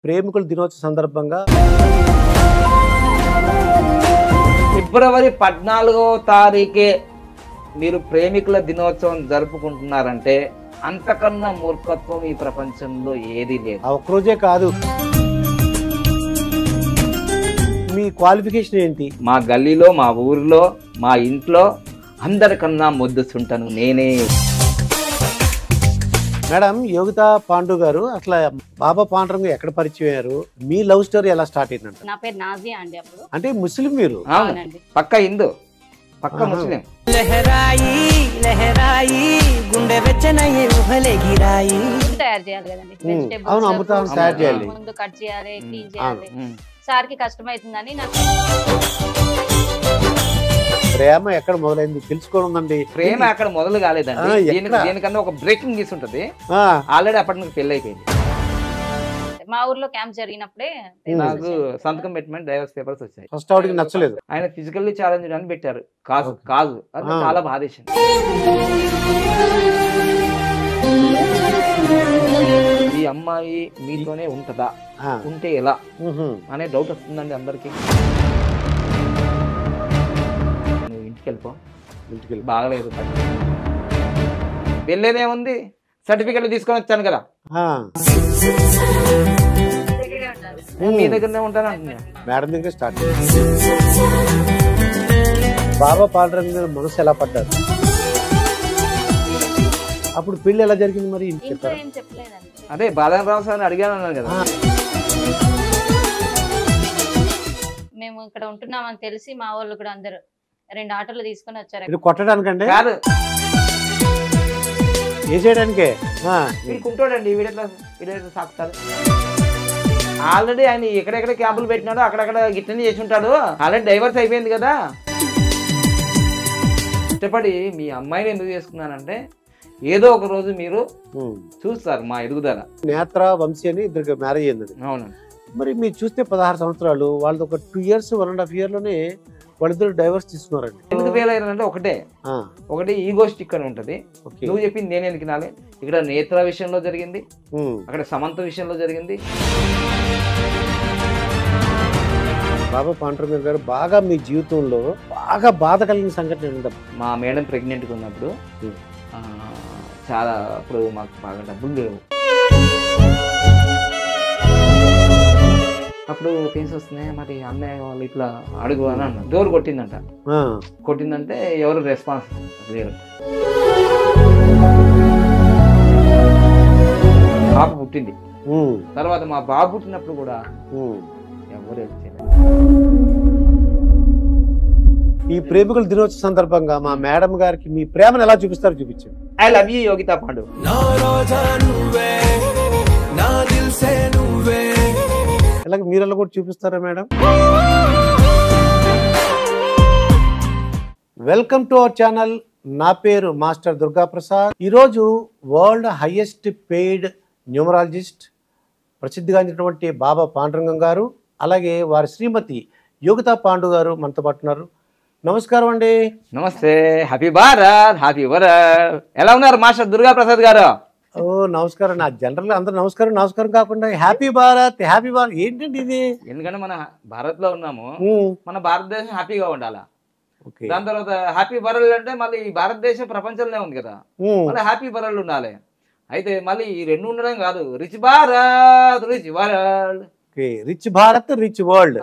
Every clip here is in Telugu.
ప్రేమికుల దినోత్సవ సందర్భంగా ఫిబ్రవరి 14వ తారీఖే మీరు ప్రేమికుల దినోత్సవం జరుపుకుంటున్నారంటే అంతకన్నా మూర్ఖత్వం ఈ ప్రపంచంలో ఏది లేదు. ఆ ఒక్కరోజే కాదు, మీ క్వాలిఫికేషన్ ఏంటి? మా గల్లీలో, మా ఊరిలో, మా ఇంట్లో అందరికన్నా ముద్దుస్తుంటాను నేనే. మేడం యోగితా పాండు గారు, అసలు బాబా పాండురంగ ఎక్కడ పరిచయం అయ్యారు? మీ లవ్ స్టోరీ ఎలా స్టార్ట్ అయిందంట? నా పేరు నాజియా అండి. అప్పుడు అంటే ముస్లిం మీరు? అవునండి. పక్క హిందూ, పక్క ముస్లిం. తయారు చేయాలి కదండి, అవును, అమృతం తయారు చేయాలి. ముందు కట్ చేయాలి, క్లీన్ చేయాలి. సార్ కి కష్టం అవుతుందని నాకు ప్రేమ ఎక్కడ మొదలైంది తెలుసుకోనుందండి. ప్రేమ అక్కడ మొదలు కాలేదండి. దీనికన్నా ఒక బ్రేకింగ్ న్యూస్ ఉంటది. ఆల్రెడీ అప్పటి నుంచి పెళ్లి అయిపోయింది. మా ఊర్లో క్యాంప్ జరిగినప్పుడే నాకు సంతకం పెట్టమని డైవర్స్ పేపర్స్ వచ్చాయి. ఫస్ట్ ఆవిడకి నచ్చలేదు. ఆయన ఫిజికల్లీ ఛాలెంజ్ అని పెట్టారు. కాదు కాదు అది చాలా బాధేసింది. ఈ అమ్మాయి మీతోనే ఉంటదా, ఉంటే ఎలా అనే డౌట్ వస్తుందండి అందరికి. నువ్వు ఇంటికి వెళ్ళిపో, బాగలేదు. వెళ్ళేదేముంది, సర్టిఫికెట్ తీసుకొని వచ్చాను కదా, మీ దగ్గరనే ఉంటాను అంటున్నా. మేడం దగ్గర స్టార్ట్. బాబా పాండురంగ మనసు ఎలా పడ్డారు? అప్పుడు పెళ్లి ఎలా జరిగింది మరి? ఇంట్లో ఏం చెప్పలేదండి. అదే బాలరావు సార్ అడిగాను అన్నాను కదా. మేము ఇక్కడ ఉంటున్నామని తెలిసి మా వాళ్ళు కూడా అందరూ 2 ఆటోలు తీసుకొని వచ్చారు. కొట్టడానికంటే కాదు, వేసేయడానికే. వీడుకుంటాడండి, వీడెట్లా సాకుతాడు. ఆల్రెడీ ఆయన ఎక్కడెక్కడ క్యాంపులు పెట్టినాడు, అక్కడక్కడ గిట్లని చేసి ఉంటాడు. ఆల్రెడీ డైవర్స్ అయిపోయింది కదా. ఇష్టపడి మీ అమ్మాయిని ఎందుకు చేసుకున్నానంటే ఏదో ఒక రోజు మీరు చూస్తారు మా ఎదుగుదల. నేత్ర వంశీ అని ఇద్దరికి మ్యారేజ్ అయింది. అవునండి. మరి మీరు చూస్తే 16 సంవత్సరాలు, వాళ్ళది ఒక 2 years 1.5 year లోనే వాళ్ళిద్దరు డైవర్స్ తీసుకున్నారండి. ఎందుకు ఫెయిల్ అయ్యారంటే ఒకటి ఈగోస్ట్ ఇక్కడ ఉంటది. నువ్వు చెప్పింది నేను ఎందుకు వినాలి. ఇక్కడ నేత్ర విషయంలో జరిగింది, అక్కడ సమంత విషయంలో జరిగింది. బాబా పాండురంగ గారు బాగా మీ జీవితంలో బాగా బాధ కలిగిన సంఘటన ఏంటంటే, మా మేడం ప్రెగ్నెంట్గా ఉన్నప్పుడు చాలా, అప్పుడు మాకు బాగా డబ్బులు లేవు. అప్పుడు పెయిన్స్ వస్తున్నాయి. మరి అన్నయ్య వాళ్ళు ఇట్లా అడుగు అని అన్న. డోర్ కొట్టిందంట. కొట్టిందంటే ఎవరు రెస్పాన్స్ లేరు. పాప పుట్టింది. తర్వాత మా బాబు పుట్టినప్పుడు కూడా ఎవరు హెల్ప్ చేయలేదు. ఈ ప్రేమికుల దినోత్సవ సందర్భంగా మా మేడం గారికి మీ ప్రేమను ఎలా చూపిస్తారో చూపించండి. I love you Yogita Pandu. అలాగే మీరు ఎలా కూడా చూపిస్తారా madam? Welcome to our channel. నా పేరు మాస్టర్ దుర్గా ప్రసాద్. ఈరోజు వరల్డ్ హైయెస్ట్ పెయిడ్ న్యూమరాలజిస్ట్ ప్రసిద్ధిగాంచినటువంటి బాబా పాండురంగం గారు, అలాగే వారి శ్రీమతి యోగితా పాండు గారు మనతో పాటు ఉన్నారు. నమస్కారం అండి. నమస్తే. Happy Bharat, happy world. ఎలా ఉన్నారు మాస్టర్ దుర్గా ప్రసాద్ గారు? ఓ నమస్కారం. నా జనరల్ అందరూ నమస్కారం కాకుండా హ్యాపీ భారత్ ఏంటండి ఇది? ఎందుకంటే మన భారత్ లో ఉన్నాము, మన భారతదేశం హ్యాపీగా ఉండాలా. దాని తర్వాత హ్యాపీ వరల్డ్ అంటే మళ్ళీ భారతదేశం ప్రపంచంలో ఉంది కదా, మళ్ళీ హ్యాపీ వరల్డ్ ఉండాలి. అయితే మళ్ళీ ఈ 2 ఉండడం కాదు, rich Bharat rich world. Rich Bharat rich world,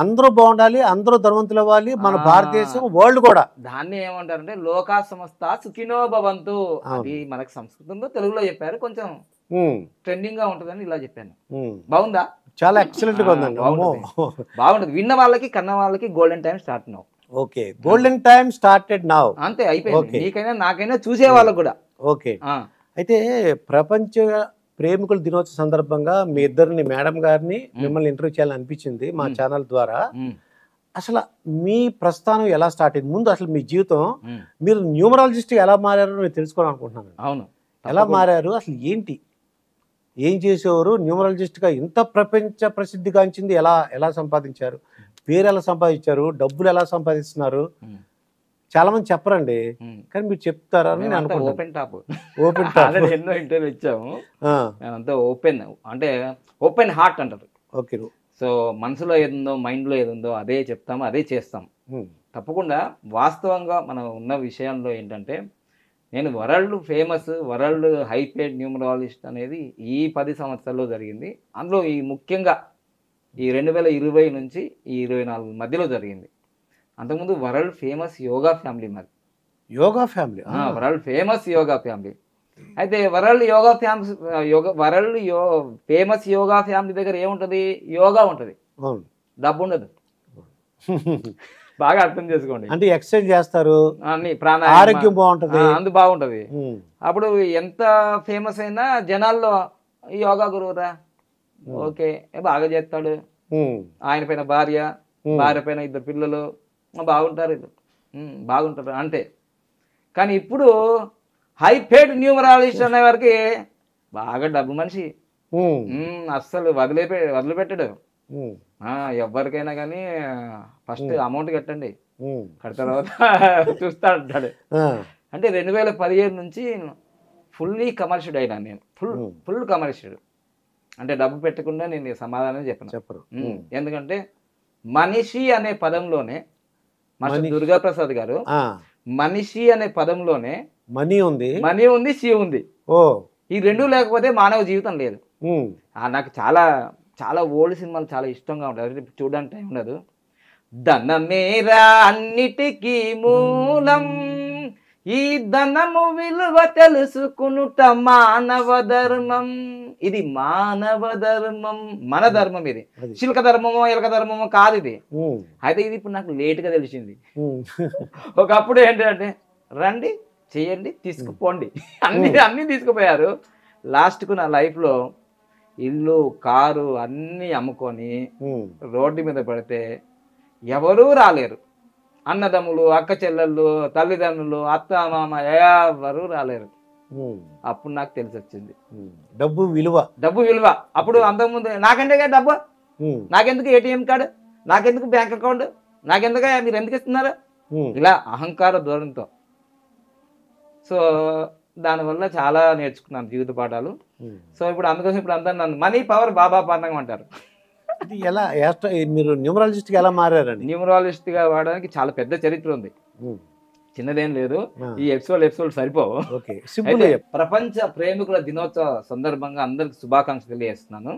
అందరూ బాగుండాలి, అందరూ ధనవంతులు అవ్వాలి, మన భారతదేశం వరల్డ్ కూడా. దాన్ని ఏమంటారంటే లోకా సమస్త సుఖినో భవంతు. అది మనకు సంస్కృతంలో తెలుగులో చెప్పారు, కొంచెం ట్రెండింగ్ గా ఉంటదని ఇలా చెప్పాను. బాగుందా? చాలా ఎక్సలెంట్ గా ఉందండి. బాగుంటది. విన్న వాళ్ళకి కన్న వాళ్ళకి golden time start now. Okay, golden time started now. అంతే, అయిపోయింది. నీకైనా నాకైనా చూసే వాళ్ళకు కూడా. ఓకే. అయితే ప్రపంచ ప్రేమికుల దినోత్సవ సందర్భంగా మీ ఇద్దరిని, మేడం గారిని మిమ్మల్ని ఇంటర్వ్యూ చేయాలని అనిపించింది మా ఛానల్ ద్వారా. అసలు మీ ప్రస్థానం ఎలా స్టార్ట్ అయింది? ముందు అసలు మీ జీవితం, మీరు న్యూమరాలజిస్ట్ ఎలా మారారో నేను తెలుసుకోవాలనుకుంటున్నాను. అవును, ఎలా మారారు, అసలు ఏంటి, ఏం చేసేవారు? న్యూమరాలజిస్ట్ గా ఇంత ప్రపంచ ప్రసిద్ధిగాంచింది ఎలా సంపాదించారు? పేరు ఎలా సంపాదించారు? డబ్బులు ఎలా సంపాదిస్తున్నారు? చాలా మంది చెప్పరండి, కానీ మీరు చెప్తారా అని నేను అనుకుంటున్నాను. Open top open top. Already ఎన్నో ఇంటర్వ్యూ ఇచ్చాము. మేమంతా ఓపెన్, అంటే ఓపెన్ హార్ట్ అంటారు. ఓకే. సో మనసులో ఏదుందో, మైండ్లో ఏదుందో అదే చెప్తాము, అదే చేస్తాం. తప్పకుండా వాస్తవంగా మనం ఉన్న విషయంలో ఏంటంటే, నేను world famous, world hyped numerologist అనేది ఈ 10 సంవత్సరాల్లో జరిగింది. అందులో ఈ ముఖ్యంగా ఈ 2020 నుంచి ఈ 24 మధ్యలో జరిగింది. అంతకుముందు వరల్డ్ ఫేమస్ యోగా ఫ్యామిలీ మరి. Yoga family, world famous yoga family. అయితే ఫేమస్ యోగా ఫ్యామిలీ దగ్గర ఏముంటుంది? యోగా ఉంటుంది, డబ్బు ఉండదు. బాగా అర్థం చేసుకోండి. అంటే ఎక్సర్సైజ్ చేస్తారు, అన్ని ప్రాణాయామం, ఆరోగ్యం బాగుంటది, అందు బాగుంటది. అప్పుడు ఎంత ఫేమస్ అయినా జనాల్లో యోగా గురువురా, ఓకే బాగా చేస్తాడు, ఆయన పైన భార్య పైన 2 పిల్లలు, బాగుంటారు బాగుంటారు అంతే. కానీ ఇప్పుడు హైపేడ్ న్యూమరాలజిస్ట్ అనే వారికి బాగా డబ్బు మనిషి, అస్సలు వదిలిపెట్టాడు. ఎవరికైనా కానీ ఫస్ట్ అమౌంట్ కట్టండి, కట్టిన తర్వాత చూస్తా అంటాడు. అంటే 2017 నుంచి ఫుల్లీ కమర్షియల్ అయినా నేను, ఫుల్ కమర్షియల్. అంటే డబ్బు పెట్టకుండా నేను సమాధానం చెప్పరు. ఎందుకంటే మనిషి అనే పదంలోనే మాస్టర్ దుర్గాప్రసాద్ గారు, మనిషి అనే పదంలోనే మనీ ఉంది, షీ ఉంది. ఈ 2 లేకపోతే మానవ జీవితం లేదు. నాకు చాలా చాలా ఓల్డ్ సినిమాలు చాలా ఇష్టంగా ఉంటాయి, చూడడానికి టైం ఉండదు. ధనమేరా అన్నిటికీ మూలం, ఈ ధనము విలువ తెలుసుకునుట మానవ ధర్మం. ఇది మానవ ధర్మం, మన ధర్మం. ఇది శిల్క ధర్మమో ఎలక ధర్మమో కాదు ఇది. అయితే ఇది ఇప్పుడు నాకు లేట్గా తెలిసింది. ఒకప్పుడు ఏంటంటే రండి చేయండి తీసుకుపోండి అన్నీ తీసుకుపోయారు. లాస్ట్కు నా లైఫ్లో ఇల్లు, కారు అన్నీ అమ్ముకొని రోడ్డు మీద పడితే ఎవరూ రాలేరు. అన్నదమ్ములు, అక్క చెల్లెళ్ళు, తల్లిదండ్రులు, అత్త మామ ఎవరు రాలేరు. అప్పుడు నాకు తెలిసి వచ్చింది డబ్బు విలువ. అప్పుడు అంతకుముందు నాకంటే డబ్బు, నాకెందుకు ఏటీఎం కార్డు, నాకెందుకు బ్యాంక్ అకౌంట్, నాకెందుకు, మీరు ఎందుకు ఇస్తున్నారు, ఇలా అహంకార ధోరణితో. సో దానివల్ల చాలా నేర్చుకున్నాను జీవిత పాఠాలు. సో అందుకోసం ఇప్పుడు అంతా నన్ను మనీ పవర్ బాబా పాఠం అంటారు. ఎలా మీరు న్యూమరాలజిస్ట్ గా ఎలా మారారండి? న్యూమరాలజిస్ట్ గా వాడడానికి చాలా పెద్ద చరిత్ర ఉంది, చిన్నదేం లేదు. ఈ ఎపిసోడ్ సరిపోవు. ప్రపంచ ప్రేమికుల దినోత్సవ సందర్భంగా అందరికి శుభాకాంక్షలు తెలియజేస్తున్నాను.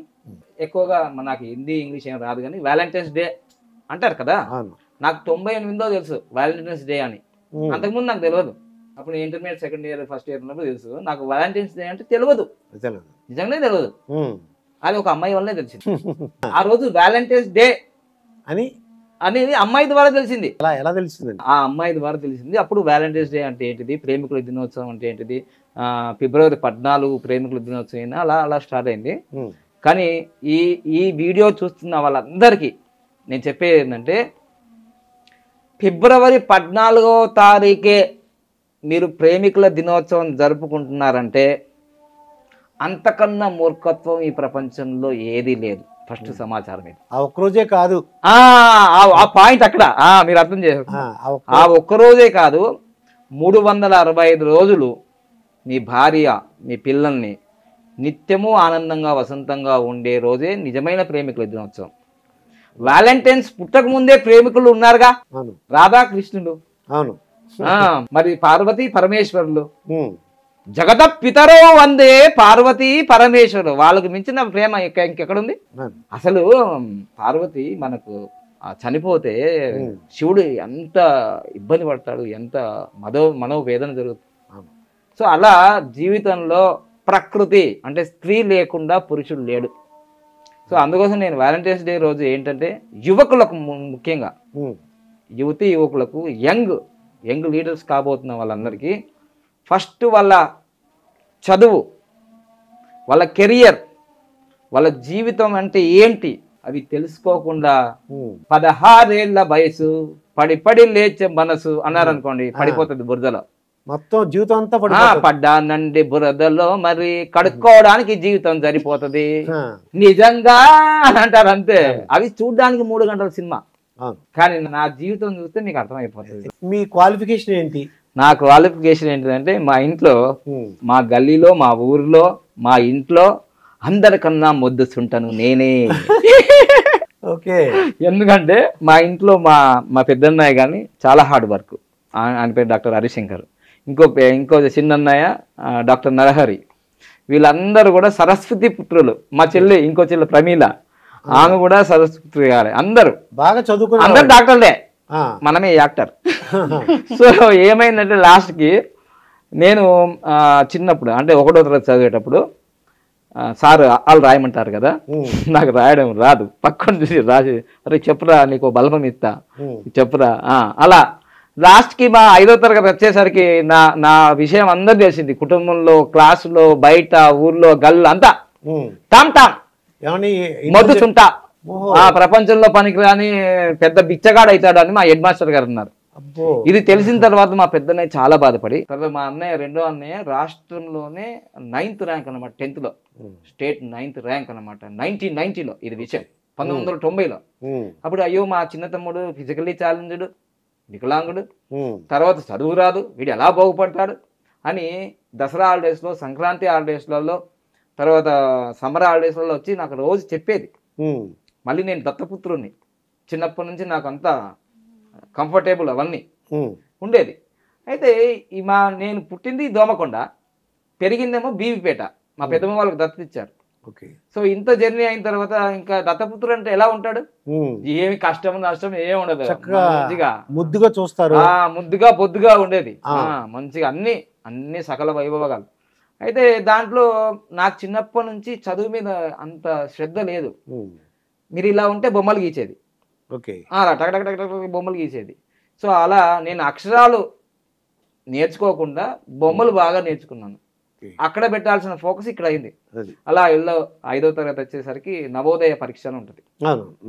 ఎక్కువగా నాకు హిందీ, ఇంగ్లీష్ ఏం రాదు, కానీ వ్యాలంటైన్స్ డే అంటారు కదా, నాకు 98దో తెలుసు వ్యాలంటైన్స్ డే అని. అంతకుముందు నాకు తెలియదు. అప్పుడు intermediate second year first year ఉన్నప్పుడు తెలుసు. నాకు వ్యాలంటైన్స్ డే అంటే తెలియదు, నిజంగానే తెలియదు. అది ఒక అమ్మాయి వల్లనే తెలిసింది. ఆ రోజు వ్యాలంటైన్స్ డే అనేది అమ్మాయి ద్వారా తెలిసింది. ఎలా తెలిసింది? ఆ అమ్మాయి ద్వారా తెలిసింది. అప్పుడు వ్యాలంటైన్స్ డే అంటే ఏంటిది, ప్రేమికుల దినోత్సవం అంటే ఏంటిది, ఫిబ్రవరి 14 ప్రేమికుల దినోత్సవం అయినా అలా స్టార్ట్ అయింది. కానీ ఈ వీడియో చూస్తున్న వాళ్ళందరికీ నేను చెప్పేది ఏంటంటే, ఫిబ్రవరి 14వ తారీఖే మీరు ప్రేమికుల దినోత్సవం జరుపుకుంటున్నారంటే అంతకన్నా మూర్ఖత్వం ఈ ప్రపంచంలో ఏదీ లేదు. ఫస్ట్ సమాచారం ఇది. ఆ ఒక్కరోజే కాదు, ఆ పాయింట్ అక్కడ మీరు అర్థం చేశారు. ఆ ఒక్కరోజే కాదు, 365 రోజులు మీ భార్య, మీ పిల్లల్ని నిత్యము ఆనందంగా వసంతంగా ఉండే రోజే నిజమైన ప్రేమికుల దినోత్సవం. వ్యాలంటైన్స్ పుట్టక ముందే ప్రేమికులు ఉన్నారుగా, రాధాకృష్ణుడు, మరి పార్వతీ పరమేశ్వరులు, జగత పితరో వందే పార్వతీ పరమేశ్వరుడు. వాళ్ళకు మించిన ప్రేమ ఇంకెక్కడుంది? అసలు పార్వతి మనకు చనిపోతే శివుడు ఎంత ఇబ్బంది పడతాడు, ఎంత మనోవేదన జరుగుతుంది. సో అలా జీవితంలో ప్రకృతి అంటే స్త్రీ లేకుండా పురుషుడు లేడు. సో అందుకోసం నేను వ్యాలంటైన్స్ డే రోజు ఏంటంటే యువకులకు, ముఖ్యంగా యువతీ యువకులకు, యంగ్ లీడర్స్ కాబోతున్న వాళ్ళందరికీ ఫస్ట్ వాళ్ళ చదువు, వాళ్ళ కెరియర్, వాళ్ళ జీవితం అంటే ఏంటి అవి తెలుసుకోకుండా 16 ఏళ్ల వయసు పడి లేచే మనసు అన్నారనుకోండి, పడిపోతుంది బురదలో. మొత్తం జీవితం అంతా పడ్డానండి బురదలో, మరి కడుక్కోవడానికి జీవితం సరిపోతుంది నిజంగా అంటారు అంతే. అవి చూడడానికి 3 గంటల సినిమా, కానీ నా జీవితం చూస్తే మీకు అర్థమైపోతుంది. మీ క్వాలిఫికేషన్ ఏంటి? నా క్వాలిఫికేషన్ ఏంటంటే మా ఇంట్లో, మా గల్లీలో, మా ఊరిలో, మా ఇంట్లో అందరికన్నా మొద్దుస్తుంటాను నేనే. ఓకే. ఎందుకంటే మా ఇంట్లో మా పెద్దన్నయ్య కానీ చాలా హార్డ్ వర్క్. ఆయన పేరు డాక్టర్ హరిశంకర్. ఇంకో చిన్నన్నయ్య డాక్టర్ నరహరి. వీళ్ళందరూ కూడా సరస్వతి పుత్రులు. మా చెల్లి, ఇంకో చెల్లి ప్రమీల, ఆమె కూడా సరస్వతి గారు. అందరూ బాగా చదువుకున్నారు, అందరు డాక్టర్లే, మనమే యాక్టర్. సో ఏమైందంటే లాస్ట్కి నేను చిన్నప్పుడు అంటే 1వ తరగతి చదివేటప్పుడు సార్ వాళ్ళు రాయమంటారు కదా, నాకు రాయడం రాదు. పక్కన చూసి రాసి, అరే చెప్పురా నీకు బలపం ఇస్తా, చెప్పురా. అలా లాస్ట్కి మా 5వ తరగతి వచ్చేసరికి నా విషయం అందరు తెలిసింది. కుటుంబంలో, క్లాసులో, బయట, ఊర్లో, గల్లు అంతా టామ్ టామ్ మొద్దుచుంటా, ప్రపంచంలో పనికిరాని పెద్ద బిచ్చగాడు అవుతాడు అని మా హెడ్ మాస్టర్ గారు అన్నారు. ఇది తెలిసిన తర్వాత మా పెద్దన్నయ్య చాలా బాధపడి, తర్వాత మా అన్నయ్య, రెండో అన్నయ్య రాష్ట్రంలోనే 9th ర్యాంక్ అనమాట, 10th లో స్టేట్ 9th ర్యాంక్ అనమాట, 1990లో ఇది విషయం, 1990లో. అప్పుడు అయ్యో మా చిన్న తమ్ముడు ఫిజికల్లీ ఛాలెంజ్డ్, వికలాంగుడు, తర్వాత చదువు రాదు, వీడు ఎలా బాగుపడతాడు అని దసరా హాలిడేస్లో, సంక్రాంతి హాలిడేస్లలో, తర్వాత సమ్మర్ హాలిడేస్లలో వచ్చి నాకు రోజు చెప్పేది. మళ్ళీ నేను దత్తపుత్రుణ్ణి, చిన్నప్పటి నుంచి నాకు అంతా కంఫర్టబుల్ అవన్నీ ఉండేది. అయితే నేను పుట్టింది దోమకొండ, పెరిగిందేమో బీవీపేట. మా పెద్దమ్మ వాళ్ళకి దత్తత ఇచ్చారు. సో ఇంత జర్నీ అయిన తర్వాత ఇంకా దత్తపుత్రుడు అంటే ఎలా ఉంటాడు? ఏమి కష్టం నష్టం ఏమి ఉండదు, మంచిగా ముద్దుగా చూస్తారు, ముద్దుగా బొద్దుగా ఉండేది, మంచిగా అన్ని సకల వైభవగాలు. అయితే దాంట్లో నాకు చిన్నప్పటి నుంచి చదువు మీద అంత శ్రద్ధ లేదు. మీరు ఇలా ఉంటే బొమ్మలు గీచేది, బొమ్మలు గీసేది. సో అలా నేను అక్షరాలు నేర్చుకోకుండా బొమ్మలు బాగా నేర్చుకున్నాను. అక్కడ పెట్టాల్సిన ఫోకస్ ఇక్కడ అయింది. అలా 5వ తరగతి వచ్చేసరికి నవోదయ పరీక్ష అని ఉంటుంది.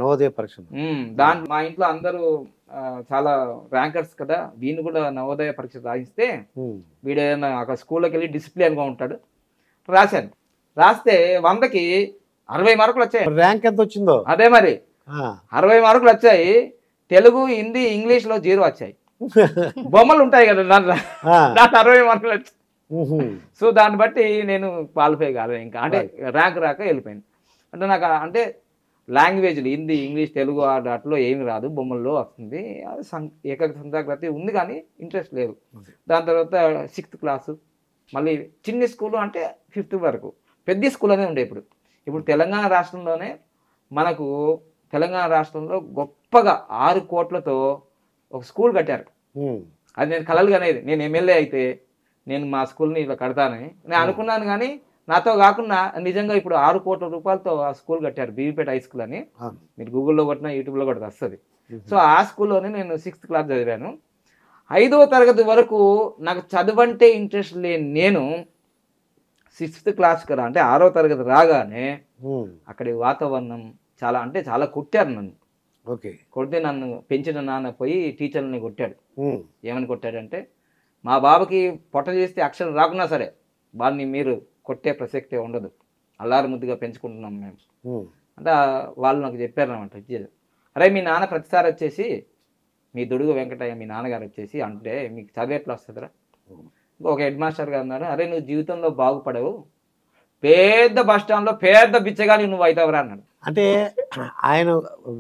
నవోదయ పరీక్ష దాంట్లో మా ఇంట్లో అందరూ చాలా ర్యాంకర్స్ కదా, వీళ్ళు కూడా నవోదయ పరీక్ష రాయిస్తే వీడు ఏదైనా అక్కడ స్కూల్లోకి వెళ్ళి డిసిప్లిన్ గా ఉంటాడు. రాశాను, రాస్తే 100కి 60 మార్కులు వచ్చాయి. ర్యాంక్ ఎంత వచ్చిందో అదే మరి 60 మార్కులు వచ్చాయి. తెలుగు, హిందీ, ఇంగ్లీష్ లో 0 వచ్చాయి. బొమ్మలు ఉంటాయి కదా దాంట్లో, 60 మార్కులు వచ్చాయి. సో దాన్ని బట్టి నేను క్వాలిఫై కాలేదు ఇంకా, అంటే ర్యాంక్ రాక వెళ్ళిపోయింది. అంటే నాకు అంటే లాంగ్వేజ్లు హిందీ, ఇంగ్లీష్, తెలుగు అట్లో ఏమి రాదు, బొమ్మల్లో వస్తుంది. ఏకైక సంతాకృతి ఉంది కానీ ఇంట్రెస్ట్ లేదు. దాని తర్వాత 6th క్లాసు, మళ్ళీ చిన్న స్కూలు అంటే 5th వరకు, పెద్ద స్కూల్ అనే ఉండే. ఇప్పుడు తెలంగాణ రాష్ట్రంలోనే మనకు తెలంగాణ రాష్ట్రంలో గొప్పగా 6 కోట్లతో ఒక స్కూల్ కట్టారు. అది నేను కలలుగా అనేది, నేను ఎమ్మెల్యే అయితే నేను మా స్కూల్ని ఇలా కడతానని నేను అనుకున్నాను. కానీ నాతో కాకుండా నిజంగా ఇప్పుడు 6 కోట్ల రూపాయలతో ఆ స్కూల్ కట్టారు, బీవీపేట హై స్కూల్ అని. మీరు గూగుల్లో కొట్టినా, యూట్యూబ్లో కొట్టినా వస్తుంది. సో ఆ స్కూల్లోనే నేను 6th క్లాస్ చదివాను. 5వ తరగతి వరకు నాకు చదువంటే ఇంట్రెస్ట్ లేని నేను 6th క్లాస్కి అంటే 6వ తరగతి రాగానే అక్కడి వాతావరణం చాలా కొట్టారు నన్ను. కొడితే నన్ను పెంచిన నాన్న పోయి టీచర్ని కొట్టాడు. ఏమని కొట్టాడంటే, మా బాబుకి పొట్ట చేస్తే అక్షరం రాకున్నా సరే వాడిని మీరు కొట్టే ప్రసక్తే ఉండదు, అల్లారు ముద్దుగా పెంచుకుంటున్నాం మేము అంటే వాళ్ళు నాకు చెప్పారు అన్నమాట. అరే మీ నాన్న ప్రతిసారి వచ్చేసి, మీ దుడుగు వెంకటయ్య మీ నాన్నగారు వచ్చేసి అంటే మీకు చదువు ఎట్లా వస్తుందిరా? ఒక హెడ్ మాస్టర్ గారు అన్నారు, అరే నువ్వు జీవితంలో బాగుపడవు, పెద్ద బస్ స్టాండ్లో పెద్ద బిచ్చగాని నువ్వు అవుతావురా అన్నాడు. అంటే ఆయన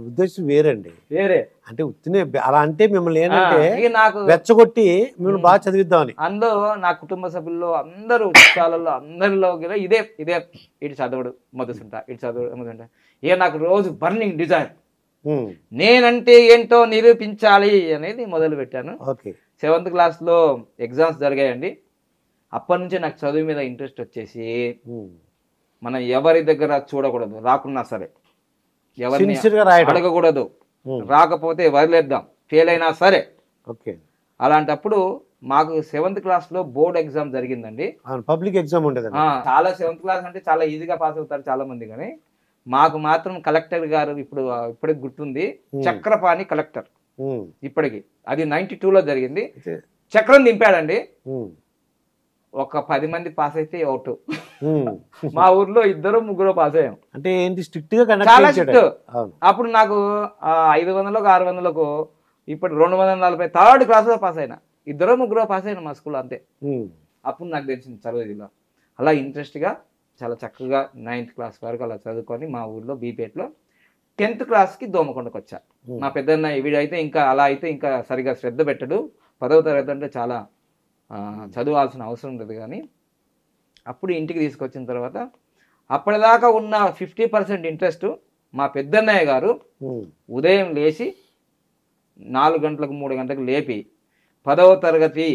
ఉద్దేశం వేరండి, వేరే అంటే ఉత్తినే అలా అంటే మిమ్మల్ని ఏంటంటే నాకు రెచ్చగొట్టి మిమ్మల్ని బాగా చదివిద్దామని. అందులో నా కుటుంబ సభ్యుల్లో అందరూ చుట్టాలలో అందరిలో ఇదే ఇటు చదవడు మొదలుంటా, ఇటు చదవడు మొదలుంటా. ఇక నాకు రోజు బర్నింగ్ డిజైర్, నేనంటే ఏంటో నిరూపించాలి అనేది మొదలు పెట్టాను. 7th క్లాస్లో ఎగ్జామ్స్ జరిగాయండి. అప్పటి నుంచి నాకు చదువు మీద ఇంట్రెస్ట్ వచ్చేసి, మనం ఎవరి దగ్గర చూడకూడదు, రాకున్నా సరే ఎవరిని అడగకూడదు, రాకపోతే వదిలేద్దాం, ఫెయిల్ అయినా సరే. అలాంటప్పుడు మాకు 7th క్లాస్లో బోర్డ్ ఎగ్జామ్ జరిగిందండి, పబ్లిక్ ఎగ్జామ్ ఉండేది. చాలా 7th క్లాస్ అంటే చాలా ఈజీగా పాస్ అవుతారు చాలా మంది, కానీ మాకు మాత్రం కలెక్టర్ గారు ఇప్పటికి గుర్తుంది, చక్రపాణి కలెక్టర్ ఇప్పటికి, అది 92లో జరిగింది. చక్రం దింపాడండి, ఒక 10 మంది పాస్ అయితే అవుట్. మా ఊర్లో 2-3 పాస్ అయ్యాం. అంటే ఏంటి స్ట్రిక్ట్ గా చాలా స్ట్రిక్ట్. అప్పుడు నాకు 500కు 600కు ఇప్పుడు 240 థర్డ్ క్లాస్ లో పాస్ అయినా. 2-3 పాస్ అయినా మా స్కూల్ అంతే. అప్పుడు నాకు తెలిసింది చదువుదిలో. అలా ఇంట్రెస్ట్ గా చాలా చక్కగా 9th క్లాస్ వరకు అలా చదువుకొని మా ఊర్లో బీపేట్లో 10th క్లాస్కి దోమకొండకు వచ్చా. మా పెద్దన్న వీడైతే ఇంకా అలా అయితే ఇంకా సరిగా శ్రద్ధ పెట్టడు, 10వ తరగతి అంటే చాలా చదవాల్సిన అవసరం ఉండదు. కానీ అప్పుడు ఇంటికి తీసుకొచ్చిన తర్వాత అప్పటిదాకా ఉన్న 50% ఇంట్రెస్ట్ మా పెద్దన్నయ్య గారు ఉదయం లేచి 4 గంటలకు 3 గంటలకు లేపి 10వ తరగతి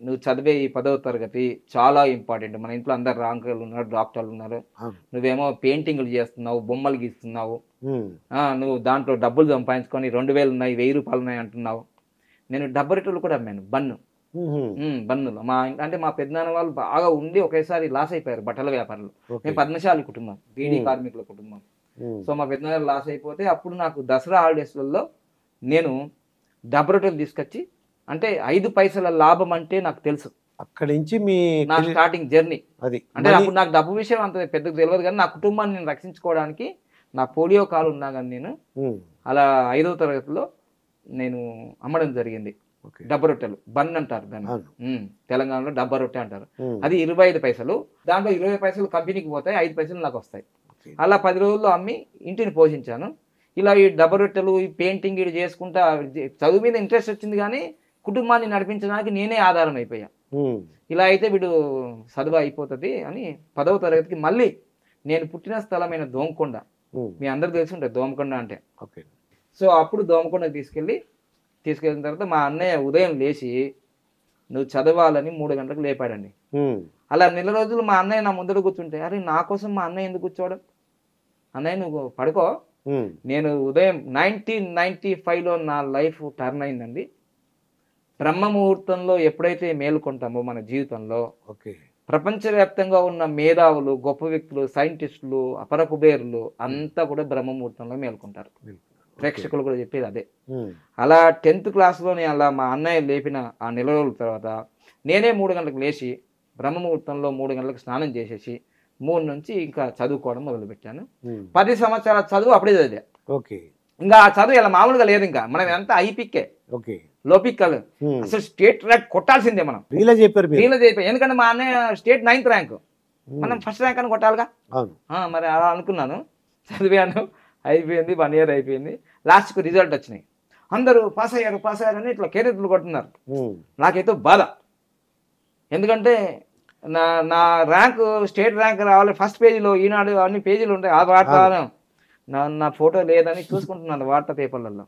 నువ్వు చదివే ఈ 10వ తరగతి చాలా ఇంపార్టెంట్. మన ఇంట్లో అందరు ర్యాంకర్లు ఉన్నారు, డాక్టర్లు ఉన్నారు, నువ్వేమో పెయింటింగ్లు చేస్తున్నావు, బొమ్మలు గీస్తున్నావు, నువ్వు దాంట్లో డబ్బులు సంపాదించుకొని 2000 ఉన్నాయి, 1000 రూపాయలు ఉన్నాయి అంటున్నావు. నేను డబ్బరిటలు కూడా అమ్మాను, బన్నులు. అంటే మా పెద్దనాన్న వాళ్ళు బాగా ఉండి ఒకేసారి లాస్ అయిపోయారు బట్టల వ్యాపారంలో. మేము పద్మశాలి కుటుంబం, బీడీ కార్మికుల కుటుంబం. సో మా పెద్దనాన్న లాస్ అయిపోతే అప్పుడు నాకు దసరా హాలిడేస్లలో నేను డబ్బరిటలు తీసుకొచ్చి, అంటే 5 పైసల లాభం అంటే నాకు తెలుసు. అక్కడి నుంచి మీ నా స్టార్టింగ్ జర్నీ అది. అంటే అప్పుడు నాకు డబ్బు విషయం అంత పెద్దగా తెలియదు, కానీ నా కుటుంబాన్ని నేను రక్షించుకోవడానికి నా పోలియో కాలు ఉన్నా కానీ నేను అలా 5వ తరగతిలో నేను అమ్మడం జరిగింది. డబ్బ రొట్టెలు, బన్ అంటారు దాన్ని, తెలంగాణలో డబ్బ రొట్టె అంటారు. అది 25 పైసలు. దాంట్లో 20 పైసలు కంపెనీకి పోతాయి, 5 పైసలు నాకు వస్తాయి. అలా 10 రోజుల్లో అమ్మి ఇంటిని పోషించాను. ఇలా ఈ డబ్బ రొట్టెలు, ఈ పెయింటింగ్ ఇది చేసుకుంటా చదువు మీద ఇంట్రెస్ట్ వచ్చింది, కానీ కుటుంబాన్ని నడిపించడానికి నేనే ఆధారం అయిపోయా. ఇలా అయితే వీడు చదువు అయిపోతుంది అని 10వ తరగతికి మళ్ళీ నేను పుట్టిన స్థలమైన దోమకొండ, మీ అందరికి తెలిసి ఉంటుంది దోమకొండ అంటే. సో అప్పుడు దోమకొండకి తీసుకెళ్ళిన తర్వాత మా అన్నయ్య ఉదయం లేచి నువ్వు చదవాలని 3 గంటలకు లేపాడండి. అలా నెల రోజులు మా అన్నయ్య నా ముందర కూర్చుంటే, అరే నా కోసం మా అన్నయ్య ఎందుకు కూర్చోవడం, అన్నయ్య నువ్వు పడుకో. నేను ఉదయం 1995లో నా లైఫ్ టర్న్ అయిందండి. బ్రహ్మ ముహూర్తంలో ఎప్పుడైతే మేలుకుంటామో మన జీవితంలో, ప్రపంచవ్యాప్తంగా ఉన్న మేధావులు, గొప్ప వ్యక్తులు, సైంటిస్టులు, అపర కుబేరులు అంతా కూడా బ్రహ్మ ముహూర్తంలో మేలుకుంటారు. ప్రేక్షకులు కూడా చెప్పేది అదే. అలా 10th క్లాస్లోనే అలా మా అన్నయ్య లేపిన ఆ నెల రోజుల తర్వాత నేనే 3 గంటలకు లేచి బ్రహ్మ ముహూర్తంలో 3 గంటలకు స్నానం చేసేసి 3 నుంచి ఇంకా చదువుకోవడం మొదలుపెట్టాను. 10 సంవత్సరాల చదువు అప్పుడే చదివా. ఇంకా ఆ చదువు ఇలా మామూలుగా లేదు, ఇంకా మనం ఎంత ఐపిక్కే, లోపిక్కలు. అసలు స్టేట్ ర్యాంక్ కొట్టాల్సిందే మనం. ఎందుకంటే మా అన్నయ్య స్టేట్ 9th ర్యాంక్, మనం ఫస్ట్ ర్యాంక్ అని కొట్టాలిగా. మరి అలా అనుకున్నాను, చదివాను, అయిపోయింది. 1 ఇయర్ అయిపోయింది. లాస్ట్కు రిజల్ట్ వచ్చినాయి, అందరూ పాస్ అయ్యారని ఇట్లా కేరెత్తులు కొడుతున్నారు. నాకైతే బాధ, ఎందుకంటే నా ర్యాంకు స్టేట్ ర్యాంక్ రావాలి, ఫస్ట్ పేజీలో ఈనాడు అన్ని పేజీలు ఉంటాయి, ఆ వార్త నా ఫోటో లేదని చూసుకుంటున్నాను వార్తా పేపర్లలో.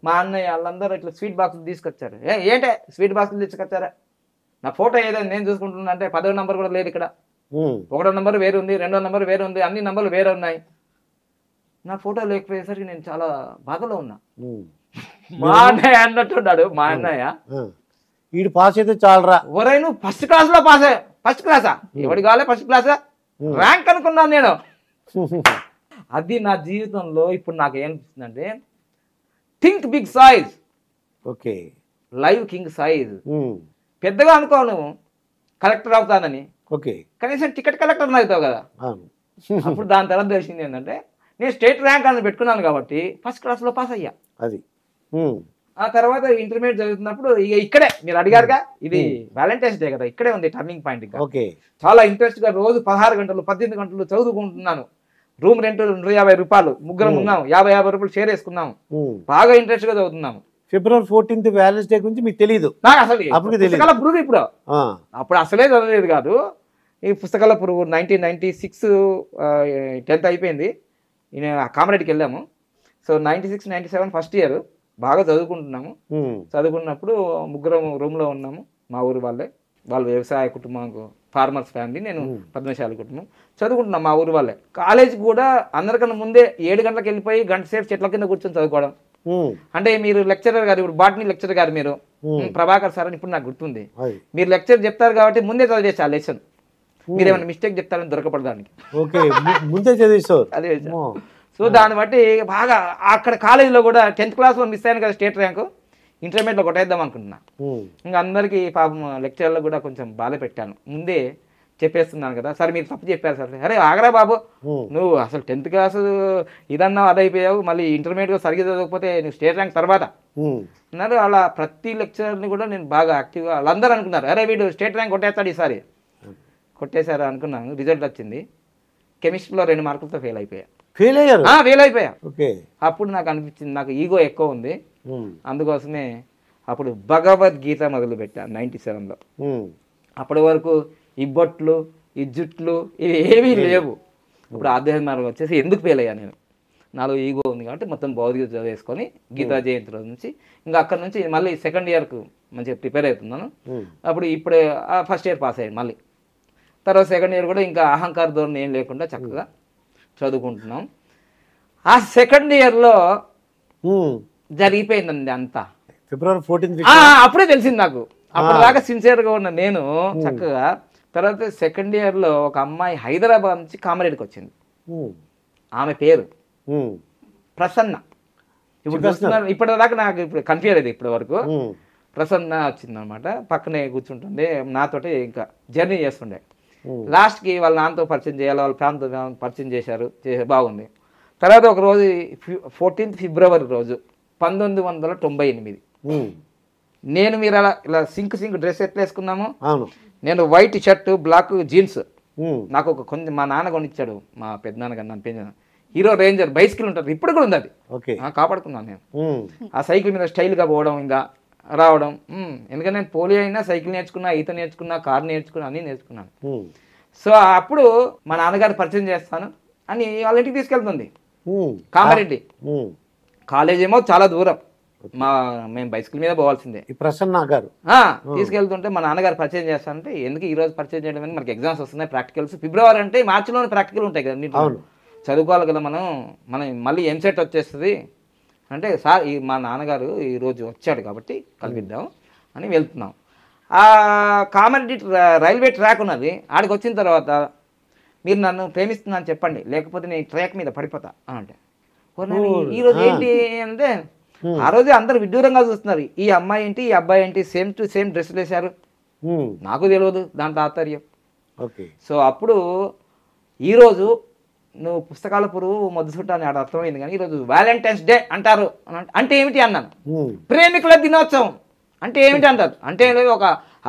మా అన్నయ్య వాళ్ళందరూ ఇట్లా స్వీట్ బాక్సులు తీసుకొచ్చారు. ఏంటే స్వీట్ బాక్సులు తీసుకొచ్చారా, నా ఫోటో ఏదని నేను చూసుకుంటున్నా అంటే 10వ నంబర్ కూడా లేదు ఇక్కడ, 1వ నంబర్ వేరు ఉంది, 2వ నంబర్ వేరు ఉంది, అన్ని నంబర్లు వేరే ఉన్నాయి. నా ఫోటో లేకపోయేసరికి నేను చాలా బాధలో ఉన్నా. మా అన్నయ్య అన్నట్టున్నాడు, మా అన్నయ్య వీడు పాస్ అయితే చాలరా, ఒరే నువ్వు ఫస్ట్ క్లాస్లో పాస్ అయ్యా, ఫస్ట్ క్లాసా ఎవడి కావాలి, ఫస్ట్ క్లాసా ర్యాంక్ అనుకున్నాను నేను. అది నా జీవితంలో ఇప్పుడు నాకు ఏమనిపిస్తుందంటే, think big size, live king size. పెద్దగా అనుకో, నువ్వు కలెక్టర్ అవుతానని, కనీసం టికెట్ కలెక్టర్ అవుతావు కదా. అప్పుడు దాని తర్వాత తెలిసింది ఏంటంటే, నేను స్టేట్ ర్యాంక్ అని పెట్టుకున్నాను కాబట్టి ఫస్ట్ క్లాస్లో పాస్ అయ్యా. అది ఆ తర్వాత ఇంటర్మీడియట్ చదువుతున్నప్పుడు ఇక ఇక్కడే మీరు అడిగారుగా, ఇది వ్యాలంటైన్స్ డే కదా, ఇక్కడే ఉంది టర్నింగ్ పాయింట్. ఇంకా చాలా ఇంట్రెస్ట్గా రోజు 16 గంటలు 18 గంటలు చదువుకుంటున్నాను. రూమ్ రెంట్ 150 రూపాయలు, ముగ్గురం ఉన్నాము, 50 రూపాయలు షేర్ వేసుకున్నాము, బాగా ఇంట్రెస్ట్ గా చదువుతున్నాము. ఫిబ్రవరి 14th వ్యాలెన్స్ డే గురించి మీకు తెలియదు? నాకు అసలు పుస్తకాల పురుగు ఇప్పుడు, అప్పుడు అసలే చదవలేదు కాదు. ఈ పుస్తకాల పురుగు 1996 10th అయిపోయింది, కామరెడ్డికి వెళ్ళాము. సో 96, 97 ఫస్ట్ ఇయర్ బాగా చదువుకుంటున్నాము. చదువుకున్నప్పుడు ముగ్గురం రూమ్లో ఉన్నాము, మా ఊరు వాళ్ళు వ్యవసాయ కుటుంబం, ఫార్మర్స్ ఫ్యామిలీ, నేను పద్మశాలి కుటుంబం. చదువుకుంటున్నాం మా ఊరు వాళ్ళే. కాలేజ్ కూడా అందరికన్నా ముందే 7 గంటలకు వెళ్ళిపోయి గంట సేపు చెట్ల కింద కూర్చొని చదువుకోవడం. అంటే మీరు లెక్చరర్ గారు, ఇప్పుడు బాటనీ లెక్చరర్ గారు మీరు, ప్రభాకర్ సార్ అని ఇప్పుడు నాకు గుర్తుంది, మీరు లెక్చర్ చెప్తారు కాబట్టి ముందే చదివేసి ఆ లెసన్, మీరు ఏమైనా మిస్టేక్ చెప్తారని దొరకపడడానికి అదే. సో దాన్ని బట్టి బాగా అక్కడ కాలేజీలో కూడా 10th క్లాస్లో మిస్ అయ్యాను కదా స్టేట్ ర్యాంకు, ఇంటర్మీడియట్లో కొట్టేద్దాం అనుకుంటున్నా. ఇంకా అందరికీ పాపం లెక్చర్లో కూడా కొంచెం బాధ పెట్టాను, ముందే చెప్పేస్తున్నాను కదా, సార్ మీరు తప్పు చెప్పారు సార్. అరే ఆగరా బాబు, నువ్వు అసలు 10th క్లాస్ ఇదన్నా అదైపోయావు, మళ్ళీ ఇంటర్మీడియట్ సరిగ్గా చదవకపోతే నువ్వు స్టేట్ ర్యాంక్ తర్వాత అన్నారు. అలా ప్రతి లెక్చరర్ని కూడా నేను బాగా యాక్టివ్గా, వాళ్ళందరూ అనుకున్నారు అరే వీడు స్టేట్ ర్యాంక్ కొట్టేస్తాడు ఈసారి, కొట్టేశారు అనుకున్నాను. రిజల్ట్ వచ్చింది, కెమిస్ట్రీలో 2 మార్కులతో ఫెయిల్ అయిపోయా. ఫెయిల్ అయిపోయా. అప్పుడు నాకు అనిపించింది నాకు ఈగో ఎక్కువ ఉంది, అందుకోసమే అప్పుడు భగవద్గీత మొదలు పెట్టాను 97లో. అప్పటి వరకు ఈ బొట్లు ఈ జుట్లు ఇవి ఏమీ లేవు. ఇప్పుడు ఆధ్యాత్మిక మార్గం వచ్చేసి ఎందుకు ఫెయిల్ అయ్యా నేను, నాలో ఈగో ఉంది కాబట్టి మొత్తం భగవద్గీత చదివేసుకొని గీతా జయంతి రోజు నుంచి ఇంకా అక్కడ నుంచి మళ్ళీ సెకండ్ ఇయర్కు మంచిగా ప్రిపేర్ అవుతున్నాను. అప్పుడు ఇప్పుడే ఫస్ట్ ఇయర్ పాస్ అయ్యాను, మళ్ళీ తర్వాత సెకండ్ ఇయర్ కూడా ఇంకా అహంకార ధోరణి ఏం లేకుండా చక్కగా చదువుకుంటున్నాం. ఆ సెకండ్ ఇయర్లో జరిగిపోయిందండి అంతా. ఫిబ్రవరి 14 అప్పుడే తెలిసింది నాకు, అప్పటిదాకా సిన్సియర్గా ఉన్న నేను చక్కగా. తర్వాత సెకండ్ ఇయర్లో ఒక అమ్మాయి హైదరాబాద్ నుంచి కామారెడ్డికి వచ్చింది, ఆమె పేరు ప్రసన్న. ఇప్పుడు చూస్తున్నారు, ఇప్పటిదాకా నాకు ఇప్పుడు కన్ఫ్యూజ్ అయ్యేది ఇప్పటి వరకు. ప్రసన్న వచ్చిందనమాట, పక్కనే కూర్చుంటుండే నాతోటి, ఇంకా జర్నీ చేస్తుండే. లాస్ట్కి వాళ్ళ నాన్నతో పరిచయం చేయాలి, వాళ్ళ ఫ్యామిలీతో పరిచయం చేశారు, బాగుంది. తర్వాత ఒక రోజు 14th ఫిబ్రవరి రోజు 1998 నేను మీరు అలా ఇలా సింక్ డ్రెస్ ఎట్లా వేసుకున్నాము, నేను వైట్ షర్ట్ బ్లాక్ జీన్స్, నాకు ఒక కొంచెం మా నాన్న కొనిచ్చాడు, మా పెద్దనాన్న నన్ను పెంచాను, హీరో రేంజర్ బైసికల్ ఉంటుంది, ఇప్పుడు కూడా ఉంది అది, కాపాడుకున్నాను నేను. ఆ సైకిల్ మీద స్టైల్గా పోవడం, ఇంకా రావడం. ఎందుకంటే నేను పోలియో అయినా సైకిల్ నేర్చుకున్నా, ఈత నేర్చుకున్నా, కారు నేర్చుకున్నా, అన్నీ నేర్చుకున్నాను. సో అప్పుడు మా నాన్నగారు పరిచయం చేస్తాను అని వాళ్ళ ఇంటికి తీసుకెళ్తుంది కామారెడ్డి. కాలేజ్ ఏమో చాలా దూరం, మేము బైసికల్ మీద పోవాల్సిందే. ప్రసన్న గారు తీసుకెళ్తుంటే మా నాన్నగారు పరిచయం చేస్తానంటే, ఎందుకు ఈ రోజు పరిచయం చేయడం అని, మనకి ఎగ్జామ్స్ వస్తున్నాయి, ప్రాక్టికల్స్ ఫిబ్రవరి అంటే మార్చిలోనే ప్రాక్టికల్ ఉంటాయి కదా, చదువుకోవాలి కదా మనం మళ్ళీ ఎంసెట్ వచ్చేస్తుంది అంటే, సార్ మా నాన్నగారు ఈరోజు వచ్చాడు కాబట్టి కల్పిద్దాం అని వెళ్తున్నాం. ఆ కామారెడ్డి రైల్వే ట్రాక్ ఉన్నది, ఆడికి వచ్చిన తర్వాత మీరు నన్ను ప్రేమిస్తున్నాను చెప్పండి, లేకపోతే నేను ట్రాక్ మీద పడిపోతా అని అంటే, ఈరోజు ఏంటి అంటే ఆ రోజు అందరు విడ్డూరంగా చూస్తున్నారు, ఈ అమ్మాయి ఏంటి ఈ అబ్బాయి ఏంటి సేమ్ టు సేమ్ డ్రెస్సులు వేశారు, నాకు తెలియదు దాంట్లో ఆశ్చర్యం. సో అప్పుడు ఈరోజు నువ్వు పుస్తకాల పురుగు మొదలుచుంటా అని అర్థమైంది, కానీ ఈరోజు వ్యాలంటైన్స్ డే అంటారు అంటే ఏమిటి అన్నాను. ప్రేమికుల దినోత్సవం అంటే ఏమిటి అంటారు అంటే, ఒక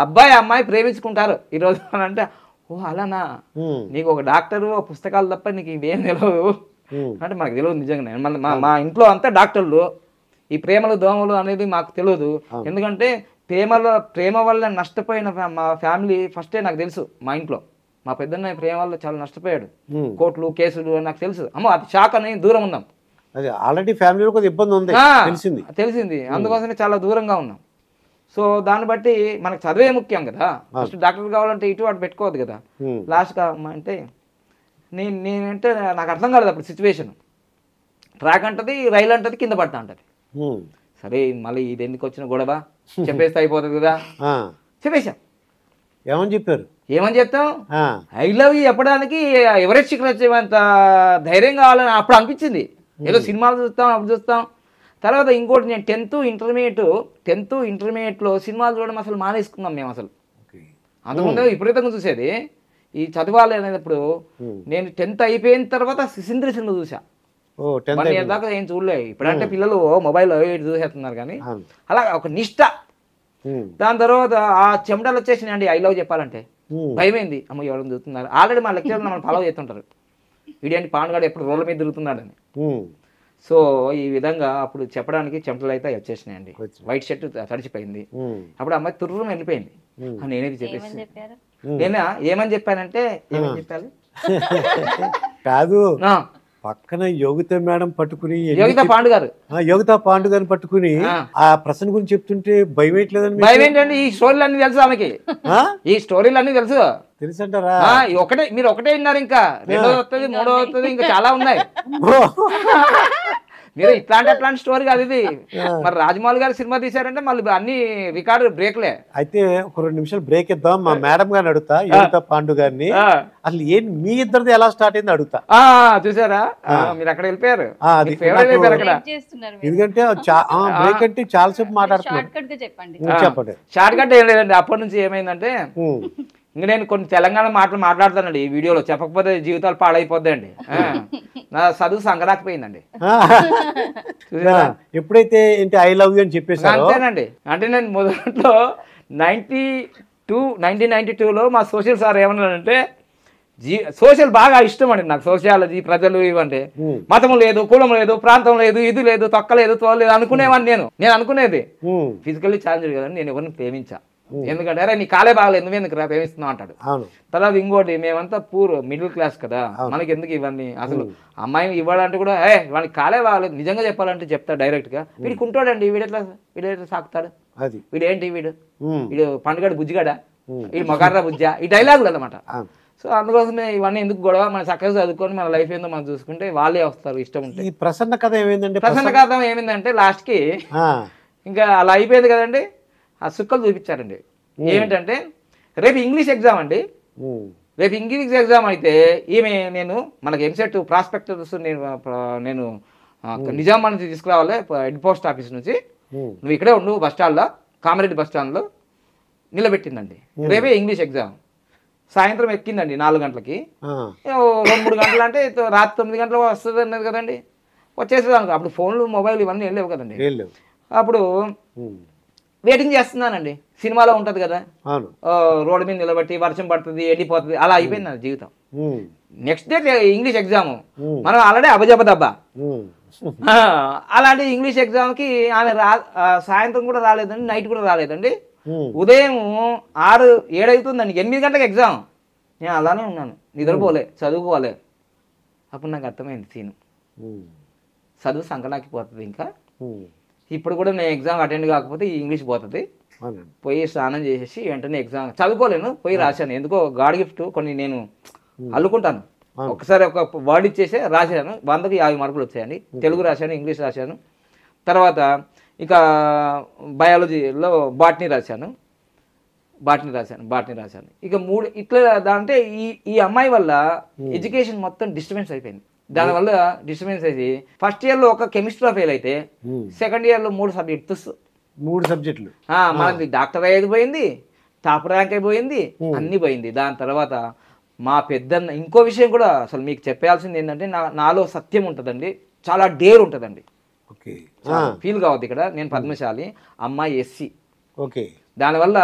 అబ్బాయి అమ్మాయి ప్రేమించుకుంటారు ఈరోజు అని అంటే, ఓ అలానా, నీకు ఒక డాక్టరు పుస్తకాలు తప్ప నీకు ఇవేం తెలియదు అంటే, మాకు తెలియదు నిజంగానే. మా ఇంట్లో అంతా డాక్టర్లు, ఈ ప్రేమలు దోమలు అనేది మాకు తెలియదు. ఎందుకంటే ప్రేమ వల్ల నష్టపోయిన మా ఫ్యామిలీ ఫస్టే నాకు తెలుసు. మా ఇంట్లో మా పెద్దన్నయ్య ప్రేమ వల్ల చాలా నష్టపోయాడు, కోర్టులు కేసులు నాకు తెలుసు. అమ్మో అది షాక్ అని దూరం ఉన్నాం, ఆల్రెడీ ఫ్యామిలీలో కొద్దిగా ఇబ్బంది ఉంది తెలిసింది, అందుకోసమే చాలా దూరంగా ఉన్నాం. సో దాన్ని బట్టి మనకు చదివే ముఖ్యం కదా, ఫస్ట్ డాక్టర్ కావాలంటే ఇటు అటు పెట్టుకోవద్దు కదా. లాస్ట్గా అంటే నేనంటే నాకు అర్థం కాలేదు అప్పుడు సిచ్యువేషన్. ట్రాక్ అంటది, రైలు అంటది, కింద పడతా అంటది. సరే మళ్ళీ ఇది ఎందుకు వచ్చిన గొడవ, చెప్పేస్తే అయిపోతుంది కదా, చెప్పేశాం. ఏమని చెప్తాం, ఐ లవ్ యూ చెప్పడానికి ఎవరెస్ట్ శిఖరం వచ్చేంత ధైర్యం కావాలని అప్పుడు అనిపించింది. ఏదో సినిమాలు చూస్తాం అప్పుడు చూస్తాం. తర్వాత ఇంకోటి, నేను 10th ఇంటర్మీడియట్లో సినిమాలు చూడడం అసలు మానేసుకున్నాం మేము. అసలు అంతకుముందు విపరీతంగా చూసేది, ఈ చదవాలి అనేటప్పుడు నేను 10th అయిపోయిన తర్వాత సింద్రి సినిమా చూసా. 1 year దాకా ఏం చూడలే. ఇప్పుడంటే పిల్లలు మొబైల్లో చూసేస్తున్నారు, కానీ అలా ఒక నిష్ట. దాని తర్వాత ఆ చెమటలు వచ్చేసినాయండి ఐ లవ్ చెప్పాలంటే. భయమైంది, అమ్మ ఎవరైనా చూస్తున్నారు. ఆల్రెడీ మా లెక్చర్లు మనం ఫాలో చేస్తుంటారు, వీడియంటి పాండుగాడు ఎప్పుడు రోడ్ల మీద తిరుగుతున్నాడని. సో ఈ విధంగా అప్పుడు చెప్పడానికి చెమటలు అయితే వచ్చేసినాయండి, వైట్ షర్ట్ తడిచిపోయింది. అప్పుడు అమ్మాయి తుర్రం వెళ్ళిపోయింది. నేనేది చెప్పేసి నేనా ఏమని చెప్పానంటే, ఏమని చెప్పాలి కాదు, పక్కన యోగిత మేడం పట్టుకుని, యోగిత పాండు గారిని పట్టుకుని ఆ ప్రశ్న గురించి చెప్తుంటే భయం వేయట్లేదని. భయం ఏంటండి, ఈ స్టోరీలు అన్ని తెలుసు ఆమెకి, ఈ స్టోరీలు అన్ని తెలుసంటారా? మీరు ఒకటే విన్నారు, ఇంకా రెండోది వస్తుంది, మూడోది వస్తుంది, ఇంకా చాలా ఉన్నాయి. మీరు అట్లాంటి స్టోరీ కాదు ఇది. మరి రాజమౌళి గారు సినిమా తీశారంటే మళ్ళీ అన్ని రికార్డు బ్రేక్లే. అయితే ఒక 2 నిమిషాలు బ్రేక్ ఇద్దాం. మా మేడం గారిని అడుగుతా, యోగితా పాండు గారిని, అసలు ఏం మీ ఇద్దరిది ఎలా స్టార్ట్ అయింది అడుగుతా. చూసారా మీరు అక్కడ వెళ్ళిపోయారు, అది అక్కడ. ఎందుకంటే బ్రేక్ అంటే చాలాసేపు మాట్లాడుతున్నారు. చెప్పండి. షార్ట్ కట్ ఏం లేదండి. అప్పటి నుంచి ఏమైందంటే ఇంక నేను కొన్ని తెలంగాణ మాటలు మాట్లాడతానండి ఈ వీడియోలో, చెప్పకపోతే జీవితాలు పాడైపోద్దండి. నా చదువు సంగరాకపోయిందండి. ఎప్పుడైతే ఏంటి ఐ లవ్ యూ అని చెప్పేసి అంతేనండి. అంటే నేను మొదట్లో 1992లో మా సోషల్ సార్ ఏమన్నాడంటే, సోషల్ బాగా ఇష్టం అండి నాకు, సోషియాలజీ, ప్రజలు ఇవంటే. మతం లేదు, కులం లేదు, ప్రాంతం లేదు, ఇది లేదు, తొక్క లేదు, తోలు లేదు అనుకునేవాడిని. నేను అనుకునేది ఫిజికల్లీ ఛాలెంజ్ కదండి, నేను ఎవరిని ప్రేమించా. ఎందుకంటే అరే నీ కాలే బాగలేదు, నువ్వెందుకు ప్రేమిస్తున్నావు అంటాడు. తర్వాత ఇంకోటి, మేమంతా పూర్ మిడిల్ క్లాస్ కదా, మనకి ఎందుకు ఇవన్నీ, అసలు అమ్మాయిని ఇవ్వాలంటే కూడా వాడికి కాలే బాగలేదు నిజంగా చెప్పాలంటే చెప్తా డైరెక్ట్ గా, వీడికి ఉంటాడండి, వీడెట్లా సాకుతాడు, వీడేంటి వీడు పండుగడు బుజ్జిగాడా, వీడు మొగాడ్రా బుజ్జా, ఈ డైలాగులు అన్నమాట. సో అందుకోసమే ఇవన్నీ ఎందుకు గొడవ, మన చక్కగా చదువుకొని మన లైఫ్ ఏందో మనం చూసుకుంటే వాళ్ళే వస్తారు ఇష్టం ఉంటే. ఈ ప్రసన్న కథ ఏమైందంటే, ప్రసన్న కథ ఏమైందంటే లాస్ట్ కి ఇంకా అలా అయిపోయింది కదండి. ఆ సుక్కలు చూపించారండి. ఏమిటంటే రేపు ఇంగ్లీష్ ఎగ్జామ్ అండి, రేపు ఇంగ్లీష్ ఎగ్జామ్ అయితే నేను మనకి ఎంసెట్ ప్రాస్పెక్టర్స్ నేను నిజామా నుంచి తీసుకురావాలి హెడ్ పోస్ట్ ఆఫీస్ నుంచి, నువ్వు ఇక్కడే ఉండు బస్ స్టాండ్లో, కామారెడ్డి బస్ స్టాండ్లో నిలబెట్టిందండి. రేపే ఇంగ్లీష్ ఎగ్జామ్. సాయంత్రం ఎక్కిందండి 4 గంటలకి, 2-3 గంటలు అంటే రాత్రి 9 గంటలకు వస్తుంది అన్నది కదండి, వచ్చేసేది అనుకో. అప్పుడు ఫోన్లు మొబైల్ ఇవన్నీ వెళ్ళలేవు కదండి. అప్పుడు వెయిటింగ్ చేస్తున్నానండి, సినిమాలో ఉంటుంది కదా, రోడ్డు మీద నిలబట్టి వర్షం పడుతుంది ఎండిపోతుంది, అలా అయిపోయింది నా జీవితం. నెక్స్ట్ డే ఇంగ్లీష్ ఎగ్జామ్, మనం ఆల్రెడీ అబజబదబ్బా. అలాంటి ఇంగ్లీష్ ఎగ్జామ్కి ఆమె సాయంత్రం కూడా రాలేదండి, నైట్ కూడా రాలేదండి. ఉదయం 6-7 అవుతుందండి, 8 గంటలకు ఎగ్జామ్. నేను అలానే ఉన్నాను, నిద్రపోలే, చదువుకోలే. అప్పుడు నాకు అర్థమైంది సీను, చదువు సంకనాకిపోతుంది. ఇంకా ఇప్పుడు కూడా నేను ఎగ్జామ్ అటెండ్ కాకపోతే ఈ ఇంగ్లీష్ పోతుంది. పోయి స్నానం చేసేసి వెంటనే ఎగ్జామ్ చదువుకోలేను, పోయి రాశాను. ఎందుకో గాడ్ గిఫ్ట్ కొన్ని నేను అల్లుకుంటాను. ఒకసారి ఒక వర్డ్ ఇచ్చేసి రాశాను, 100కి 50 మార్కులు వచ్చాయండి. తెలుగు రాశాను, ఇంగ్లీష్ రాశాను, తర్వాత ఇక బయాలజీలో బాటనీ రాశాను. ఇక 3 ఇట్లా అంటే ఈ అమ్మాయి వల్ల ఎడ్యుకేషన్ మొత్తం డిస్టర్బెన్స్ అయిపోయింది. దానివల్ల డిస్టర్బెన్స్ అయ్యి ఫస్ట్ ఇయర్లో ఒక కెమిస్ట్రీ ఫెయిల్ అయితే సెకండ్ ఇయర్లో 3 సబ్జెక్టులు మనకి డాక్టర్ అయ్యేది పోయింది, టాప్ ర్యాంక్ అయిపోయింది, అన్నీ పోయింది. దాని తర్వాత మా పెద్దన్న ఇంకో విషయం కూడా అసలు మీకు చెప్పాల్సింది ఏంటంటే, నాలో సత్యం ఉంటుందండి, చాలా డేర్ ఉంటుందండి, ఫీల్ కావద్దు. ఇక్కడ నేను పద్మశాలి, అమ్మాయి ఎస్సీ. దానివల్ల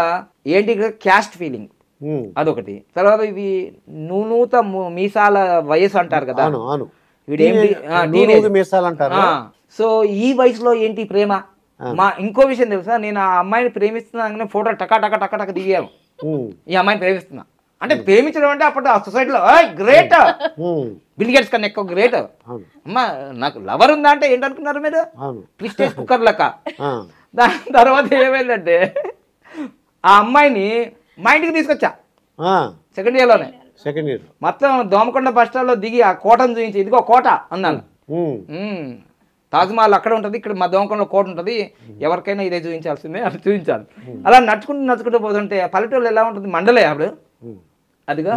ఏంటి ఇక్కడ క్యాస్ట్ ఫీలింగ్ అదొకటి. తర్వాత ఇవి నూనూత మీసాల వయసు అంటారు కదా, సో ఈ వయసులో ఏంటి ప్రేమ. ఇంకో విషయం తెలుసా, నేను ఆ అమ్మాయిని ప్రేమిస్తున్నా ఫోటో టకా దిగాము, ఈ అమ్మాయిని ప్రేమిస్తున్నా అంటే. ప్రేమించడం అంటే అప్పుడు ఆ సొసైటీలో గ్రేట్, బిల్ గేట్స్ కన్నా ఎక్కువ గ్రేట్. అమ్మా నాకు లవర్ ఉందా అంటే ఏంటనుకున్నారు మీరు, ప్రిస్టేజ్ కుక్కర్ లెక్క. దాని తర్వాత ఏమైందంటే ఆ అమ్మాయిని మా ఇంటికి తీసుకొచ్చా సెకండ్ ఇయర్లోనే. మొత్తం దోమకొండ బస్ స్టాండ్లో దిగి ఆ కోటను చూపించి, ఇదిగో కోట అన్నాను. తాజ్మహల్ అక్కడ ఉంటుంది, ఇక్కడ మా దోమకొండలో కోట ఉంటుంది, ఎవరికైనా ఇదే చూపించాల్సిందే, అది చూపించాలి. అలా నడుచుకుంటూ పోతుంటే పల్లెటూళ్ళు ఎలా ఉంటుంది, మండలే అప్పుడు. అదిగో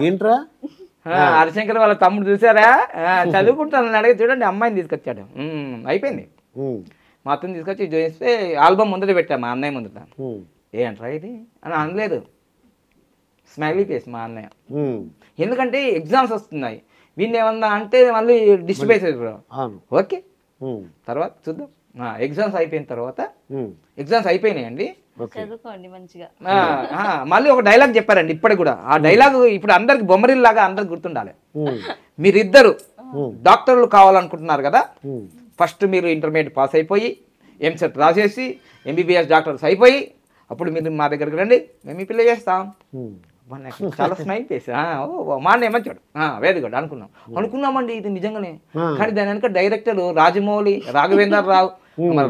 హరిశంకర్ వాళ్ళ తమ్ముడు చూసారా, చదువుకుంటానని అడిగి చూడండి, అమ్మాయిని తీసుకొచ్చాడు. అయిపోయింది. మా అత్తని తీసుకొచ్చి చూపిస్తే ఆల్బమ్ ముందర పెట్టా, మా అన్నయ్య ముందట. ఏంట్రా ఇది అని అనలేదు, స్మైలీ ఫేస్ మా అన్నయ్య. ఎందుకంటే ఎగ్జామ్స్ వస్తున్నాయి, వీళ్ళు ఏమన్నా అంటే మళ్ళీ డిస్టర్బ్ అవుతారు. ఓకే తర్వాత చూద్దాం. ఎగ్జామ్స్ అయిపోయిన తర్వాత, ఎగ్జామ్స్ అయిపోయినాయండి, మళ్ళీ ఒక డైలాగ్ చెప్పారండి ఇప్పటికి కూడా. ఆ డైలాగ్ ఇప్పుడు అందరికి బొమ్మరిల్లాగా అందరికి గుర్తుండాలి. మీరిద్దరు డాక్టర్లు కావాలనుకుంటున్నారు కదా, ఫస్ట్ మీరు ఇంటర్మీడియట్ పాస్ అయిపోయి ఎంసెట్ రాసేసి ఎంబీబీఎస్ డాక్టర్స్ అయిపోయి అప్పుడు మీరు మా దగ్గరికి రండి, మేము ఈ పిల్ల చేస్తాం. చాలా స్మైల్ చేసి మా అన్న ఏమంటాడు, వెరీ గుడ్ అనుకున్నామండి ఇది నిజంగానే. కానీ దాని వెనక డైరెక్టర్ రాజమౌళి, రాఘవేంద్ర రావు,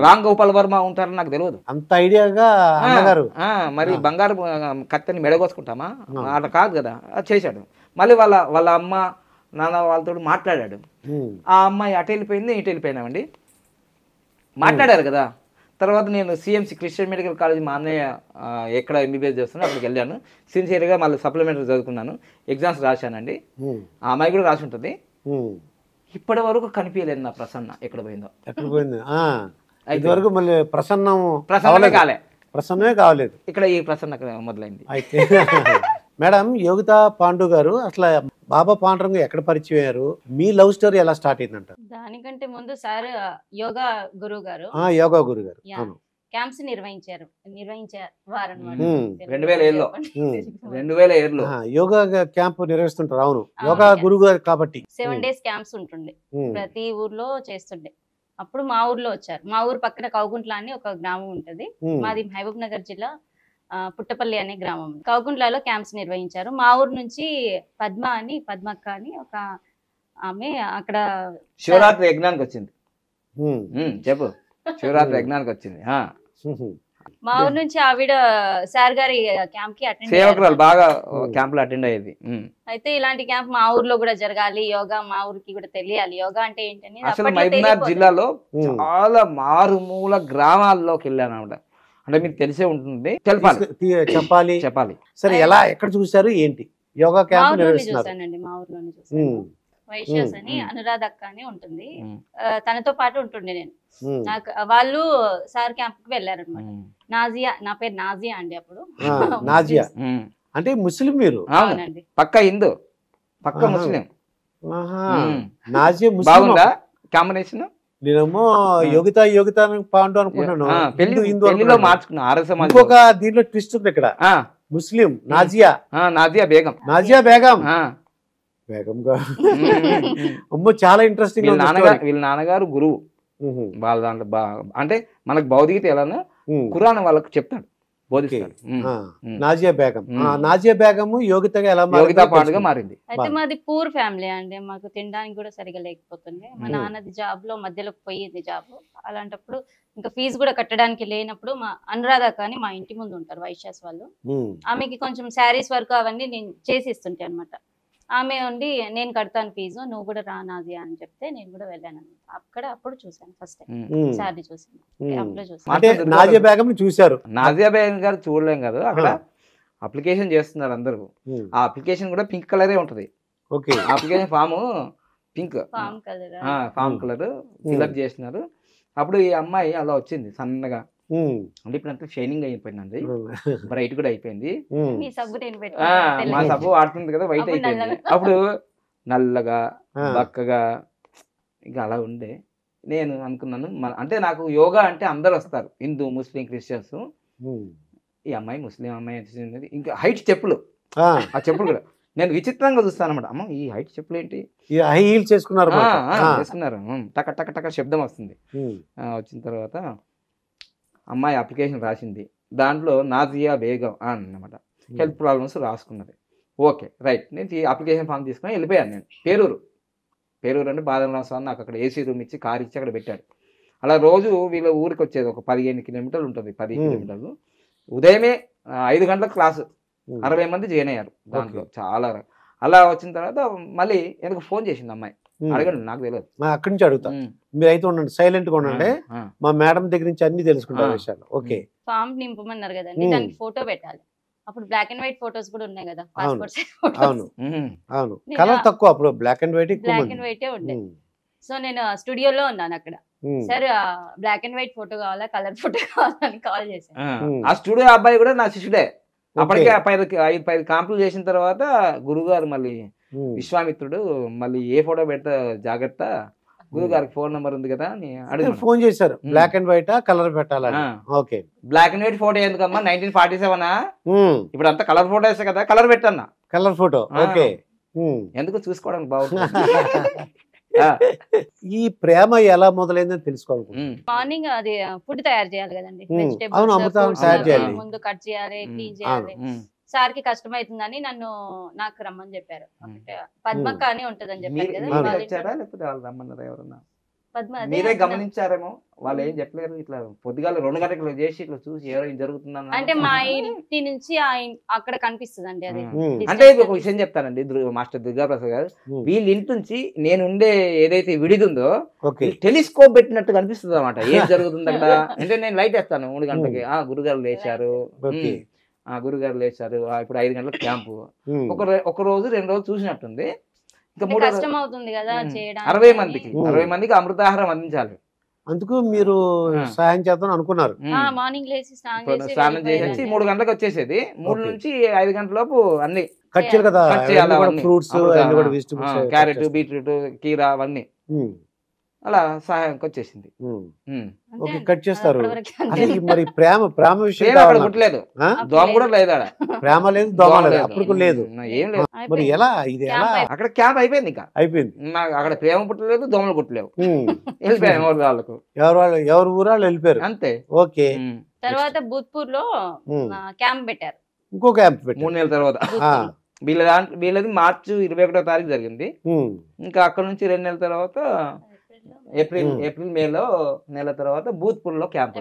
రామ్ గోపాల్ వర్మ ఉంటారని నాకు తెలియదు. అంత ఐడియాగా మరి బంగారు కత్తెని మెడగోసుకుంటామా, అలా కాదు కదా. అది చేశాడు. మళ్ళీ వాళ్ళ అమ్మ నాన్న వాళ్ళతో మాట్లాడాడు. ఆ అమ్మాయి అటు వెళ్ళిపోయింది, ఇటు వెళ్ళిపోయినామండి. మాట్లాడారు కదా. తర్వాత నేను సిఎంసి క్రిస్టియన్ మెడికల్ కాలేజ్ మా అన్నయ్య ఎక్కడ ఎంబీబీఎస్ చేస్తున్నా అక్కడికి వెళ్ళాను. సిన్సియర్గా మళ్ళీ సప్లిమెంటరీ చదువుకున్నాను, ఎగ్జామ్స్ రాశానండి. ఆ అమ్మాయి కూడా రాసి ఉంటుంది. ఇప్పటి వరకు కనిపించలేదు నా ప్రసన్న ఎక్కడ పోయిందో. ఎక్కడ పోయింది ఇదివరకు మళ్ళీ ప్రసన్నమే కాలే, ప్రసన్నమే కావలేదు. ఇక్కడ ఈ ప్రసన్న మొదలైంది. అయితే మేడం యోగితా పాండు గారు అసలు బాబా పాండురంగ ఎక్కడ పరిచయం అయ్యారు? మీ లవ్ స్టోరీ ఎలా స్టార్ట్ అయిందంట? దానికంటే ముందు సార్ యోగా గురువు గారు యోగా గురువు గారు క్యాంప్స్ నిర్వహించేవారు అనమాట. 2007లో యోగా క్యాంప్ నిర్వహిస్తుంటారు. అవును, యోగా గురువు గారు కాబట్టి 7 days క్యాంప్స్ ఉంటుండే, ప్రతి ఊర్లో చేస్తుండే. అప్పుడు మా ఊర్లో వచ్చారు. మా ఊరు పక్కన కౌగుంట్ల అని ఒక గ్రామం ఉంటది, మాది మహబూబ్ నగర్ జిల్లా పుట్టపల్లి అనే గ్రామం. కౌగుంట్లలో క్యాంప్స్ నిర్వహించారు. మా ఊరు నుంచి పద్మక్క అని ఒక ఆమె అక్కడ శివరాత్రి యజ్ఞానికి వచ్చింది. చెప్పు, శివరాత్రి యజ్ఞానికి వచ్చింది. మా ఊరు నుంచి ఆవిడ సార్ గారి క్యాంప్ కి అటెండ్ సేవకురాలు, బాగా క్యాంప్ లో అటెండ్ అయ్యేది. అయితే ఇలాంటి క్యాంప్ మా ఊర్లో కూడా జరగాలి, యోగా మా ఊరికి కూడా తెలియాలి, యోగా అంటే ఏంటని. అసలు మహబూబ్నగర్ జిల్లాలో చాలా మారుమూల గ్రామాల్లోకి వెళ్ళాను అనమాట. అంటే మీకు తెలిసే ఉంటుంది, చెప్పాలి. సరే, ఎలా ఎక్కడ చూసారు ఏంటి యోగా క్యాంప్ చూసానండి? మా ఊర్లోనే చూసాను. వైశ్యాస్ అని అనురాధ అక్క అని ఉంటుంది, తనతో పాటు ఉంటుండే నేను. నాకు వాళ్ళు సార్ క్యాంప్ కి వెళ్ళారనమాట. నాజియా, నా పేరు నాజియా అండి. అప్పుడు నాజియా అంటే ముస్లిం, మీరు అవునండి, పక్క హిందూ, పక్క ముస్లిం. నాజియా బాగుందా కాంబినేషన్? నేనేమో యోగితా పాండు అనుకుంటున్నాను, పెళ్లిలో మార్చుకున్నా. ఇంకొక దీంట్లో ట్విస్ట్ ఉంది ఇక్కడ, ముస్లిం నాజియా బేగం. అమ్మో, చాలా ఇంట్రెస్టింగ్. వీళ్ళ నాన్నగారు గురువు. వాళ్ళ దాంట్లో అంటే మనకు భౌతికత ఎలానో ఖురాన్ వాళ్ళకు చెప్తాడు, బోధిస్తాడు. నాజియా బేగం యోగితగా ఎలా యోగితా పాండుగా మారింది. అయితే మాది పూర్ ఫ్యామిలీ అండి, మాకు తినడానికి కూడా సరిగా లేకపోతుండే. మా నాన్నది జాబ్ లో మధ్యలో పోయింది జాబ్. అలాంటప్పుడు ఇంకా ఫీజు కూడా కట్టడానికి లేనప్పుడు మా అనురాధ కానీ మా ఇంటి ముందు ఉంటారు వైశ్యాస్ వాళ్ళు, ఆమెకి కొంచెం శారీస్ వర్క్ అవన్నీ నేను చేసి ఇస్తుంటే అనమాట. ఆమె ఉండి నేను కడతాను ఫీజు, నువ్వు కూడా రా నాజియా అని చెప్తే నేను కూడా వెళ్ళాను అక్కడ. అప్పుడు చూసాను ఫస్ట్ టైం సార్ని, చూసాను. నాజియా బేగం చూసారు? నాజియా బేగం గారు చూడలేం కదా, అక్కడ అప్లికేషన్ చేస్తున్నారు అందరూ. ఆ అప్లికేషన్ కూడా పింక్ కలరే ఉంటది. Application form pink, form colour fill up చేసినారు. అప్పుడు ఈ అమ్మాయి అలా వచ్చింది సన్నగా, అంటే ఇప్పుడు అంతా షైనింగ్ అయిపోయిందండి, బ్రైట్ కూడా అయిపోయింది. మా సబ్బు వాడుతుంది కదా, వైట్ అయిపోయింది. అప్పుడు నల్లగా బక్కగా ఇంకా అలా ఉండే. నేను అనుకున్నాను, అంటే నాకు యోగా అంటే అందరు వస్తారు, హిందూ ముస్లిం క్రిస్టియన్స్. ఈ అమ్మాయి ముస్లిం అమ్మాయి వచ్చింది, ఇంకా హైట్ చెప్పులు, ఆ చెప్పులు కూడా నేను విచిత్రంగా చూస్తాను అనమాట. అమ్మ, ఈ హైట్ చెప్పులు ఏంటి, హై హీల్స్ చేసుకున్నారు. టక టక టక శబ్దం వస్తుంది. వచ్చిన తర్వాత అమ్మాయి అప్లికేషన్ రాసింది, దాంట్లో నాజియా బేగం అన్నమాట, హెల్త్ ప్రాబ్లమ్స్ రాసుకున్నది. ఓకే రైట్, నేను అప్లికేషన్ ఫామ్ తీసుకుని వెళ్ళిపోయాను. నేను పేరూరు అంటే బాదం స్వామి నాకు అక్కడ ఏసీ రూమ్ ఇచ్చి కార్ ఇచ్చి అక్కడ పెట్టాడు. అలా రోజు వీళ్ళ ఊరికి వచ్చేది, ఒక 15 కిలోమీటర్లు ఉంటుంది, 10 కిలోమీటర్లు. ఉదయమే 5 గంటలకు క్లాసు, 60 మంది జాయిన్ అయ్యారు దాంట్లో. చాలా అలా వచ్చిన తర్వాత మళ్ళీ ఎందుకు ఫోన్ చేసింది అమ్మాయి, అడగండి నాకు తెలియదు, అక్కడి నుంచి అడుగుతా. మీరు అయితే ఉండండి, సైలెంట్ గా ఉండండి, మా మేడం దగ్గర నుంచి అన్ని తెలుసుకుంటారు విషయాలు. ఓకే, ఫామ్ నింపమన్నారు కదండి, దానికి ఫోటో పెట్టాలి. అప్పుడు బ్లాక్ అండ్ వైట్ ఫోటోస్ కూడా ఉన్నాయి కదా, పాస్పోర్ట్ సైజ్ ఫోటోస్. అవును, కలర్ తక్కువ అప్పుడు, బ్లాక్ అండ్ వైట్ ఉండే. సో నేను స్టూడియోలో ఉన్నాను అక్కడ. Sir black and white photo కావాలా, కలర్ ఫోటో కావాలని కాల్ చేశాను. ఆ స్టూడియో అబ్బాయి కూడా నా శిష్యుడే. అప్పటికే 5 కాంపులు చేసిన తర్వాత గురుగారు మళ్ళీ విశ్వామిత్రుడు మళ్ళీ ఏ ఫోటో పెడతా జాగ్రత్త, గురుగారికి ఫోన్ నెంబర్ ఉంది కదా అని అడిగి ఫోన్ చేశారు. బ్లాక్ అండ్ వైట్ కలర్ పెట్టాలని. Okay, black and white photo ఎందుకమ్మా, 1947 ఇప్పుడు అంతా కలర్ ఫోటో వేస్తా కదా, కలర్ పెట్టన్నా, కలర్ ఫోటో. ఓకే, ఎందుకు చూసుకోవడానికి బాగుంటుంది. ఈ ప్రేమ ఎలా మొదలైందని తెలుసుకోవాలి. మార్నింగ్ అది ఫుడ్ తయారు చేయాలి కదండి, ముందు కట్ చేయాలి, క్లీన్ చేయాలి. సార్ కి కష్టం అవుతుందని నాకు రమ్మని చెప్పారు. పద్మక్క అని ఉంటదని చెప్పారు కదా. మీరే గమనించారేమో, వాళ్ళు ఏం చెప్పలేరు, ఇట్లా పొద్దుగాల 2 గంటలకు చేసి ఇట్లా చూసి ఏదో జరుగుతుందన్న. అంటే మా ఇంటి నుంచి అక్కడ కనిపిస్తుంది అది. అంటే ఒక విషయం చెప్తానండి మాస్టర్ దుర్గాప్రసాద్ గారు, వీళ్ళ ఇంటి నుంచి నేను ఉండే ఏదైతే విడిది ఉందో టెలిస్కోప్ పెట్టినట్టు కనిపిస్తుంది అన్నమాట, ఏం జరుగుతుంది అక్కడ. అంటే నేను లైట్ వేస్తాను 3 గంటలకి, గురుగారు లేచారు, గురుగారు లేచారు, ఇప్పుడు 5 గంటలకు క్యాంపు. ఒక రోజు 2 రోజులు చూసినట్టుంది. ఇంకా 60 మందికి అమృతాహారం అందించాలి. అందుకు మీరు సాయం చేద్దాం అనుకున్నారు. మార్నింగ్ లేచి స్నానం చేసి 3 గంటలకు వచ్చేసేది. 3 నుంచి 5 గంటల లోపు అన్ని కట్ చేయాలి కదా, ఫ్రూట్స్, క్యారెట్, బీట్రూట్, కీరా అవన్నీ అలా సహాయంకి వచ్చేసింది. కట్ చేస్తారు. మరి ప్రేమ విషయం పుట్టలేదు, దోమ కూడా లేదు, ప్రేమ లేదు, దోమ లేదు, అప్పుడు లేదు, ఏం లేదు. మరి ఎలా ఇది ఎలా అక్కడ క్యాంప్ అయిపోయింది, ఇంకా అయిపోయింది. అక్కడ ప్రేమ పుట్టలేదు, దోమలు పుట్టలేవు, వెళ్ళిపోయారు వాళ్ళకు, ఎవరు ఊరాళ్ళు వెళ్ళిపోయారు అంతే. ఓకే. తర్వాత భూత్పూర్ లో క్యాంప్ పెట్టారు, ఇంకో క్యాంప్ పెట్టారు 3 నెలల తర్వాత. వీళ్ళది మార్చి 21వ తారీఖు జరిగింది. ఇంకా అక్కడ నుంచి 2 నెలల తర్వాత ఏప్రిల్ మేలో నెల తర్వాత భూత్పూర్ లో క్యాంప్,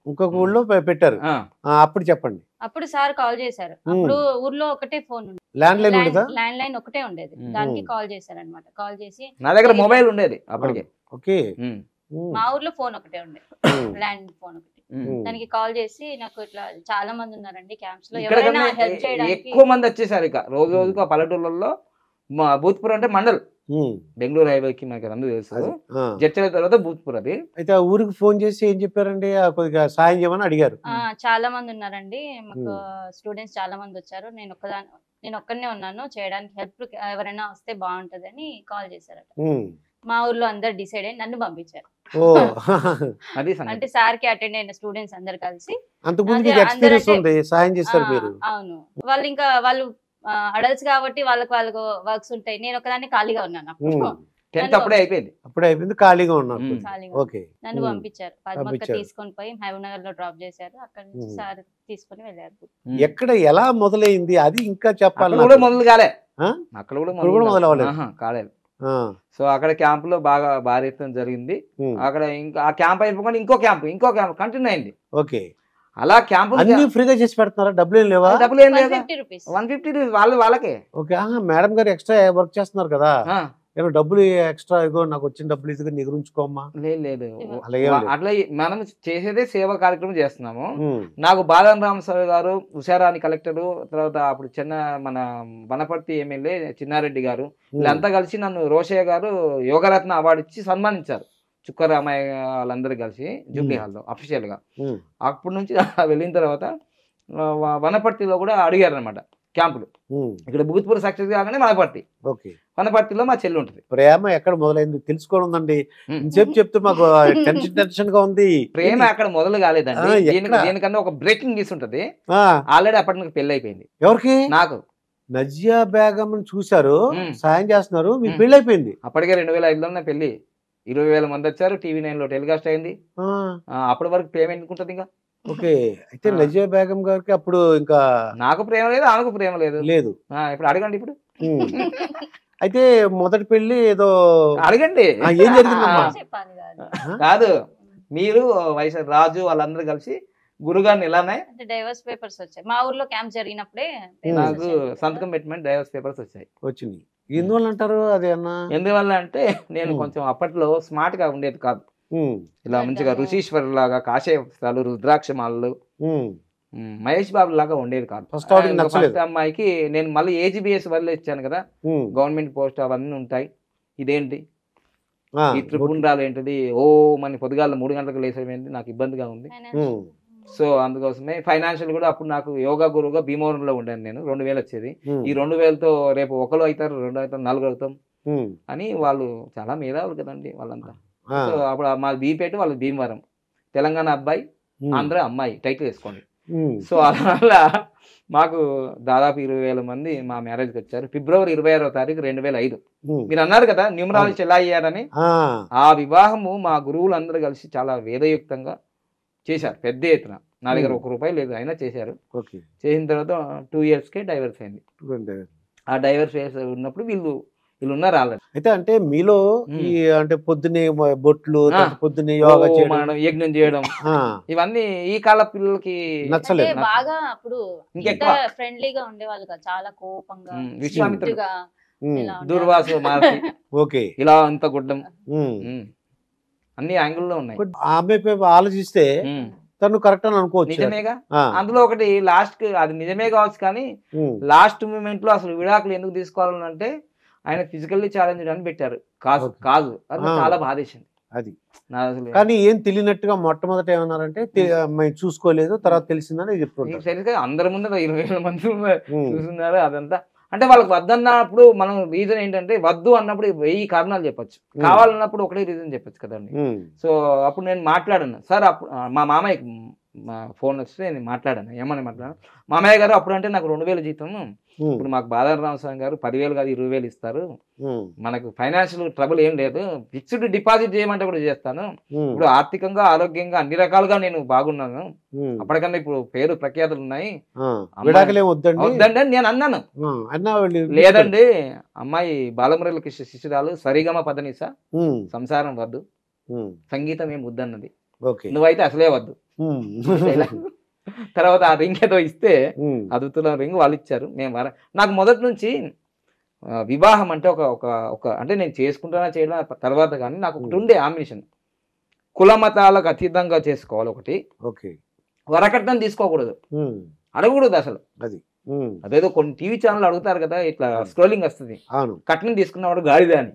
ఇంకొక ఊళ్ళో పెట్టారు. అప్పుడు చెప్పండి. అప్పుడు సార్ కాల్ చేశారు. అప్పుడు ఊర్లో ఒకటే ఫోన్ ఉంది, ల్యాండ్ లైన్ ఒకటే ఉండేది, దానికి కాల్ చేశారు అనమాట. కాల్ చేసి నా దగ్గర మొబైల్ ఉండేది అప్పటికే. ఓకే. మా ఊర్లో ఫోన్ ఒకటే ఉండేది, ల్యాండ్ ఫోన్ ఒకటి. దానికి కాల్ చేసి నాకు ఇట్లా చాలా మంది ఉన్నారండి క్యాంప్స్ లో, ఎవరైనా హెల్ప్ చేయడానికి. ఎక్కువ మంది వచ్చేసారు ఇక రోజు రోజుకు. ఆ పల్లెటూళ్ళలో భూత్పూర్ అంటే మండల్, బెంగళూరు హైవేకి మనకి అందరూ తెలుసు. జడ్చల తర్వాత భూత్పూర్ అది. అయితే ఆ ఊరికి ఫోన్ చేసి ఏం చెప్పారండి, కొద్దిగా సాయం చేయమని అడిగారు. చాలా మంది ఉన్నారండి మాకు, స్టూడెంట్స్ చాలా మంది వచ్చారు, నేను ఒక్కనే ఉన్నాను, చేయడానికి హెల్ప్ ఎవరైనా వస్తే బాగుంటది అని కాల్ చేశారట. మా ఊర్లో అందరు డిసైడ్ అయ్యి నన్ను పంపించారు. అంటే సార్ కి అటెండ్ అయిన స్టూడెంట్స్ అందరు కలిసి, అవును, వాళ్ళు అడల్ట్స్ కాబట్టి వాళ్ళకి వర్క్స్ ఉంటాయి, నేను ఒకదాన్ని ఖాళీగా ఉన్నాను. 10th అప్పుడే అయిపోయింది, ఖాళీగా ఉన్నాను. నన్ను పంపించారు, పద్మక్క తీసుకొని పోయి మహబూబ్నగర్ లో డ్రాప్ చేశారు. అక్కడ నుంచి సార్ తీసుకొని వెళ్ళారు. ఎక్కడ ఎలా మొదలైంది అది ఇంకా చెప్పాలి. మొదలు కాలే, అక్కడ కూడా కాలేదు. సో అక్కడ క్యాంప్ లో బాగా భారీ ఎత్తున జరిగింది. అక్కడ ఇంకా ఆ క్యాంప్ అయిపోకుండా ఇంకో క్యాంప్ కంటిన్యూ అయింది. ఓకే. అలా క్యాంప్ ఫ్రీగా చేసి పెడుతున్నారా? డబ్బులు ఏం లేవా? డబ్బులు ఏం లేదా, 150 రూపీస్ వాళ్ళకే. ఓకే. మేడం గారు ఎక్స్ట్రా వర్క్ చేస్తున్నారు కదా, డబ్బులు ఎక్స్ట్రా ఇగో నాకు వచ్చిన డబ్బులు ఇది నీ ఉంచుకోమ్మా? లేదు, అట్లా మనం చేసేదే సేవా కార్యక్రమం చేస్తున్నాము. నాకు బాదం రామస్వామి గారు, ఉషారాణి కలెక్టర్, తర్వాత అప్పుడు మన వనపర్తి ఎమ్మెల్యే చిన్నారెడ్డి గారు, వీళ్ళంతా కలిసి నన్ను రోషయ్య గారు యోగరత్న అవార్డు ఇచ్చి సన్మానించారు. చుక్కరామయ్య వాళ్ళందరూ కలిసి జూబ్లీ హాల్లో అఫీషియల్ గా. అప్పటి నుంచి వెళ్ళిన తర్వాత వనపర్తిలో కూడా అడిగారు అనమాట క్యాంపులు. ఇక్కడ భూత్పూర్ సక్సెస్ కాగానే వనపర్తిలో మా చెల్లి ఉంటుంది. ప్రేమ ఎక్కడ మొదలైంది తెలుసుకోవాలండి. చెప్తే మాకు టెన్షన్ గా ఉంది. ప్రేమ అక్కడ మొదలు కాలేదండి, దీనికన్నా ఒక బ్రేకింగ్ న్యూస్ ఉంటది. ఆల్రెడీ అప్పటి నాకు పెళ్లి అయిపోయింది. ఎవరికి? నాకు. నజియా బేగం చూసారు, సాయం చేస్తున్నారు, మీకు పెళ్లి అయిపోయింది. అప్పటికే 2005లో నా పెళ్లి. 20,000 మంది వచ్చారు, TV9 లో టెలికాస్ట్ అయింది. అప్పటి వరకు పేమెంట్ ఉంటుంది ఇంకా. ఓకే. అయితే నజియా బేగం గారికి అప్పుడు ఇంకా నాకు ప్రేమ లేదు, ఆమెకు ప్రేమ లేదు. ఇప్పుడు అడగండి. ఇప్పుడు అయితే మొదటి పెళ్లి ఏదో అడగండి, ఏం జరిగిందమ్మా? కాదు, మీరు వైఎస్ఆర్ రాజు వాళ్ళందరూ కలిసి గురుగారిని ఇలానే డైవర్స్ పేపర్స్ వచ్చాయి. మా ఊర్లో క్యాంప్ జరిగినప్పుడే నాకు సంతకం పెట్టమని డైవర్స్ పేపర్స్ వచ్చినాయి. ఎందువల్ల అంటారు? ఎందువల్ల అంటే నేను కొంచెం అప్పట్లో స్మార్ట్ గా ఉండేది కాదు. ఇలా మంచిగా ఋషీశ్వర్ లాగా కాషాయ వస్త్రాలు, రుద్రాక్షమాలు, మహేష్ బాబు లాగా ఉండేది కాదు. ఫస్ట్ అమ్మాయికి నేను మళ్ళీ AGBS వల్ల ఇచ్చాను కదా, గవర్నమెంట్ పోస్ట్ అవన్నీ ఉంటాయి. ఇదేంటి ఈ త్రిపుండ్రాలు ఏంటిది, మన పొద్దుగాల 3 గంటలకు లేసేది, నాకు ఇబ్బందిగా ఉంది. సో అందుకోసమే ఫైనాన్షియల్ కూడా అప్పుడు నాకు యోగా గురువుగా భీమవరంలో ఉండాను నేను. 2000 వచ్చేది. ఈ 2000తో రేపు 1 అవుతారు, 2 అవుతారు, 4 అవుతాం అని వాళ్ళు చాలా మేధావులు కదండి వాళ్ళంతా. సో అప్పుడు మా బీపేట, వాళ్ళు భీమవరం, తెలంగాణ అబ్బాయి, ఆంధ్ర అమ్మాయి టైటిల్ వేసుకోండి. సో అలా మాకు దాదాపు 20,000 మంది మా మ్యారేజ్కి వచ్చారు. ఫిబ్రవరి 26వ తారీఖు 2005. మీరు అన్నారు కదా న్యూమరాలజీ ఎలా అయ్యారని. ఆ వివాహము మా గురువులు అందరూ కలిసి చాలా వేదయుక్తంగా చేశారు, పెద్ద ఎత్తున. నా దగ్గర ₹1 లేదు, అయినా చేశారు. చేసిన తర్వాత 2 yearsకే డైవర్స్ అయింది. ఆ డైవర్స్ ఉన్నప్పుడు వీళ్ళు వీళ్ళు ఉన్నారు ఆల్రెడీ. అయితే అంటే మీలో ఈ అంటే పొద్దున్నే బొట్లు, పొద్దున్నే యోగా చేయడం, యజ్ఞం చేయడం, ఇవన్నీ ఈ కాల పిల్లలకి నచ్చలేదు. బాగా అప్పుడు ఇంకెక్కువ ఫ్రెండ్లీగా ఉండేవాళ్ళు కదా, చాలా కోపంగా, విశ్వామిత్రుడు, ఇలా దుర్వాసు మహర్షి, ఓకే, ఇలా అంత గుడ్డం, అన్ని యాంగిల్లో ఉన్నాయి. ఆమె ఆలోచిస్తే తను కరెక్ట్ అని అనుకోవచ్చు. నిజమేగా. అందులో ఒకటి లాస్ట్ కి అది నిజమే కావచ్చు, కానీ లాస్ట్ మూమెంట్ లో అసలు విడాకులు ఎందుకు తీసుకోవాలని అంటే ఆయన ఫిజికల్లీ ఛాలెంజ్ అని పెట్టారు. కాదు కాదు, అది చాలా బాధేసింది. అది కానీ ఏం తెలియనట్టుగా మొట్టమొదట ఏమన్నారంటే మేము చూసుకోలేదు, తర్వాత తెలిసిందని చెప్తుంటారు. తెలుసు, అందరి ముందు 20,000 మంది చూస్తున్నారు అదంతా. అంటే వాళ్ళకి వద్దన్నప్పుడు మనం రీజన్ ఏంటంటే, వద్దు అన్నప్పుడు 1000 కారణాలు చెప్పొచ్చు, కావాలన్నప్పుడు ఒకటే రీజన్ చెప్పొచ్చు కదండి. సో అప్పుడు నేను మాట్లాడాను సార్, అప్పుడు మా మామయ్యకి ఫోన్ వస్తే నేను మాట్లాడాను. ఏమని మాట్లాడాను, మామయ్య గారు అప్పుడు అంటే నాకు 2,000 జీతం, ఇప్పుడు మాకు బాలరామస్వామి గారు 10,000 కాదు 20,000 ఇస్తారు, మనకు ఫైనాన్షియల్ ట్రబుల్ ఏం లేదు, ఫిక్స్డ్ డిపాజిట్ చేయమంటే కూడా చేస్తాను, ఇప్పుడు ఆర్థికంగా ఆరోగ్యంగా అన్ని రకాలుగా నేను బాగున్నాను, అప్పటికన్నా ఇప్పుడు పేరు ప్రఖ్యాతులు ఉన్నాయి, వద్దండి అని నేను అన్నాను. లేదండి అమ్మాయి బాలమురళి కృష్ణ శిష్యురాలు, సరిగమ పదనిసా, సంసారం వద్దు, సంగీతం ఏం వద్దన్నది, నువ్వైతే అసలే వద్దు. తర్వాత ఆ రింగ్ ఏదో ఇస్తే, అద్భుతమైన రింగ్ వాళ్ళు ఇచ్చారు. నాకు మొదటి నుంచి వివాహం అంటే ఒక అంటే నేను చేసుకుంటానా చేయడం తర్వాత, కానీ నాకు ఒకటి ఉండే ఆంబిషన్, కుల మతాలకు అతీతంగా చేసుకోవాలి ఒకటి, వరకట్నం తీసుకోకూడదు, అడగకూడదు అసలు. అదేదో కొన్ని టీవీ ఛానల్ అడుగుతారు కదా, ఇట్లా స్క్రోలింగ్ వస్తుంది, కట్నం తీసుకున్నవాడు గాడిద అని.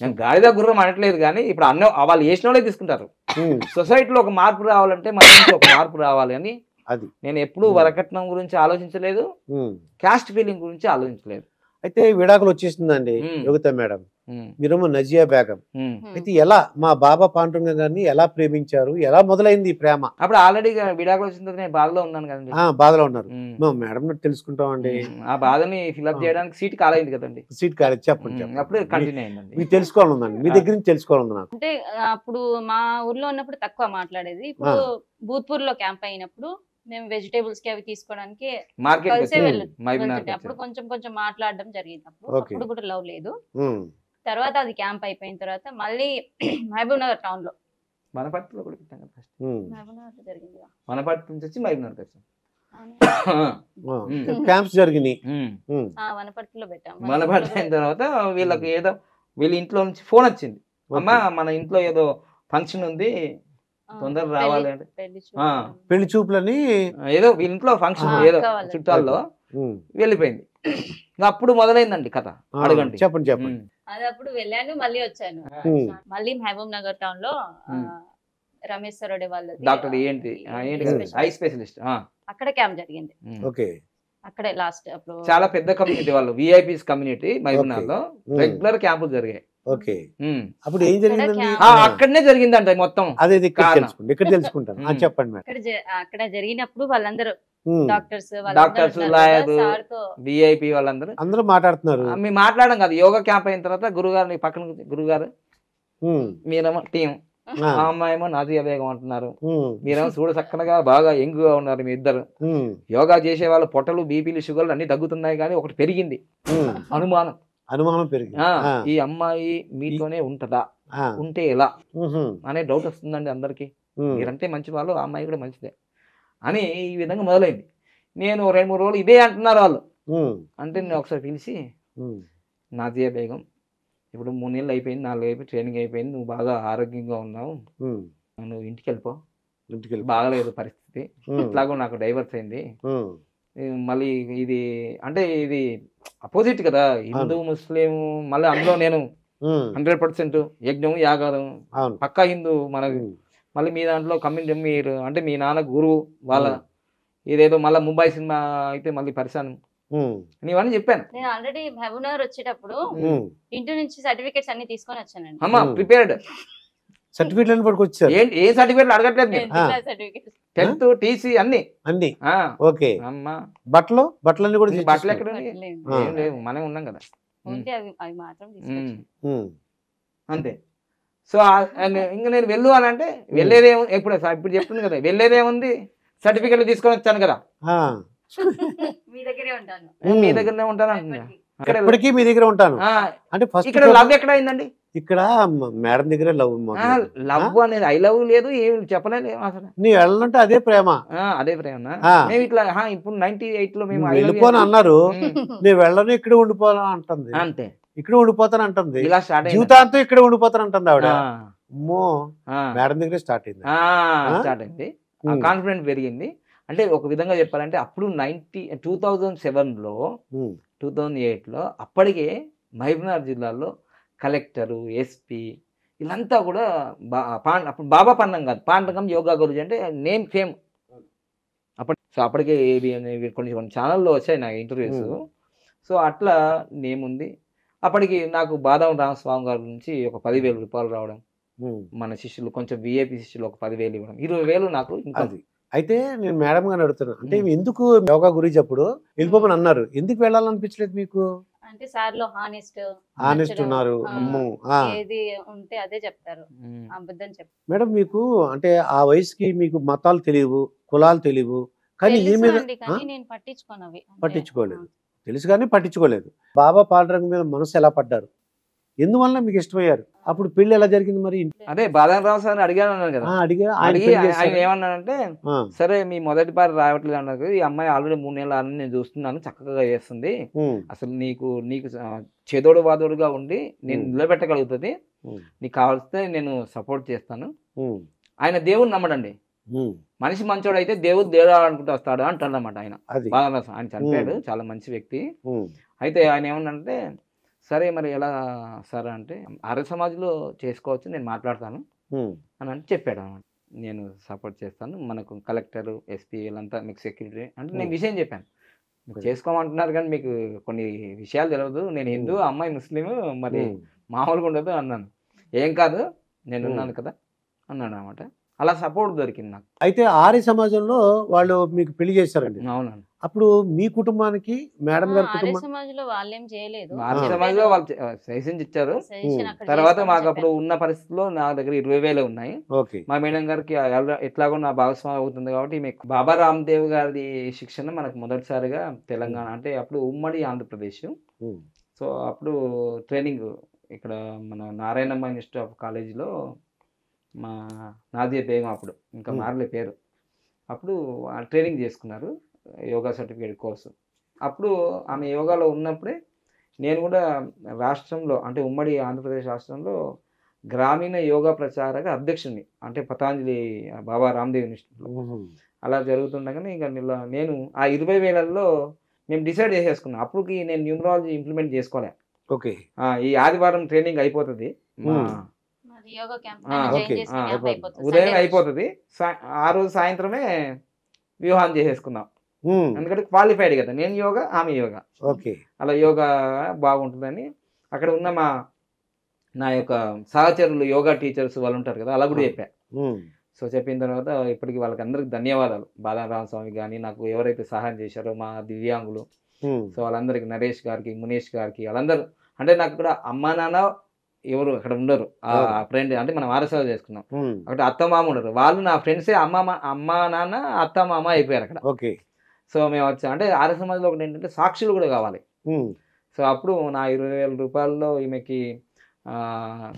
నేను గాడిద గుర్రం అనట్లేదు, కానీ ఇప్పుడు అన్న వాళ్ళు వేసిన వాళ్ళే తీసుకుంటారు. సొసైటీలో ఒక మార్పు రావాలంటే మన నుంచి ఒక మార్పు రావాలి అని నేను ఎప్పుడు వరకట్నం గురించి ఆలోచించలేదు, క్యాస్ట్ ఫీలింగ్ గురించి ఆలోచించలేదు. అయితే విడాకులు వచ్చేసిందండి యోగిత మేడం, మీరేమో నజియా బేగం, అయితే ఎలా మా బాబా పాండురంగ గారిని ఎలా ప్రేమించారు, ఎలా మొదలైంది ఈ ప్రేమ? అప్పుడు ఆల్రెడీ విడాకులు వచ్చిన తర్వాత నేను బాధలో ఉన్నాను కదండి. బాధలో ఉన్నారు, మేడం తెలుసుకుంటామండి. ఆ బాధని ఫిల్అప్ చేయడానికి సీట్ కాలేదు కదండి. సీట్ కాలేదు, చెప్పండి. అప్పుడు కంటిన్యూ అయిందండి. మీకు తెలుసుకోవాలి ఉందండి, మీ దగ్గర నుంచి తెలుసుకోవాలి నాకు. అంటే అప్పుడు మా ఊర్లో ఉన్నప్పుడు తక్కువ మాట్లాడేది, ఇప్పుడు భూత్పూర్ లో క్యాంప్ అయినప్పుడు మేము వెజిటేబుల్స్ కి అవి తీసుకోవడానికి కలిసే వెళ్తుంటే అప్పుడు కొంచెం కొంచెం మాట్లాడడం జరిగింది. అప్పుడు కూడా లవ్ లేదు. తర్వాత అది క్యాంప్ అయిపోయిన తర్వాత మళ్ళీ మహబూబ్ నగర్ టౌన్ లో వనపర్తిలో కూడా మహబూబ్ నగర్ జరిగింది, వనపర్తి నుంచి వచ్చి మహబూబ్ నగర్ క్యాంప్స్ జరిగినాయి. వనపర్తిలో పెట్టాం. వనపర్తి అయిన తర్వాత వీళ్ళకి ఏదో వీళ్ళ ఇంట్లో నుంచి ఫోన్ వచ్చింది, అమ్మ మన ఇంట్లో ఏదో ఫంక్షన్ ఉంది, తొందర రావాలి అంటే పెళ్లి చూపులని ఏదో ఇంట్లో ఫంక్షన్ ఏదో చుట్టాల్లో వెళ్ళిపోయింది. అప్పుడు మొదలైందండి కథ. అడగండి, చెప్పండి చెప్పండి. అది అప్పుడు వెళ్ళాను, మళ్ళీ వచ్చాను. మళ్ళీ మహబూబ్ నగర్ టౌన్ లో రమేష్ సరోడే వాళ్ళది డాక్టర్ ఏంటి ఐ స్పెషలిస్ట్, అక్కడ క్యాంప్ జరిగింది. అక్కడే లాస్ట్ అప్పుడు చాలా పెద్ద కమ్యూనిటీ వాళ్ళు, విఐపీస్ కమ్యూనిటీ మహబూబ్ నగర్ లో రెగ్యులర్ క్యాంపులు జరిగాయి. అప్పుడు ఏం జరిగింది? అక్కడనే జరిగిందంట మొత్తం. అదే ఇక్కడ తెలుసుకుంటాను, చెప్పండి. అక్కడ జరిగినప్పుడు వాళ్ళందరూ డాక్టర్స్, లాయర్, విఐపీ వాళ్ళందరూ అందరూ మాట్లాడుతున్నారు. మేము మాట్లాడడం కాదు, యోగా క్యాంప్ అయిన తర్వాత గురుగారు పక్కన, గురుగారు మీరేమో టీం, ఆ అమ్మాయేమో నాజియా బేగం అంటున్నారు, మీరేమో చూడ చక్కనగా బాగా యంగ్ గా ఉన్నారు మీ ఇద్దరు, యోగా చేసే వాళ్ళు పొట్టలు బీపీలు షుగర్లు అన్ని తగ్గుతున్నాయి, కానీ ఒకటి పెరిగింది అనుమానం పెరిగింది, ఈ అమ్మాయి మీతోనే ఉంటదా, ఉంటే ఎలా అనే డౌట్ వస్తుందండి అందరికి. మీరంటే మంచి వాళ్ళు, ఆ అమ్మాయి కూడా మంచిదే అని ఈ విధంగా మొదలైంది. నేను 2-3 రోజులు ఇదే అంటున్నారు వాళ్ళు. అంటే నేను ఒకసారి పిలిచి, నాజియా బేగం ఇప్పుడు 3 నెలలు అయిపోయింది, 4 అయిపోయి ట్రైనింగ్ అయిపోయింది, నువ్వు బాగా ఆరోగ్యంగా ఉన్నావు, నువ్వు ఇంటికి వెళ్ళిపో, బాగలేదు పరిస్థితి, ఇట్లాగో నాకు డైవర్స్ అయింది, మళ్ళీ ఇది అంటే ఇది అపోజిట్ కదా, హిందూ ముస్లిం, మళ్ళీ అందులో నేను 100% యజ్ఞం యాగాదం పక్కా హిందూ మనకు, మళ్ళీ మీ దాంట్లో కమ్యూనిటీ మీరు అంటే మీ నాన్న గురువు వాళ్ళ, ఇదేదో మళ్ళీ ముంబై సినిమా అయితే మళ్ళీ పరిశానం నీవని చెప్పాను. నేను ఆల్రెడీ మహబూబ్ నగర్ వచ్చేటప్పుడు ఇంటి నుంచి సర్టిఫికేట్స్ అన్ని తీసుకొని వచ్చానండి. అమ్మా ప్రిపేర్డ్ సర్టిఫికేట్ పట్టుకొచ్చారు. ఏ సర్టిఫికేట్లు అడగట్లేదు మీరు, 10th టీసీ అన్ని అన్ని ఓకే. అమ్మా బట్టలన్నీ కూడా, బట్టలు ఎక్కడ మనం ఉన్నాం కదా అంతే. సో ఇంకా నేను వెళ్ళు అని అంటే వెళ్ళేదేమో, ఇప్పుడు చెప్తుంది కదా వెళ్ళేదేముంది, సర్టిఫికేట్లు తీసుకొని వచ్చాను కదా, మీ దగ్గరే ఉంటాను మీ దగ్గరనే ఉంటాను అంటున్నా. ఎప్పటికీ మీ దగ్గర ఉంటాను అంటే ఫస్ట్ ఇక్కడ లవ్ ఎక్కడ అయిందండి? ఇక్కడ మేడం దగ్గర లవ్ లవ్ అనేది ఐ లవ్ లేదు, ఏమి చెప్పలేదు అసలు. నీ వెళ్ళాలంటే అదే ప్రేమ. అదే ప్రేమ. మేము ఇట్లా ఇప్పుడు 98 లో మేము వెళ్ళిపోను అన్నారు, నేను వెళ్ళను ఇక్కడ ఉండిపోను అంటుంది, అంతే ఇక్కడ ఉండిపోతాను అంటుంది, ఇలా స్టార్ట్ జీవితాంతం ఇక్కడ ఉండిపోతాను అంటుంది ఆవిడ. అమ్మో, మేడం దగ్గర స్టార్ట్ అయింది. స్టార్ట్ అయింది, కాన్ఫిడెంట్ పెరిగింది. అంటే ఒక విధంగా చెప్పాలంటే అప్పుడు 2007లో 2008లో అప్పటికే మహబూబ్నగర్ జిల్లాలో కలెక్టరు, ఎస్పీ వీళ్ళంతా కూడా అప్పుడు బాబా పన్నం కాదు, పాండగం యోగా గురుజీ అంటే నేమ్ ఫేమ్ అప్పటికే ఏబి అనేవి కొన్ని ఛానల్లో వచ్చాయి నాకు ఇంటర్వ్యూస్. సో అట్లా నేమ్ ఉంది. అప్పటికి నాకు బాదాం రామస్వామి గారి నుంచి ఒక 10,000 రూపాయలు రావడం, మన శిష్యులు కొంచెం విఐపి శిష్యులు ఒక 10,000 ఇవ్వడం, 20,000 నాకు ఇంకా. అయితే నేను మేడం గారిని అడుగుతున్నాను, అంటే ఎందుకు యోగా గురించి అప్పుడు వెళ్ళిపోమని అన్నారు, ఎందుకు వెళ్ళాలనిపించలేదు మీకు? అంటే సార్ లో హానెస్ట్ ఉన్నారు. ఏది ఉంటే అదే చెప్తారు, అబద్ధం చెప్తారు. మేడం మీకు అంటే ఆ వయసుకి మీకు మతాలు తెలియవు, కులాలు తెలియవు, కానీ ఈ మీద నేను పట్టించుకోలేదు, తెలుసు కానీ పట్టించుకోలేదు. బాబా పాండురంగ మీద మనసు ఎలా పడ్డారు, ఎందువల్ల మీకు ఇష్టమయ్యారు? అప్పుడు పెళ్లి ఎలా జరిగింది మరి? అదే బాదాం రావు సార్ అడిగాను కదా, ఆయన ఏమన్నానంటే సరే మీ మొదటి పారి రావట్లేదు అన్నారు, ఈ అమ్మాయి ఆల్రెడీ 3 నెలలు ఆల్రెడీ నేను చూస్తున్నాను, చక్కగా చేస్తుంది, అసలు నీకు చేదోడు వాదోడుగా ఉండి నేను నిలబెట్టగలుగుతుంది, నీకు కావాల్స్తే నేను సపోర్ట్ చేస్తాను. ఆయన దేవుని నమ్మడండి, మనిషి మంచోడు అయితే దేవుడు అనుకుంటూ వస్తాడు అంటాడు అన్నమాట. ఆయన బాగా ఆయన చనిపోయాడు, చాలా మంచి వ్యక్తి. అయితే ఆయన ఏమన్నంటే సరే మరి ఎలా సార్ అంటే ఆర్య సమాజ్లో చేసుకోవచ్చు, నేను మాట్లాడతాను అని అంటే చెప్పాడు అన్నమాట. నేను సపోర్ట్ చేస్తాను, మనకు కలెక్టర్, ఎస్పీ వీళ్ళంతా మీకు సెక్యూరిటీ అంటే నేను విషయం చెప్పాను, చేసుకోమంటున్నారు కానీ మీకు కొన్ని విషయాలు తెలియదు, నేను హిందూ, అమ్మాయి ముస్లిం, మరి మామూలుగా ఉండదు అన్నాను. ఏం కాదు నేను ఉన్నాను కదా అన్నాడు అన్నమాట. అలా సపోర్ట్ దొరికింది నాకు. అయితే ఆర్య సమాజంలో వాళ్ళు మీకు పెళ్లి చేశారండి? అవునండి. అప్పుడు మీ కుటుంబానికి మేడం గారి ఆర్య సమాజ్లో వాళ్ళేం చేయలేదు, ఆర్య సమాజ్లో వాళ్ళు సజెషన్ ఇచ్చారు. తర్వాత మాకు అప్పుడు ఉన్న పరిస్థితుల్లో నా దగ్గర 20,000 ఉన్నాయి. మా మేడం గారికి ఎట్లాగో నా భాగస్వామి అవుతుంది కాబట్టి మీకు బాబా రామ్దేవ్ గారి శిక్షణ మనకు మొదటిసారిగా తెలంగాణ అంటే అప్పుడు ఉమ్మడి ఆంధ్రప్రదేశ్. సో అప్పుడు ట్రైనింగ్ ఇక్కడ మన నారాయణమ్మ ఇన్స్టిట్యూట్ ఆఫ్ కాలేజీలో మా నాదియా బేగం, అప్పుడు ఇంకా మారలే పేరు, అప్పుడు ట్రైనింగ్ చేసుకున్నారు యోగా సర్టిఫికేట్ కోర్సు. అప్పుడు ఆమె యోగాలో ఉన్నప్పుడే నేను కూడా రాష్ట్రంలో అంటే ఉమ్మడి ఆంధ్రప్రదేశ్ రాష్ట్రంలో గ్రామీణ యోగా ప్రచారక అధ్యక్షుడిని, అంటే పతాంజలి బాబా రామ్దేవ్ ఇన్స్టిట్యూట్లో. అలా జరుగుతుండగానే ఇంకా నేను ఆ 20,000లో మేము డిసైడ్ చేసేసుకున్నాం. అప్పటికి నేను న్యూమరాలజీ ఇంప్లిమెంట్ చేసుకోలే. ఈ ఆదివారం ట్రైనింగ్ అయిపోతుంది, ఉదయం అయిపోతుంది, ఆ రోజు సాయంత్రమే వివాహం చేసేసుకుందాం, ఎందుకంటే క్వాలిఫైడ్ కదా, నేను యోగా ఆమె యోగా, అలా యోగా బాగుంటుందని అక్కడ ఉన్న నా యొక్క సహచరులు యోగా టీచర్స్ వాళ్ళు ఉంటారు కదా, అలా కూడా చెప్పా. సో చెప్పిన తర్వాత ఇప్పటికి వాళ్ళకి అందరికి ధన్యవాదాలు, బాదాం రామస్వామి కానీ నాకు ఎవరైతే సహాయం చేశారో మా దివ్యాంగులు, సో వాళ్ళందరికి, నరేష్ గారికి, మునీష్ గారికి, వాళ్ళందరూ అంటే నాకు కూడా అమ్మా నాన్న ఎవరు అక్కడ ఉండరు, ఆ ఫ్రెండ్ అంటే మనం ఆరసేవ చేసుకున్నాం అక్కడ అత్త మామ ఉండరు, వాళ్ళు నా ఫ్రెండ్సే అమ్మా నాన్న అత్త మామ అయిపోయారు అక్కడ. సో మేము వచ్చాం అంటే ఆర్య సమాజ్లో ఒకటి ఏంటంటే సాక్షులు కూడా కావాలి. సో అప్పుడు నా 20,000 రూపాయల్లో ఈమెకి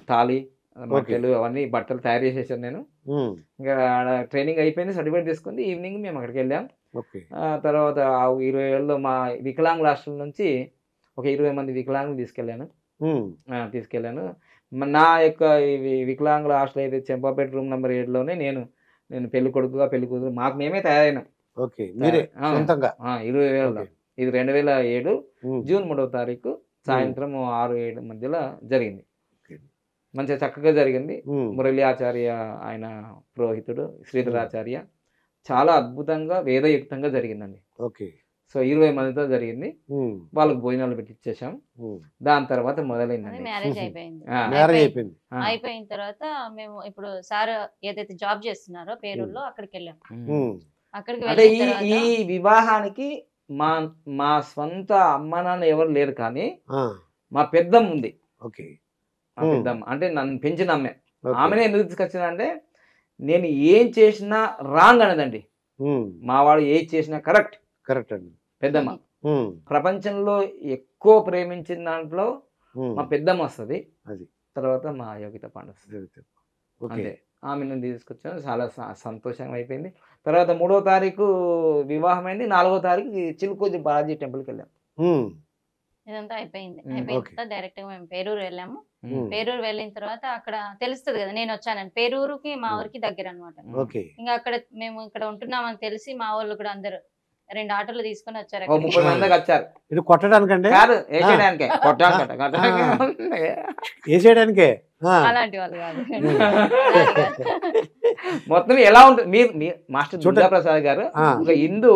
తాళి, బట్టలు అవన్నీ బట్టలు తయారు చేసేసాను నేను. ఇంకా ట్రైనింగ్ అయిపోయింది, సర్టిఫికేట్ తీసుకుంది, ఈవినింగ్ మేము అక్కడికి వెళ్ళాం. తర్వాత ఆ 20,000లో మా వికలాంగుల హాస్టల్ నుంచి ఒక 20 మంది వికలాంగులు తీసుకెళ్ళాను. నా యొక్క వికలాంగుల హాస్టల్ అయితే చెంపాపేట రూమ్ నెంబర్ 7లోనే నేను పెళ్లి కొడుకుగా పెళ్లి కూతురు మాకు మేమే తయారైనాం. 20,000లో ఇది 2007 జూన్ 3వ తారీఖు సాయంత్రం 6-7 మధ్యలో జరిగింది. మంచిగా చక్కగా జరిగింది. మురళి ఆచార్య ఆయన పురోహితుడు, శ్రీధరాచార్య, చాలా అద్భుతంగా వేదయుక్తంగా జరిగిందండి. సో 20 మందితో జరిగింది, వాళ్ళకి భోజనాలు పెట్టించేసాం. దాని తర్వాత మొదలైంది మ్యారేజ్ అయిపోయింది. అయిపోయిన తర్వాత మేము ఇప్పుడు సార్ ఏదైతే జాబ్ చేస్తున్నారో పేరులో అక్కడికి వెళ్ళాం. అంటే ఈ వివాహానికి మా స్వంత అమ్మ నాన్న ఎవరు లేరు, కానీ మా పెద్దమ్మ ఉంది. పెద్దమ్మ అంటే నన్ను పెంచిన అమ్మే. ఆమెనే ఎందుకు తీసుకొచ్చిన అంటే నేను ఏం చేసినా రాంగ్ అనేదండి, మా వాడు ఏది చేసినా కరెక్ట్ అండి పెద్దమ్మ. ఉమ్, ప్రపంచంలో ఎక్కువ ప్రేమించిన దాంట్లో ఉమ్, మా పెద్దమ్మ వస్తుంది, అది తర్వాత మా యోగిత పాండే వస్తుంది. ఓకే. అంతే. ఆమెను తీసుకొచ్చాను, చాలా సంతోషంగా అయిపోయింది. తర్వాత 3వ తారీఖు వివాహం అయింది, 4వ తారీఖు చిలుకూరి బాలాజీ టెంపుల్కి వెళ్ళాం. ఉమ్, ఇదంతా అయిపోయింది. ఉమ్, అయిపోయిన ఓకే. తర్వాత డైరెక్ట్ గా మేము పేరూరు వెళ్ళాము. ఉమ్, పేరూరు వెళ్ళిన తర్వాత అక్కడ తెలుస్తుంది కదా నేను వచ్చానని. పేరూరుకి మా ఊరికి దగ్గర అనమాట. ఓకే. ఇంకా అక్కడ మేము ఇక్కడ ఉంటున్నామని తెలిసి మా వాళ్ళు కూడా అందరూ 2 ఆటోలు తీసుకొని వచ్చారు ఓ 30 అక్కడికి. మందికి వచ్చారు. ఇది కొట్టడానికండి, కాదు, వేసేయడానికే, కొట్టడానికి. వేసేయడానికే. ఆ, అలాంటి వాళ్ళు కాదు. మొత్తం ఎలా ఉంటుంది మీరు మాస్టర్ చూడండి. దుర్గాప్రసాద్ గారు, ఆ, ఒక హిందూ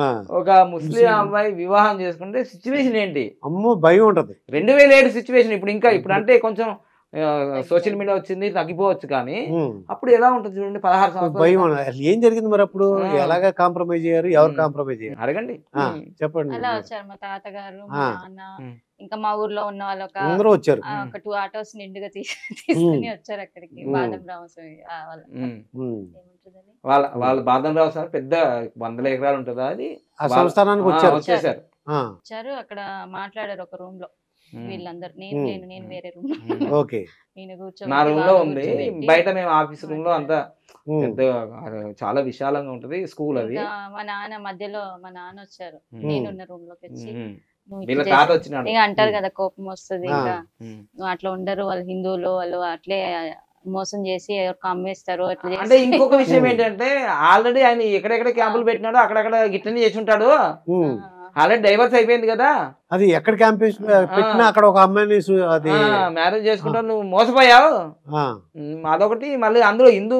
ఆ. ఒక ముస్లిం అమ్మాయి వివాహం చేసుకుంటే సిచ్యువేషన్ ఏంటి? అమ్మో భయం ఉంటది. 2007 సిచ్యువేషన్. ఇప్పుడు అంటే కొంచెం సోషల్ మీడియా వచ్చింది, తగ్గిపోవచ్చు, కానీ ఉమ్, అప్పుడు ఎలా ఉంటుంది చూడండి. 16 భయం సంవత్సరాలు. ఉన్నది. అసలు ఏం జరిగింది మరి అప్పుడు? ఆ. ఎలాగా కాంప్రమైజ్ అయ్యారు, ఎవరు కాంప్రమైజ్ అయ్యారు? అడగండి. ఆ, చెప్పండి. అలా వచ్చారు మా తాతగారు, మా ఆ. నాన్న, ఉమ్. ఇంకా మా ఊర్లో ఉన్న వాళ్ళు అందరూ వచ్చారు. ఒక 2 ఆటోస్ నిండుగా తీసుకుని వచ్చారు అక్కడికి. ఉమ్. బాదం రామస్వామి వాళ్ళు ఉమ్. ఉమ్. ఏముంటుందని వాళ్ళ బాదం రావు సార్ పెద్ద 100 ఎకరాలు ఉంటుందా అది, ఆ సంస్థానానికి వచ్చారు. వచ్చేసారు. ఆ, వచ్చారు. అక్కడ మాట్లాడారు ఒక రూమ్ లో ఉమ్. వీళ్ళందరూ. నేను ఉమ్. లేను, నేను వేరే రూమ్ లో. ఉమ్. ఓకే. నేను నా రూమ్ లో ఉంది, కూర్చోబెట్టి బయట మేము ఆఫీస్ రూమ్ లో అంతా ఉమ్, పెద్ద చాలా విశాలంగా ఉంటది స్కూల్ అది. ఇంకా మా నాన్న మధ్యలో మా నాన్న వచ్చారు. ఉమ్. నేనున్న రూమ్ లోకి వచ్చి ఉమ్. నువ్వు వీళ్ళ ఇట్లా తాత చేసి- వచ్చినాడు. ఇక అంటారు కదా కోపం వస్తుంది. ఆ. ఇంకా ఉమ్. నువ్వు అట్లా ఉండరు, వాళ్ళు హిందువులు, వాళ్ళు అట్లే మోసం చేసి ఎవరికి అమ్మేస్తారు అట్లా అంటే చేసి. ఇంకొక విషయం ఉమ్. ఏంటంటే ఆల్రెడీ ఆయన ఎక్కడెక్కడ క్యాంపులు పెట్టినాడో అక్కడక్కడ గిట్లని చేసి ఉంటాడు. ఉమ్. ఆల్రెడీ డైవర్స్ అయిపోయింది కదా, అది ఎక్కడ క్యాంపస్ పెట్టినా అక్కడ ఒక అమ్మాయిని అది మ్యారేజ్ చేసుకుంటావు, నువ్వు మోసపోయావు. ఆ, అదొకటి. మళ్ళీ అందులో హిందూ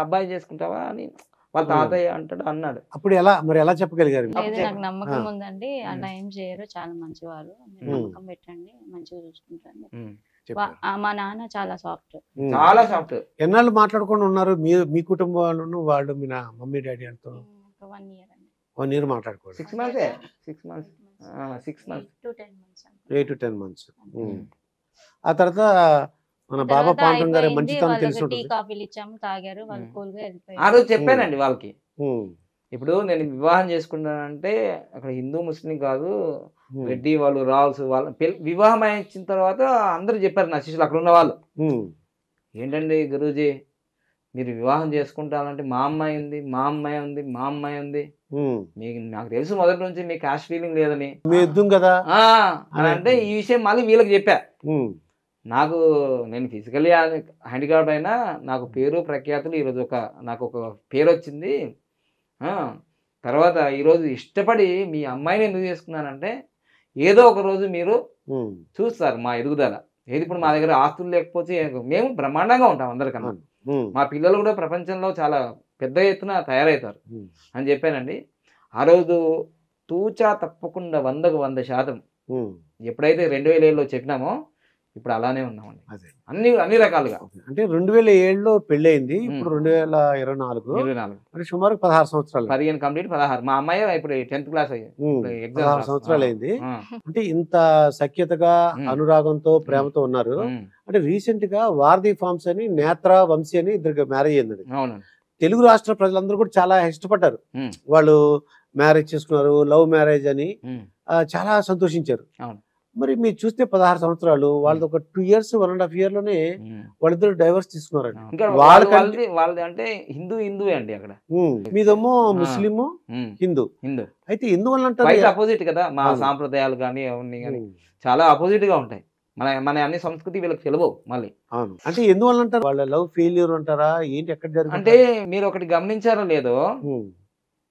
అబ్బాయి చేసుకుంటావా అని వాళ్ళ తాతయ్య అన్నాడు. అప్పుడు మరి ఎలా చెప్పగలిగారు? లేదు, నాకు నమ్మకం ఆ. ఉందండి, అలా ఏం చేయరు, చాలా మంచివారు, మీరు ఉమ్. నమ్మకం పెట్టండి, మంచిగా చూసుకుంటాను. ఉమ్. చెప్పారు. మా నాన్న చాలా సాఫ్ట్. ఉమ్. చాలా సాఫ్ట్. ఎన్నాళ్ళు మాట్లాడుకొని ఉన్నారు మీ కుటుంబం వాళ్ళు, మీ మమ్మీ డాడీ అంతా? 1 year అండి. 1 year మాట్లాడుకోండి. 6 months 6 months 6 months 8 to 10 months. 8 to 10 months. ఆ తర్వాత మన బాబా పాండురంగ గారి మంచితనం తెలిసి టీ ఉంటుంది. కాఫీలు ఇచ్చాము, తాగారు, వాళ్ళు ఉమ్. కూల్ గా ఆ వెళ్ళిపోయారు. రోజు చెప్పానండి వాళ్ళకి, ఉమ్, ఇప్పుడు నేను వివాహం చేసుకున్నానంటే అక్కడ హిందూ ముస్లిం కాదు, ఉమ్, రెడ్డి వాళ్ళు, రావుల్స్ వాళ్ళు వివాహం అయిన తర్వాత అందరూ చెప్పారు నా శిష్యులు అక్కడ ఉన్న వాళ్ళు, ఉమ్, ఏంటండి గురూజీ మీరు వివాహం చేసుకుంటానంటే మా అమ్మాయి ఉంది, మా అమ్మాయి ఉంది, మా అమ్మాయి ఉంది, ఉమ్. మీకు నాకు తెలుసు మొదటి నుంచి మీ క్యాష్ ఫీలింగ్ లేదని. మీ యుద్ధం కదా. అని అంటే ఈ విషయం మళ్ళీ వీళ్ళకి చెప్పా. ఉమ్, నేను ఫిజికల్లీ హ్యాండిక్యాప్డ్ అయినా నాకు పేరు ప్రఖ్యాతులు ఈరోజు నాకు ఒక పేరు వచ్చింది. తర్వాత ఈరోజు ఇష్టపడి మీ అమ్మాయిని ఎందుకు చేసుకున్నానంటే ఏదో ఒక రోజు మీరు ఉమ్, చూస్తారు మా ఎదుగుదల. ఏది ఇప్పుడు మా దగ్గర ఆస్తులు లేకపోతే మేము బ్రహ్మాండంగా ఉంటాం అందరికన్నా. ఉమ్, మా పిల్లలు కూడా ప్రపంచంలో చాలా పెద్ద ఎత్తున తయారవుతారు ఉమ్, అని చెప్పానండి. ఆ రోజు తూచా తప్పకుండా 100కు 100% ఉమ్. ఎప్పుడైతే 2007లో చెప్పినామో ఇప్పుడు అలానే ఉన్నామండి, అదే. అన్ని రకాలుగా. అంటే 2007లో పెళ్ళయింది, ఇప్పుడు 2024, 24 అంటే సుమారు 16 సంవత్సరాలు. 15 కంప్లీట్ 16. మా అమ్మాయి ఇప్పుడు 10th క్లాస్ అయ్యింది, ఉమ్, 16 సంవత్సరాలు అయింది. అంటే ఇంత సఖ్యతగా, అనురాగంతో, ప్రేమతో ఉన్నారు. అంటే రీసెంట్ గా వారధి ఫార్మ్స్ అని, నేత్ర వంశీ అని ఇద్దరికి మ్యారేజ్ అయింది. అవును. తెలుగు రాష్ట్ర ప్రజలందరూ కూడా చాలా ఇష్టపడ్డారు. ఉమ్. వాళ్ళు మ్యారేజ్ చేసుకున్నారు, లవ్ మ్యారేజ్ అని ఉమ్. చాలా సంతోషించారు. అవును. మరి మీరు చూస్తే 16 సంవత్సరాలు, వాళ్ళది ఒక 2 years 1.5 year లోనే ఉమ్. వాళ్ళిద్దరు డైవర్స్ తీసుకున్నారండి. ఇంకా వాళ్ళకంటే వాళ్ళది అంటే హిందూ అండి అక్కడ. మీదేమో ముస్లిము, హిందూ. హిందూ అయితే ఎందువల్ల అంటారు? వైట్ అపోజిట్ కదా మా అవును. సాంప్రదాయాలు కానీ అవన్నీ కానీ ఉమ్, చాలా అపోజిట్ గా ఉంటాయి. మన అన్ని సంస్కృతి వీళ్ళకి తెలియవు మళ్ళీ. అవును. అంటే ఎందువల్ల అంటారు? వాళ్ళ లవ్ ఫెయిల్యూర్ అంటారా ఏంటి? ఎక్కడ జరిగింది? అంటే మీరు ఒకటి గమనించారో లేదో,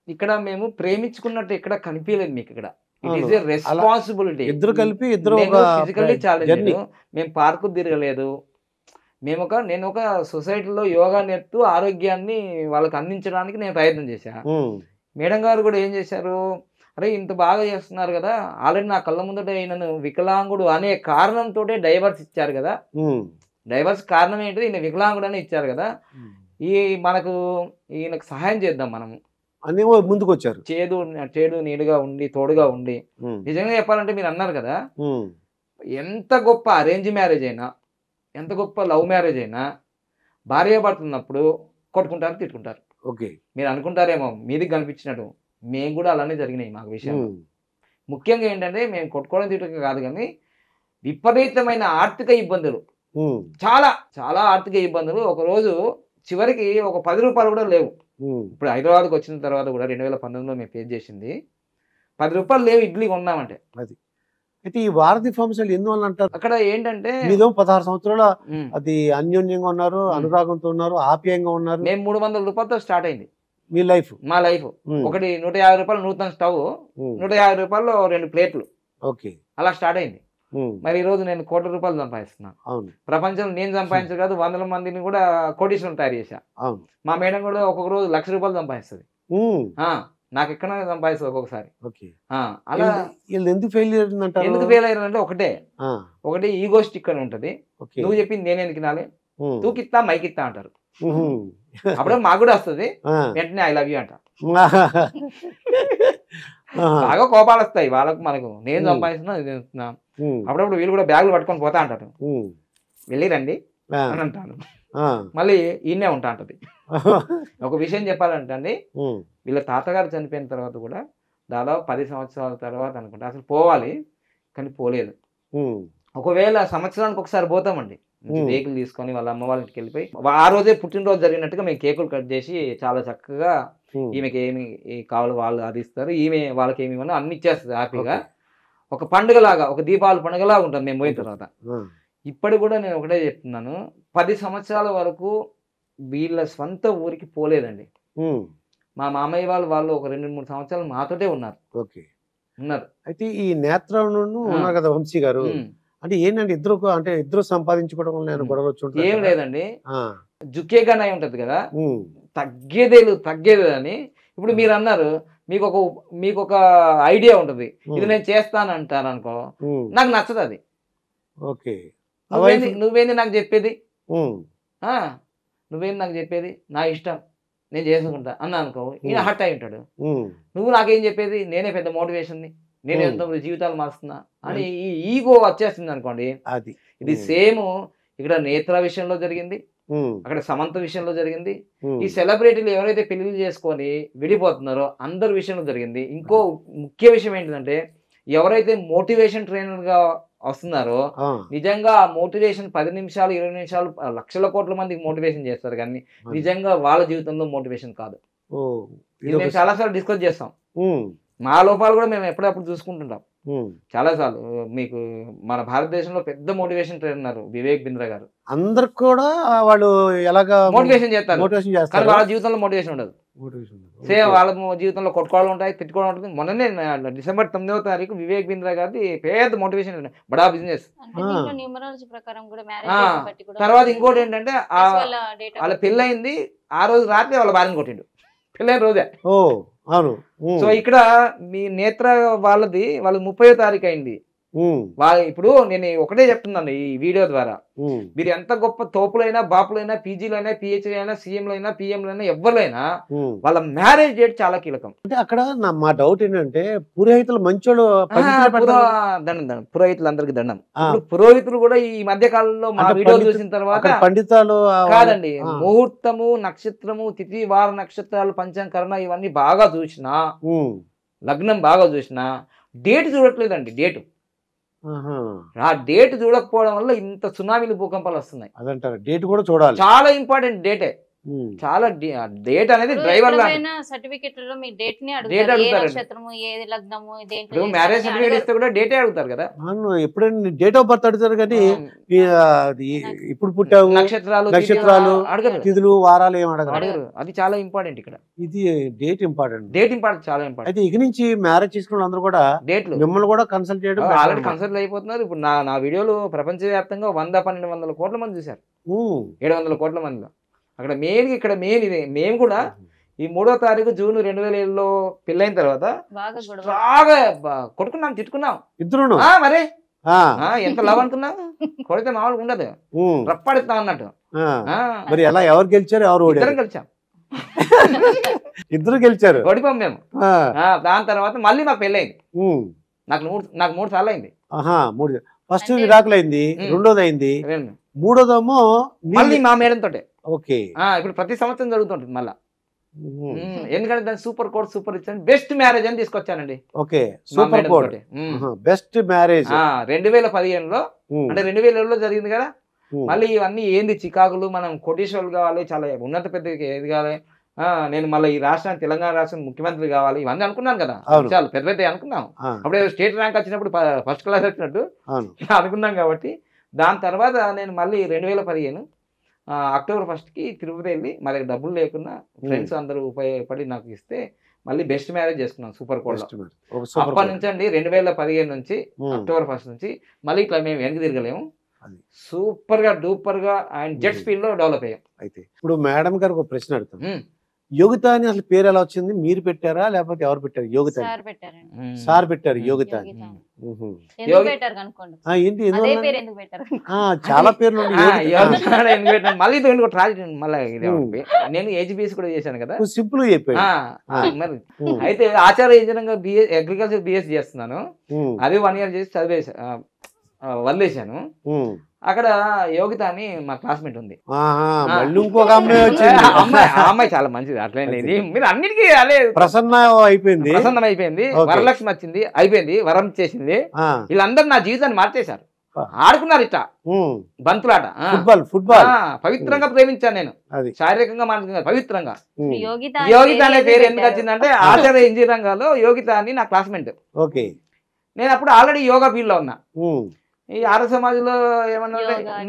ఇక్కడ మేము ప్రేమించుకున్నట్టు ఎక్కడ కనిపించలేదు మీకు. ఇక్కడ ఇట్ ఈస్ ఏ రెస్పాన్సిబిలిటీ. ఇద్దరు కలిపి ఇద్దరు ఫిజికల్లీ ఛాలెంజ్. జర్నీ. మేము పార్కు తిరగలేదు. నేను ఒక సొసైటీలో యోగా నేర్పుతూ ఆరోగ్యాన్ని వాళ్ళకి అందించడానికి నేను ప్రయత్నం చేశా. మేడం గారు కూడా ఏం చేశారు, అరే ఇంత బాగా చేస్తున్నారు కదా, ఆల్రెడీ నా కళ్ళ ముందట ఈయనను వికలాంగుడు అనే కారణంతో డైవర్స్ ఇచ్చారు కదా. డైవర్స్ కారణం ఏంటి, ఈయన వికలాంగుడు అని ఇచ్చారు కదా, ఈయనకు సహాయం చేద్దాం మనము అని ముందుకు వచ్చారు. చేడు నీడుగా ఉండి తోడుగా ఉండి. నిజంగా చెప్పాలంటే మీరు అన్నారు కదా, ఎంత గొప్ప అరేంజ్ మ్యారేజ్ అయినా, ఎంత గొప్ప లవ్ మ్యారేజ్ అయినా భార్యాభర్తలు ఉన్నప్పుడు కొట్టుకుంటారు, తిట్టుకుంటారు. ఓకే. మీరు అనుకుంటారేమో మీది కనిపించినట్టు, మేము కూడా అలానే జరిగినాయి మాకు విషయం. ముఖ్యంగా ఏంటంటే మేము కొట్టుకోవడం తిట్టడం కాదు, కానీ విపరీతమైన ఆర్థిక ఇబ్బందులు, చాలా చాలా ఆర్థిక ఇబ్బందులు. ఒక రోజు చివరికి ఒక 10 రూపాయలు కూడా లేవు. ఇప్పుడు హైదరాబాద్కి వచ్చిన తర్వాత కూడా 2019లో మేము ఫేస్ చేసింది 10 రూపాయలు లేవు ఇడ్లీ కొన్నామంటే. అది అయితే ఈ వారధి ఫార్మ్స్ ఎందువల్ల అంటారు? అక్కడ ఏంటంటే మీదో 16 సంవత్సరాల అది అన్యోన్యంగా ఉన్నారు, అనురాగంతో ఉన్నారు, ఆప్యాయంగా ఉన్నారు. మేము 300 రూపాయలతో స్టార్ట్ అయింది మీ లైఫ్. మా లైఫ్. ఒకటి 150 రూపాయలు నూతన స్టవ్, 150 రూపాయలు 2 ప్లేట్లు, ఓకే, అలా స్టార్ట్ అయింది. మరి ఈ రోజు నేను కోట్ల రూపాయలు సంపాదిస్తున్నాను. ప్రపంచంలో నేను సంపాదించదు కాదు, 100 మందిని కూడా కోటీశ్వరం తయారు చేశా. మా మేడం కూడా ఒక్కొక్క రోజు 1,00,000 రూపాయలు సంపాదిస్తుంది. నాకు ఎక్కడ సంపాదిస్తుంది ఒక్కొక్కసారి. అలా ఎందుకు ఫెయిల్ అయ్యిందంటారు? ఎందుకు ఫెయిల్ అయ్యారంటే ఒకటి ఈగోస్టిక్ అని ఉంటది. నువ్వు చెప్పింది నేను ఎందుకు వినాలి, తూకిత్తా మైకిత్తా అంటారు. అప్పుడే మాకు కూడా వస్తుంది, వెంటనే ఐ లవ్ యూ అంట. బాగా కోపాలు వస్తాయి వాళ్ళకు మనకు. నేను సంపాదిస్తున్నా అప్పుడప్పుడు వీళ్ళు కూడా బ్యాగులు పట్టుకొని పోతా అంటారు, వెళ్ళి రండి అని అంటాను. మళ్ళీ ఈయనే ఉంటా అంటది. ఒక విషయం చెప్పాలంటే అండి, వీళ్ళ తాతగారు చనిపోయిన తర్వాత కూడా దాదాపు 10 సంవత్సరాల తర్వాత అనుకుంటా అసలు పోవాలి, కానీ పోలేదు. ఒకవేళ సంవత్సరానికి ఒకసారి పోతామండి, కేకులు తీసుకొని వాళ్ళ అమ్మ వాళ్ళ ఇంటికి వెళ్ళిపోయి ఆ రోజే పుట్టినరోజు జరిగినట్టుగా మేము కేకులు కట్ చేసి చాలా చక్కగా ఈమెకి ఏమి కావాలి వాళ్ళు అది ఇస్తారు, ఈమె వాళ్ళకి ఏమి ఇవ్వను అన్ని ఇచ్చేస్తుంది హ్యాపీగా. ఒక పండుగలాగా, ఒక దీపావళి పండుగలాగా ఉంటుంది మేము పోయిన తర్వాత. ఇప్పటికి కూడా నేను ఒకటే చెప్తున్నాను, 10 సంవత్సరాల వరకు వీళ్ళ స్వంత ఊరికి పోలేదండి. మా మామయ్య వాళ్ళు ఒక 2-3 సంవత్సరాలు మాతోటే ఉన్నారు. అయితే ఈ నేత్రం ఉన్నారు కదా వంశీ గారు, అంటే ఏంటంటే ఇద్దరు సంపాదించుకోవడం వల్ల నేను గొడవ వచ్చి ఏం లేదండి. జుక్కే నై ఉంటది కదా, తగ్గేది అని. ఇప్పుడు మీరు అన్నారు, మీకు ఒక ఐడియా ఉంటది, ఇది నేను చేస్తాను అంటాను అనుకో, నాకు నచ్చదు అది. ఓకే, నువ్వేంది నాకు చెప్పేది, నువ్వేంది నాకు చెప్పేది, నా ఇష్టం నేను చేసుకుంటా అన్నా అనుకో, ఈయన హట్ అయి ఉంటాడు. నువ్వు నాకేం చెప్పేది, నేనే పెద్ద మోటివేషన్ని, నేను ఎంతో జీవితాలు మారుస్తున్నా అని ఈ ఈగో వచ్చేస్తుంది అనుకోండి. ఇది సేమ్ ఇక్కడ నేత్ర విషయంలో జరిగింది, అక్కడ సమంత విషయంలో జరిగింది, ఈ సెలబ్రిటీలు ఎవరైతే పెళ్లిళ్ళు చేసుకొని విడిపోతున్నారో అందరి విషయంలో జరిగింది. ఇంకో ముఖ్య విషయం ఏంటంటే, ఎవరైతే మోటివేషన్ ట్రైనర్ గా వస్తున్నారో నిజంగా ఆ మోటివేషన్ 10 నిమిషాలు 20 నిమిషాలు లక్షల కోట్ల మందికి మోటివేషన్ చేస్తారు, కానీ నిజంగా వాళ్ళ జీవితంలో మోటివేషన్ కాదు. ఇది మేము చాలాసార్లు డిస్కస్ చేస్తాం. మా లోపాలు కూడా మేము ఎప్పుడప్పుడు చూసుకుంటుంటాం చాలాసార్లు. మీకు మన భారతదేశంలో పెద్ద మోటివేషన్ ట్రైనర్ వివేక్ బింద్రా గారు. అందరికి కూడా వాళ్ళు ఎలాగా మోటివేషన్ చేస్తారు, కానీ వాళ్ళ జీవితంలో మోటివేషన్ ఉండదు. సేమ్ వాళ్ళ జీవితంలో కొట్టుకోవడం ఉంటాయి, తిట్టుకోవడం ఉంటుంది. మొన్ననే డిసెంబర్ 9వ తారీఖు వివేక్ బింద్రా గారిది పెద్ద మోటివేషన్, బడా బిజినెస్. తర్వాత ఇంకోటి ఏంటంటే వాళ్ళ పెళ్ళయింది, ఆ రోజు రాత్రి వాళ్ళ భార్యను కొట్టిండు, పెళ్ళైన రోజే. అవును. సో ఇక్కడ మీ నేత్ర వాళ్ళది 30వ తారీఖు అయింది. ఇప్పుడు నేను ఒకటే చెప్తున్నాను ఈ వీడియో ద్వారా, మీరు ఎంత గొప్ప తోపులైనా బాపులైనా పీజీలైనా పిహెచ్డీ అయినా సీఎంలైనా పిఎంలైనా ఎవరైనా వాళ్ళ మ్యారేజ్ డేట్ చాలా కీలకం. అంటే అక్కడ మా డౌట్ ఏంటంటే పురోహితులు మంచోళ్ళు, పురోహితులు అందరికి దండం. పురోహితులు కూడా ఈ మధ్య కాలంలో మా వీడియో చూసిన తర్వాత పండితాలు కాదండి, ముహూర్తము నక్షత్రము తిథి వార నక్షత్రాలు పంచకరణ ఇవన్నీ బాగా చూసినా, లగ్నం బాగా చూసినా డేట్ చూడట్లేదండి. ఆ డేట్ చూడకపోవడం వల్ల ఇంత సునామీలు భూకంపాలు వస్తున్నాయి. అదంటారు, డేట్ కూడా చూడాలి, చాలా ఇంపార్టెంట్ డేటే. చాలా డేట్ అనేది డ్రైవర్ సర్టిఫికెట్లలో మీ డేట్ ని అడుగుతారు. మ్యారేజ్ సర్టిఫికేట్ ఇస్తే కూడా డేటే అడుగుతారు కదా. ఎప్పుడైనా డేట్ ఆఫ్ బర్త్ అడుగుతారు, కానీ ఇప్పుడు పుట్టావు నక్షత్రాలు తిథులు వారాలు ఏం అడగరు. అది చాలా ఇంపార్టెంట్ ఇక్కడ. ఇది డేట్ ఇంపార్టెంట్, చాలా ఇంపార్టెంట్. అయితే ఇక నుంచి మ్యారేజ్ చేసుకున్న అందరూ కూడా డేట్లు మిమ్మల్ని కూడా కన్సల్ట్ చేయడం, ఆల్రెడీ కన్సల్ట్ అయిపోతున్నారు. ఇప్పుడు నా వీడియోలు ప్రపంచవ్యాప్తంగా 100-1200 కోట్ల మంది చూశారు, 700 కోట్ల మందిలో. అక్కడ మెయిన్ ఇక్కడ మెయిన్ ఇదే. మేము కూడా ఈ 3వ తారీఖు జూన్ 2007లో పెళ్ళైన తర్వాత బాగా కొట్టుకున్నాం, తిట్టుకున్నాం ఇద్దరు. మరి ఎంత లవ్ అనుకున్నాం, కొడితే మామూలుగా ఉండదు, రప్పాడిస్తాం అన్నట్టు. మరి ఎలా ఎవరు గెలిచారు, ఇద్దరం గెలిచాం, ఇద్దరు గెలిచారు, ఓడిపోం మేము. దాని తర్వాత మళ్ళీ మాకు పెళ్ళైంది. నాకు 3 సార్లు అయింది. ఫస్ట్ విడాకులు అయింది, రెండోది అయింది, మూడోదేమో మళ్ళీ మా మేడం తోటే. ఓకే, ఇప్పుడు ప్రతి సంవత్సరం జరుగుతుంటుంది మళ్ళా. ఎందుకంటే దాన్ని సూపర్ కోడ్ సూపర్ రిచ్ అని బెస్ట్ మ్యారేజ్ అని తీసుకొచ్చానండి. Okay, super code best marriage 2015లో అంటే 2007లో జరిగింది కదా. మళ్ళీ ఇవన్నీ ఏంది చికాకులు, మనం కోటీశ్వరులు కావాలి, చాలా ఉన్నత పెద్ద ఏది కావాలి, నేను మళ్ళీ ఈ రాష్ట్రానికి తెలంగాణ రాష్ట్రం ముఖ్యమంత్రి కావాలి, ఇవన్నీ అనుకున్నాను కదా, చాలా పెద్ద పెద్ద అనుకున్నాం. అప్పుడే స్టేట్ ర్యాంక్ వచ్చినప్పుడు ఫస్ట్ క్లాస్ వచ్చినట్టు అనుకున్నాం కాబట్టి. దాని తర్వాత నేను మళ్ళీ 2015 అక్టోబర్ 1కి తిరుపతి వెళ్ళి మా దగ్గర డబ్బులు లేకుండా ఫ్రెండ్స్ అందరూ ఉపయోగపడి నాకు ఇస్తే మళ్ళీ బెస్ట్ మ్యారేజ్ చేసుకున్నాం సూపర్ కోడ్. అప్పటి నుంచి అండి 2015 నుంచి అక్టోబర్ 1 నుంచి మళ్ళీ ఇట్లా మేము వెనక్కి తిరగలేము. సూపర్ గా డూపర్ గా అండ్ జెట్ స్పీడ్ లో డెవలప్ అయ్యాం. అయితే ఇప్పుడు మేడం గారు ఒక ప్రశ్న అడుగుతాం, యోగిత అని అసలు పేరు ఎలా వచ్చింది? మీరు పెట్టారా లేకపోతే ఎవరు పెట్టారు? యోగిత సార్ పెట్టారు యోగిత అని. ఏంటి చాలా పేర్లు మళ్ళీ నేను ఏజీబీఎస్ కూడా చేశాను కదా, సింపుల్ చెప్పాడు మరి. అయితే ఆచార్య ఇంజనీరింగ్ అగ్రికల్చర్ బిఎస్ చేస్తున్నాను, అది 1 year చేసి చదివేసా వదిలేశాను. అక్కడ యోగిత అని మా క్లాస్మేట్ ఉంది, అమ్మాయి చాలా మంచిది. అట్లా మీరు అన్నిటికీ అదే ప్రసన్నం అయిపోయింది, వరలక్ష్మి వచ్చింది, అయిపోయింది, వరం చేసింది. వీళ్ళందరూ నా జీవితాన్ని మార్చేశారు, ఆడుకున్నారు ఇట్లా బంతులాట. ఫుట్బాల్ పవిత్రంగా ప్రేమించాను నేను, శారీరకంగా మానసికంగా పవిత్రంగా. యోగిత అనే పేరు ఎందుకు వచ్చిందంటే ఆచార్య ఇంజనీరింగ్ రంగంలో యోగిత అని నా క్లాస్మేట్. నేను అప్పుడు ఆల్రెడీ యోగా ఫీల్డ్ లో ఉన్నా. ఈ ఆర్య సమాజ్లో ఏమన్నా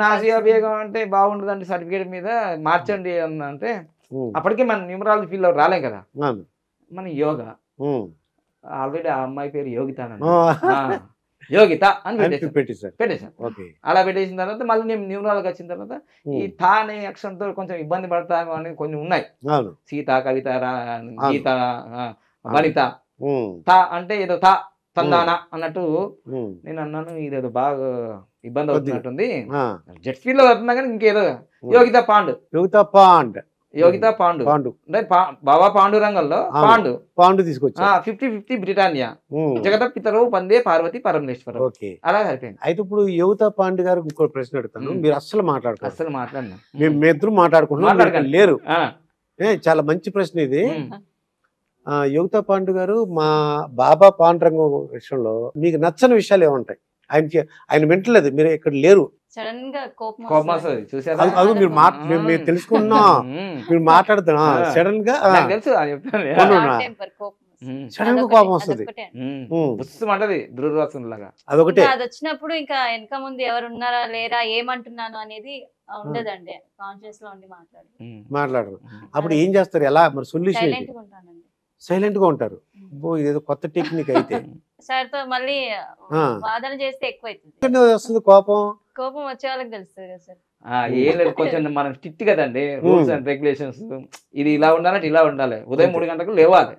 నాసియా బేగం అంటే బాగుండదండి, సర్టిఫికేట్ మీద మార్చండి అంటే అప్పటికే మన న్యూమరాలజీ ఫీల్డ్ లో రాలేం కదా, మన యోగా. ఆల్రెడీ ఆ అమ్మాయి పేరు యోగిత యోగిత అని పెట్టేశాను. అలా పెట్టేసిన తర్వాత మళ్ళీ నేను న్యూమరాలజీ వచ్చిన తర్వాత ఈ తా అనే అక్షరంతో కొంచెం ఇబ్బంది పడతాను అని కొన్ని ఉన్నాయి. సీత, కవిత, గీత, వనిత. తా అంటే ఏదో తా తందానా అన్నట్టు నేను అన్నాను, ఇదేదో బాగా ఇబ్బంది అవుతున్నట్టుంది, జెట్ స్పీడ్ లో అవుతున్నా కానీ ఇంకేదో యోగిత పాండు అంటే బాబా పాండురంగంలో పాండు తీసుకొచ్చా. 50-50 బ్రిటానియా, జగత పితరవు పందే పార్వతి పరమేశ్వరం, అలా అయిపోయింది. అయితే ఇప్పుడు యోగిత పాండు గారు ఇంకో ప్రశ్న అడుగుతాను, మీరు అస్సలు మాట్లాడినా మేము ఇద్దరు మాట్లాడుకుంటున్నాం లేరు. చాలా మంచి ప్రశ్న ఇది. యోగిత పాండు గారు, మా బాబా పాండురంగం విషయంలో మీకు నచ్చని విషయాలు ఏముంటాయి? ఆయన వింటలేదు, మీరు ఇక్కడ లేరు, సడన్ గా అది మీరు తెలుసుకున్నా, మీరు మాట్లాడుతున్నా సడన్ గా కోపం వస్తుంది, అదొకటే. అది వచ్చినప్పుడు ఇంకా వెనక ముందు ఎవరు ఉన్నారా లేరా ఏమంటున్నాను అనేది ఉండదండి, కాన్షియస్ లో ఉండి మాట్లాడరు. అప్పుడు ఏం చేస్తారు? ఎలా మరి సొల్యూషన్? సైలెంట్ గా ఉంటారు. ఇదేదో కొత్త టెక్నిక్. అయితే సార్తో మళ్ళీ వాదన చేస్తే ఎక్కువైతుంది వస్తుంది కోపం. కోపం వచ్చే వాళ్ళకి తెలుస్తుంది కదా సార్. ఏం లేదు, కొంచెం మనం స్ట్రిక్ట్ కదండి, రూల్స్ అండ్ రెగ్యులేషన్స్. ఇది ఇలా ఉండాలంటే ఇలా ఉండాలి, ఉదయం 3 గంటలకు లేవాలి.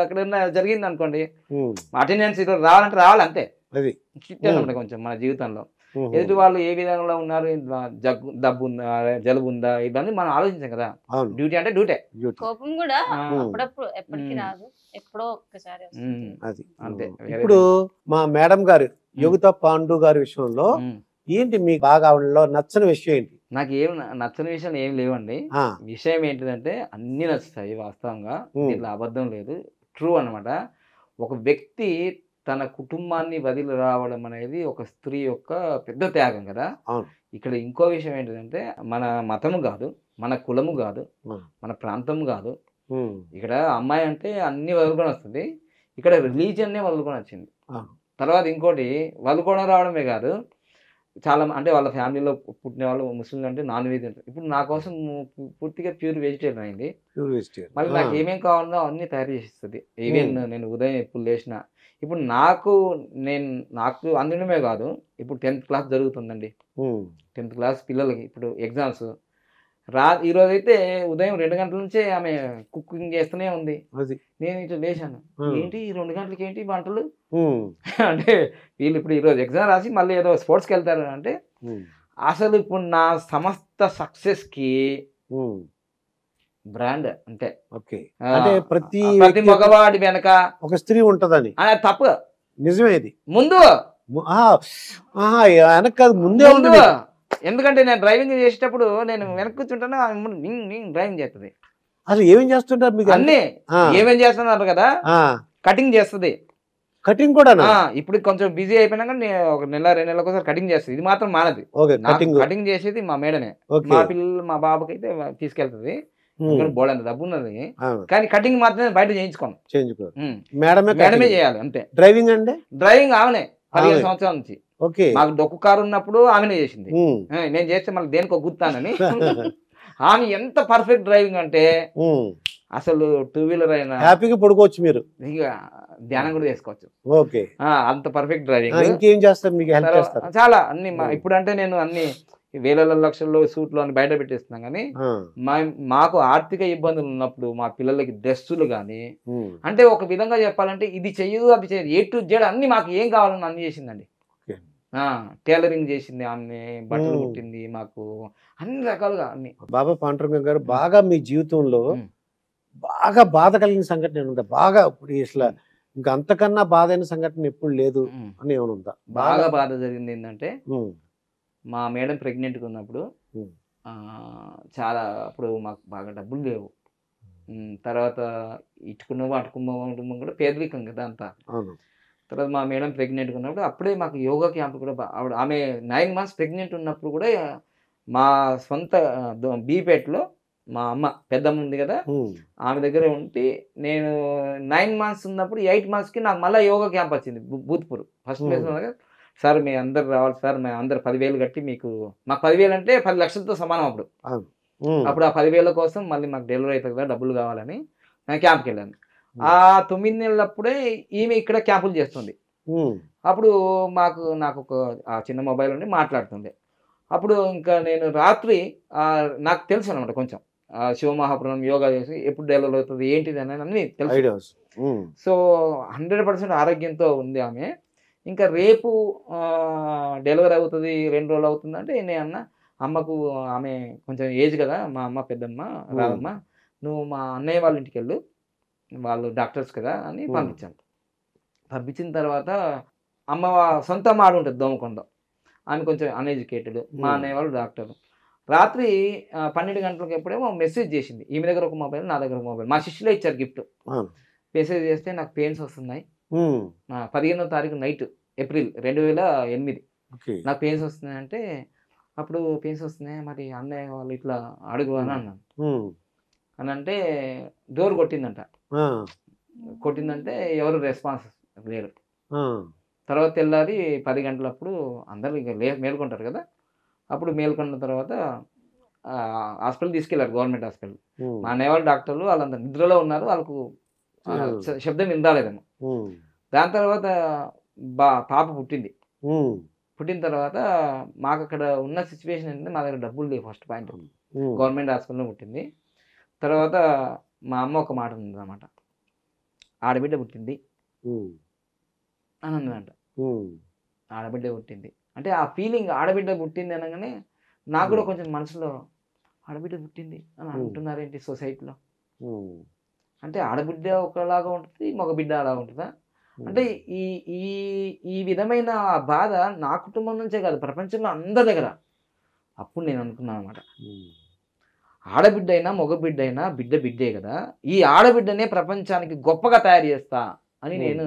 అక్కడ జరిగింది అనుకోండి, అటెండెన్స్ రావాలంటే రావాలి, అంతే. స్ట్రిక్ట్ ఉంటాయి కొంచెం మన జీవితంలో. ఎదుటి వాళ్ళు ఏ విధంగా ఉన్నారు, డబ్బు ఉందా, జలుబు ఉందా, ఇవన్నీ మనం ఆలోచించాం కదా. డ్యూటీ అంటే డ్యూటీ. కోపం కూడా అప్పుడప్పుడు ఎప్పటికీ రాదు, ఎప్పుడో ఒక్కసారి అంతే. ఇప్పుడు మా మేడం గారు యోగిత పాండు గారి విషయంలో ఏంటి మీకు బాగా నచ్చని విషయం ఏంటి? నాకు ఏం నచ్చని విషయాలు ఏం లేవండి. విషయం ఏంటిదంటే అన్ని నచ్చుతాయి వాస్తవంగా, ఇట్లా అబద్ధం లేదు, ట్రూ అన్నమాట. ఒక వ్యక్తి తన కుటుంబాన్ని వదిలి రావడం అనేది ఒక స్త్రీ యొక్క పెద్ద త్యాగం కదా. ఇక్కడ ఇంకో విషయం ఏంటిదంటే మన మతము కాదు, మన కులము కాదు, మన ప్రాంతం కాదు. ఇక్కడ అమ్మాయి అంటే అన్ని వదులుకొని వస్తుంది, ఇక్కడ రిలీజియన్నే వదులుకొని వచ్చింది. తర్వాత ఇంకోటి వదులుకొని రావడమే కాదు, చాలా అంటే వాళ్ళ ఫ్యామిలీలో పుట్టిన వాళ్ళు ముస్లింలు అంటే నాన్ వెజ్ తింటారు. ఇప్పుడు నా కోసం పూర్తిగా ప్యూర్ వెజిటేరియన్ అయింది. మళ్ళీ నాకు ఏమేమి కావాలో అన్నీ తయారు చేసిస్తుంది. ఈవెన్ నేను ఉదయం ఎప్పుడు లేచిన, ఇప్పుడు నాకు అందులోనే కాదు, ఇప్పుడు 10th క్లాస్ జరుగుతుందండి. 10th క్లాస్ పిల్లలకి ఇప్పుడు ఎగ్జామ్స్. ఈరోజు అయితే ఉదయం 2 గంటల నుంచే ఆమె కుకింగ్ చేస్తూనే ఉంది. నేను ఇట్లా లేచాను, ఏంటి 2 గంటలకి ఏంటి వంటలు అంటే, వీళ్ళు ఇప్పుడు ఈరోజు ఎగ్జామ్ రాసి మళ్ళీ ఏదో స్పోర్ట్స్కి వెళ్తారు అంటే, అసలు ఇప్పుడు నా సమస్త సక్సెస్ కి బ్రాండ్ అంటే ప్రతి మగవాడి వెనక ఒక స్త్రీ ఉంటదని తప్పు. నిజమేది ముందు వెనక ముందే ఉంది. ఎందుకంటే నేను డ్రైవింగ్ చేసేటప్పుడు నేను వెనక కూర్చుంటాను, డ్రైవింగ్ చేస్తుంది. అసలు ఏమేం చేస్తుంటారు మీకు? అన్ని ఏమేం చేస్తున్నారు కదా, కటింగ్ చేస్తుంది. కటింగ్ కూడా ఇప్పుడు కొంచెం బిజీ అయిపోయినాక ఒక నెల 2 నెలలకు ఒకసారి కటింగ్ చేస్తుంది. ఇది మాత్రం మానది. కటింగ్ చేసేది మా మేడమే. మా పిల్లలు మా బాబుకి అయితే తీసుకెళ్తుంది. బోడంత డబ్బు ఉన్నది, కానీ కటింగ్ మాత్రమే బయట చేయించుకోను. మేడమే చేయాలి అంతే. డ్రైవింగ్ అండి? డ్రైవింగ్ ఆమెనే 15 సంవత్సరాల నుంచి. మాకు డొక్కు కారు ఉన్నప్పుడు ఆమెనే చేసింది. నేను చేస్తే మళ్ళీ దేనికో గుర్తానని. ఆమె ఎంత పర్ఫెక్ట్ డ్రైవింగ్ అంటే అసలు 2 వీలర్ అయినా హ్యాపీగా పడుకోవచ్చు, మీరు ఇక ధ్యానం కూడా చేసుకోవచ్చు. ఓకే, అంత పర్ఫెక్ట్ డ్రైవింగ్. ఇంకేం చేస్తారు మీకు? హెల్ప్ చేస్తారు చాలా అన్ని. ఇప్పుడు అంటే నేను అన్ని వేల లక్షల్లో సూట్లు అని బయట పెట్టేస్తున్నాం, కానీ మాకు ఆర్థిక ఇబ్బందులు ఉన్నప్పుడు మా పిల్లలకి డ్రెస్సులు కానీ, అంటే ఒక విధంగా చెప్పాలంటే ఇది చెయ్యదు అది చేయదు, A to Z అన్ని మాకు ఏం కావాలని అన్ని చేసిందండి. టైలరింగ్ చేసింది ఆమె, బట్టలు కుట్టింది మాకు, అన్ని రకాలుగా అన్ని. బాబా పాండురంగ గారు, బాగా మీ జీవితంలో బాగా బాధ కలిగిన సంఘటన ఏముందా? బాగా ఇప్పుడు అసలు ఇంకా అంతకన్నా బాధ అయిన సంఘటన ఎప్పుడు లేదు అని ఏమనుందా? బాగా బాధ జరిగింది ఏంటంటే, మా మేడం ప్రెగ్నెంట్గా ఉన్నప్పుడు చాలా, అప్పుడు మాకు బాగా డబ్బులు లేవు. తర్వాత ఇటుకున్న కుటుంబం కూడా పేదరికం కదా అంతా. తర్వాత మా మేడం ప్రెగ్నెంట్గా ఉన్నప్పుడు అప్పుడే మాకు యోగా క్యాంప్ కూడా ఆమె 9 months ప్రెగ్నెంట్ ఉన్నప్పుడు కూడా మా సొంత బీపేటలో మా అమ్మ పెద్దమ్మ ఉంది కదా, ఆమె దగ్గర ఉండి నేను 9 months ఉన్నప్పుడు 8 monthsకి నాకు మళ్ళీ యోగా క్యాంప్ వచ్చింది భూత్పూర్ ఫస్ట్ ప్లేస్. సార్ మీ అందరు రావాలి సార్, మేము అందరు 10,000 కట్టి మీకు, మాకు 10,000 అంటే 10 లక్షలతో సమానం అప్పుడు. అప్పుడు ఆ 10,000 కోసం మళ్ళీ మాకు డెలివరీ అవుతుంది కదా, డబ్బులు కావాలని నేను క్యాంప్కి వెళ్ళాను. ఆ 9 నెలలప్పుడే ఈమె ఇక్కడ క్యాంపులు చేస్తుంది. అప్పుడు నాకు ఒక చిన్న మొబైల్ ఉండి మాట్లాడుతుండే. అప్పుడు ఇంకా నేను రాత్రి నాకు తెలుసు అనమాట కొంచెం శివమహాపురం యోగా చేసి ఎప్పుడు డెలివరీ అవుతుంది ఏంటిది అని అన్ని తెలుసు. సో 100% ఆరోగ్యంతో ఉంది ఆమె. ఇంకా రేపు డెలివరీ అవుతుంది 2 రోజులు అవుతుంది అంటే నేను అన్న అమ్మకు, ఆమె కొంచెం ఏజ్ కదా మా అమ్మ పెద్దమ్మ, రాదమ్మ నువ్వు మా అన్నయ్య వాళ్ళ ఇంటికి వెళ్ళు, వాళ్ళు డాక్టర్స్ కదా అని పంపించాను. పంపించిన తర్వాత అమ్మ సొంత మాడ ఉంటుంది దోమకొండ, ఆమె కొంచెం అన్ఎడ్యుకేటెడ్, మా అన్నయ్య వాళ్ళు డాక్టర్. రాత్రి 12 గంటలకు ఎప్పుడేమో మెసేజ్ చేసింది. ఈమె దగ్గర ఒక మొబైల్, నా దగ్గర ఒక మొబైల్, మా శిష్యులే ఇచ్చారు గిఫ్ట్. మెసేజ్ చేస్తే నాకు పెయిన్స్ వస్తున్నాయి, 15వ తారీఖు నైట్ ఏప్రిల్ 2008 నాకు పెయిన్స్ వస్తున్నాయి అంటే, అప్పుడు పెయిన్స్ వస్తున్నాయి మరి అన్నయ్య వాళ్ళు ఇట్లా అడుగు అని అన్నాను. అని అంటే డోర్ కొట్టిందంటే ఎవరు రెస్పాన్స్ లేరు. తర్వాత తెల్లారి 10 గంటలప్పుడు అందరూ ఇక మేల్కొంటారు కదా, అప్పుడు మేల్కొన్న తర్వాత హాస్పిటల్ తీసుకెళ్లారు, గవర్నమెంట్ హాస్పిటల్. మా అన్నయ్య వాళ్ళు డాక్టర్లు వాళ్ళంతా నిద్రలో ఉన్నారు, వాళ్ళకు శబ్దం వినరాలేదేమో. దాని తర్వాత పాప పుట్టింది. పుట్టిన తర్వాత మాకు అక్కడ ఉన్న సిచ్యువేషన్ ఏంటంటే మా దగ్గర డబ్బులు లేవు. ఫస్ట్ పాయింట్, గవర్నమెంట్ హాస్పిటల్లో పుట్టింది. తర్వాత మా అమ్మ ఒక మాట ఉంది అన్నమాట, ఆడబిడ్డ పుట్టింది అని అన్నదంట. ఆడబిడ్డ పుట్టింది అంటే ఆ ఫీలింగ్, ఆడబిడ్డ పుట్టింది అనగానే నాకు కూడా కొంచెం మనసులో ఆడబిడ్డ పుట్టింది అని అంటున్నారేంటి సొసైటీలో. అంటే ఆడబిడ్డ ఒకలాగా ఉంటుంది, మగబిడ్డ అలా ఉంటుందా అంటే ఈ ఈ ఈ విధమైన బాధ నా కుటుంబం నుంచే కాదు, ప్రపంచంలో అందరి దగ్గర. అప్పుడు నేను అనుకున్నాను అనమాట, ఆడబిడ్డ అయినా మగబిడ్డ అయినా బిడ్డే కదా, ఈ ఆడబిడ్డనే ప్రపంచానికి గొప్పగా తయారు చేస్తా అని నేను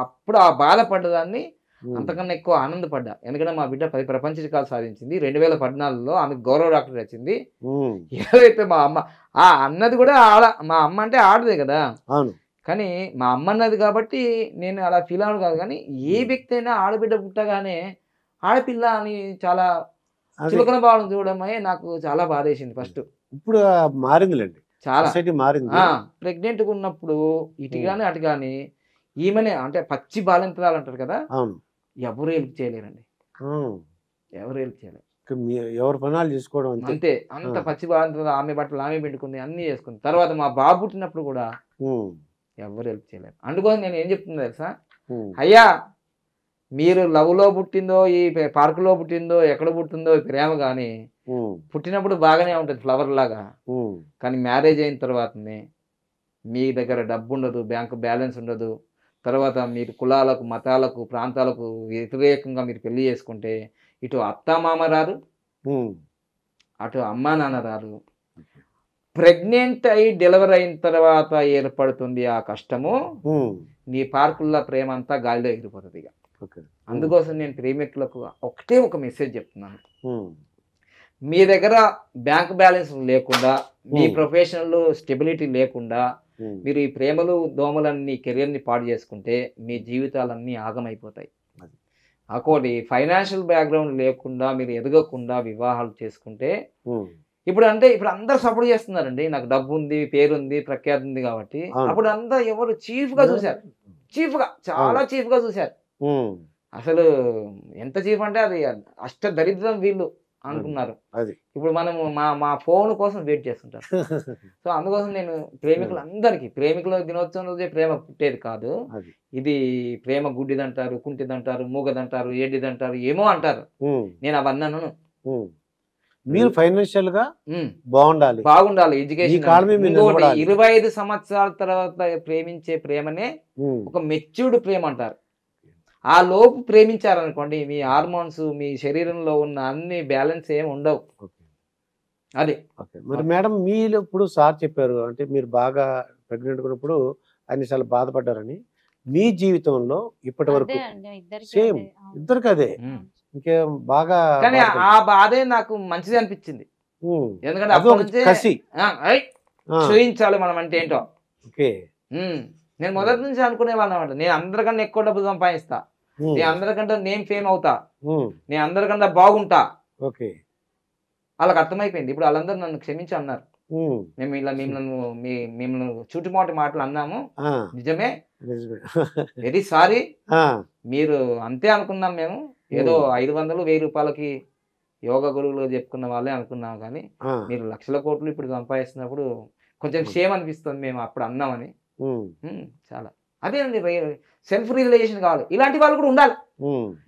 అప్పుడు ఆ బాధపడ్డదాన్ని అంతకన్నా ఎక్కువ ఆనందపడ్డా. ఎందుకంటే మా బిడ్డ 10 ప్రపంచ రికార్డు సాధించింది. 2014లో ఆమెకు గౌరవ డాక్టర్ వచ్చింది. ఏదైతే మా అమ్మ అన్నది కూడా మా అమ్మ అంటే ఆడదే కదా, కానీ మా అమ్మ అన్నది కాబట్టి నేను అలా ఫీల్ అవ్వను కాదు. కానీ ఏ వ్యక్తి అయినా ఆడబిడ్డ పుట్టగానే ఆడపిల్ల అని చాలా చులకన భావన చూడడమే నాకు చాలా బాధ వేసింది ఫస్ట్. ఇప్పుడు మారిందిలేండి, చాలా మారింది. ప్రెగ్నెంట్గా ఉన్నప్పుడు ఇటు కానీ అటు కానీ ఈమెనే అంటే పచ్చి బాలింతరాలు అంటారు కదా, ఎవరు హెల్ప్ చేయలేరండి, ఎవరు హెల్ప్ చేయలేరు, ఎవరు పనాలు చేసుకోవడం అంతే. అంత పచ్చి బాలింతరాలు, ఆమె బట్టలు ఆమె పెట్టుకుంది, అన్ని చేసుకుంది. తర్వాత మా బాబు పుట్టినప్పుడు కూడా ఎవరు హెల్ప్ చేయలేరు. అందుకోసం నేను ఏం చెప్తున్నా తెలుసా, అయ్యా మీరు లవ్లో పుట్టిందో ఈ పార్కులో పుట్టిందో ఎక్కడ పుట్టిందో ప్రేమ కానీ పుట్టినప్పుడు బాగానే ఉంటుంది ఫ్లవర్ లాగా, కానీ మ్యారేజ్ అయిన తర్వాతనే మీ దగ్గర డబ్బు ఉండదు, బ్యాంకు బ్యాలెన్స్ ఉండదు. తర్వాత మీరు కులాలకు మతాలకు ప్రాంతాలకు వ్యతిరేకంగా మీరు పెళ్లి చేసుకుంటే ఇటు అత్త మామ రారు, అటు అమ్మా నాన్న రారు, ప్రెగ్నెంట్ అయి డెలివరీ అయిన తర్వాత ఏర్పడుతుంది ఆ కష్టము, నీ పార్కుల్లో ప్రేమ అంతా గాలిలో ఎగిరిపోతుంది ఇక. అందుకోసం నేను ప్రేమికులకు ఒకటే ఒక మెసేజ్ చెప్తున్నాను. మీ దగ్గర బ్యాంక్ బ్యాలెన్స్ లేకుండా, మీ ప్రొఫెషనల్ స్టెబిలిటీ లేకుండా మీరు ఈ ప్రేమలు దోమలన్నీ కెరియర్ని పాడు చేసుకుంటే మీ జీవితాలన్నీ ఆగమైపోతాయి. అకోటి ఫైనాన్షియల్ బ్యాక్గ్రౌండ్ లేకుండా మీరు ఎదగకుండా వివాహాలు చేసుకుంటే, ఇప్పుడు అందరు సపోర్ట్ చేస్తున్నారండి, నాకు డబ్బు ఉంది, పేరుంది, ప్రఖ్యాతి ఉంది కాబట్టి. అప్పుడు అంతా ఎవరు చీఫ్ గా చూశారు, చాలా చీఫ్ గా చూశారు. అసలు ఎంత చీఫ్ అంటే అది అష్ట దరిద్రం వీళ్ళు అనుకున్నారు. ఇప్పుడు మనము మా ఫోన్ కోసం వెయిట్ చేస్తుంటారు. సో అందుకోసం నేను ప్రేమికులందరికీ, ప్రేమికుల దినోత్సవం రోజే ప్రేమ పుట్టేది కాదు, ఇది ప్రేమ గుడ్డిదంటారు, కుంటిదంటారు, మూగదంటారు, ఏడిదంటారు, ఏమో అంటారు. నేను అవన్నీ అనను. మీరు ఫైనాన్షియల్ గా బాగుండాలి, ఎడ్యుకేషన్. 25 సంవత్సరాల తర్వాత ప్రేమించే ప్రేమనే ఒక మెచ్యూర్డ్ ప్రేమ అంటారు. ఆ లోపు ప్రేమించారనుకోండి, మీ హార్మోన్స్, మీ శరీరంలో ఉన్న అన్ని బ్యాలెన్స్ ఏమి ఉండవు. అది మరి మేడం, మీరు ఇప్పుడు సార్ చెప్పారు అంటే మీరు బాగా ప్రెగ్నెంట్ ఉన్నప్పుడు అన్ని చాలా బాధపడ్డారని. మీ జీవితంలో ఇప్పటి వరకు సేమ్ ఇద్దరికి అదే, ఇంకేం బాగా? కానీ ఆ బాధే నాకు మంచిది అనిపించింది. ఎందుకంటే చూయించాలి మనం అంటే ఏంటో. నేను మొదటి నుంచి అనుకునేవాళ్ళం అనమాట, నేను అందరికన్నా ఎక్కువ డబ్బు సంపాదిస్తా, నేను అందరికంటే నేను ఫేమ్ అవుతా, నేను అందరికన్నా బాగుంటా. వాళ్ళకి అర్థమైపోయింది. ఇప్పుడు వాళ్ళందరూ నన్ను క్షమించి అన్నారు, మేము ఇలా మిమ్మల్ని చుట్టుమాటి మాటలు అన్నాము, నిజమే, వెరీ సారీ, మీరు అంతే అనుకున్నాం మేము, ఏదో 500, 1000 రూపాయలకి యోగా గురువులు చెప్పుకున్న వాళ్ళే అనుకున్నాం, కానీ మీరు లక్షల కోట్లు ఇప్పుడు సంపాదిస్తున్నప్పుడు కొంచెం షేమ్ అనిపిస్తుంది, మేము అప్పుడు అన్నామని. చాలా అదేనండి, సెల్ఫ్ రియలైజేషన్ కావాలి. ఇలాంటి వాళ్ళు కూడా ఉండాలి.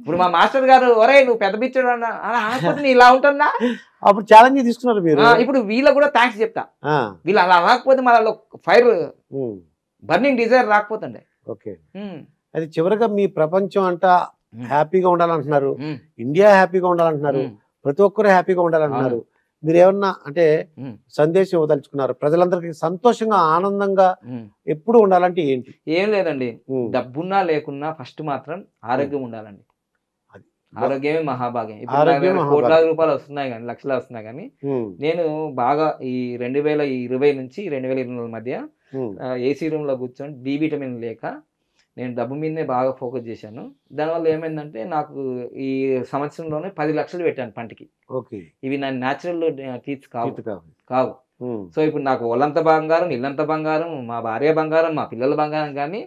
ఇప్పుడు మా మాస్టర్ గారు, ఒరే నువ్వు పెద్ద పిచ్చోడు అన్నా, అలా అనకపోతే నీ ఇలా ఉంటుందా? అప్పుడు ఛాలెంజ్ తీసుకున్నారు మీరు. ఇప్పుడు వీళ్ళకి కూడా థ్యాంక్స్ చెప్తా. వీళ్ళు అలా రాకపోతే మన ఫైర్ బర్నింగ్ డిజైర్ రాకపోతుండే. అది చివరిగా మీ ప్రపంచం అంతా హ్యాపీగా ఉండాలంటున్నారు, ఇండియా హ్యాపీగా ఉండాలంటున్నారు, ప్రతి ఒక్కరు హ్యాపీగా ఉండాలంటున్నారు. మీరు ఏమన్నా అంటే సందేశం ఇవ్వదలుచుకున్నారు ప్రజలందరికీ సంతోషంగా ఆనందంగా ఎప్పుడు ఉండాలంటే ఏంటి? ఏం లేదండి, డబ్బున్నా లేకున్నా ఫస్ట్ మాత్రం ఆరోగ్యం ఉండాలండి. ఆరోగ్యమే మహాభాగ్యం. ఇప్పుడు కోట్లాది రూపాయలు వస్తున్నాయి కానీ, లక్షలు వస్తున్నాయి కానీ, నేను బాగా ఈ 2020 నుంచి 2024 మధ్య ఏసీ రూమ్ లో కూర్చొని డి విటమిన్ లేక నేను డబ్బు మీదనే బాగా ఫోకస్ చేశాను. దానివల్ల ఏమైందంటే నాకు ఈ సంవత్సరంలోనే 10 లక్షలు పెట్టాను పంటికి. ఇవి నా న్యాచురల్ టీత్ కావు. సో ఇప్పుడు నాకు ఒళ్ళంత బంగారం, ఇల్లంత బంగారం, మా భార్య బంగారం, మా పిల్లల బంగారం. కానీ